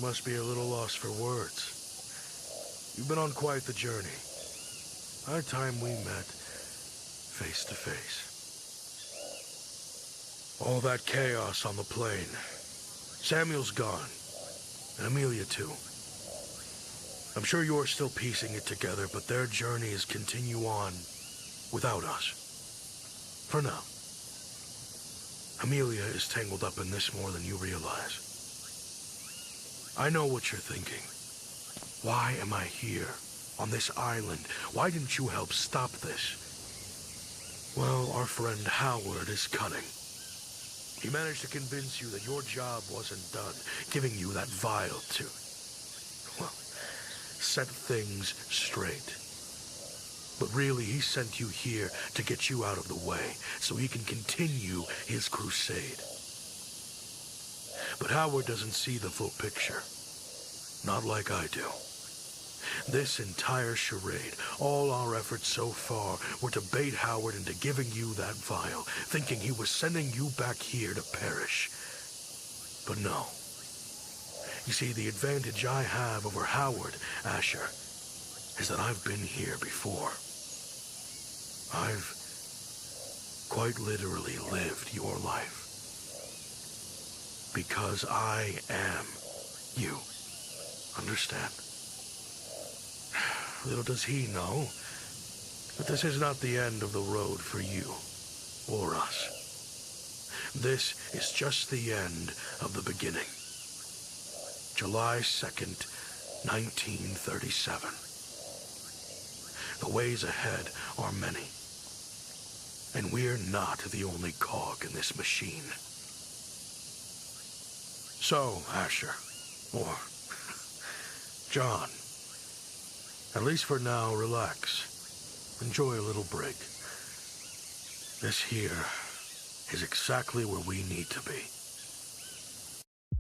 must be a little lost for words. You've been on quite the journey. High time we met face to face. All that chaos on the plane. Samuel's gone. And Amelia too. I'm sure you're still piecing it together, but their journeys continue on without us. For now. Amelia is tangled up in this more than you realize. I know what you're thinking. Why am I here, on this island? Why didn't you help stop this? Well, our friend Howard is cunning. He managed to convince you that your job wasn't done, giving you that vial to, well, set things straight. But really, he sent you here to get you out of the way, so he can continue his crusade. But Howard doesn't see the full picture. Not like I do. This entire charade, all our efforts so far, were to bait Howard into giving you that vial, thinking he was sending you back here to perish. But no. You see, the advantage I have over Howard, Asher, is that I've been here before. I've quite literally lived your life. Because I am you. Understand? Little does he know that this is not the end of the road for you or us. This is just the end of the beginning. July 2nd, 1937. The ways ahead are many. And we're not the only cog in this machine. So, Asher, or John, at least for now, relax. Enjoy a little break. This here is exactly where we need to be.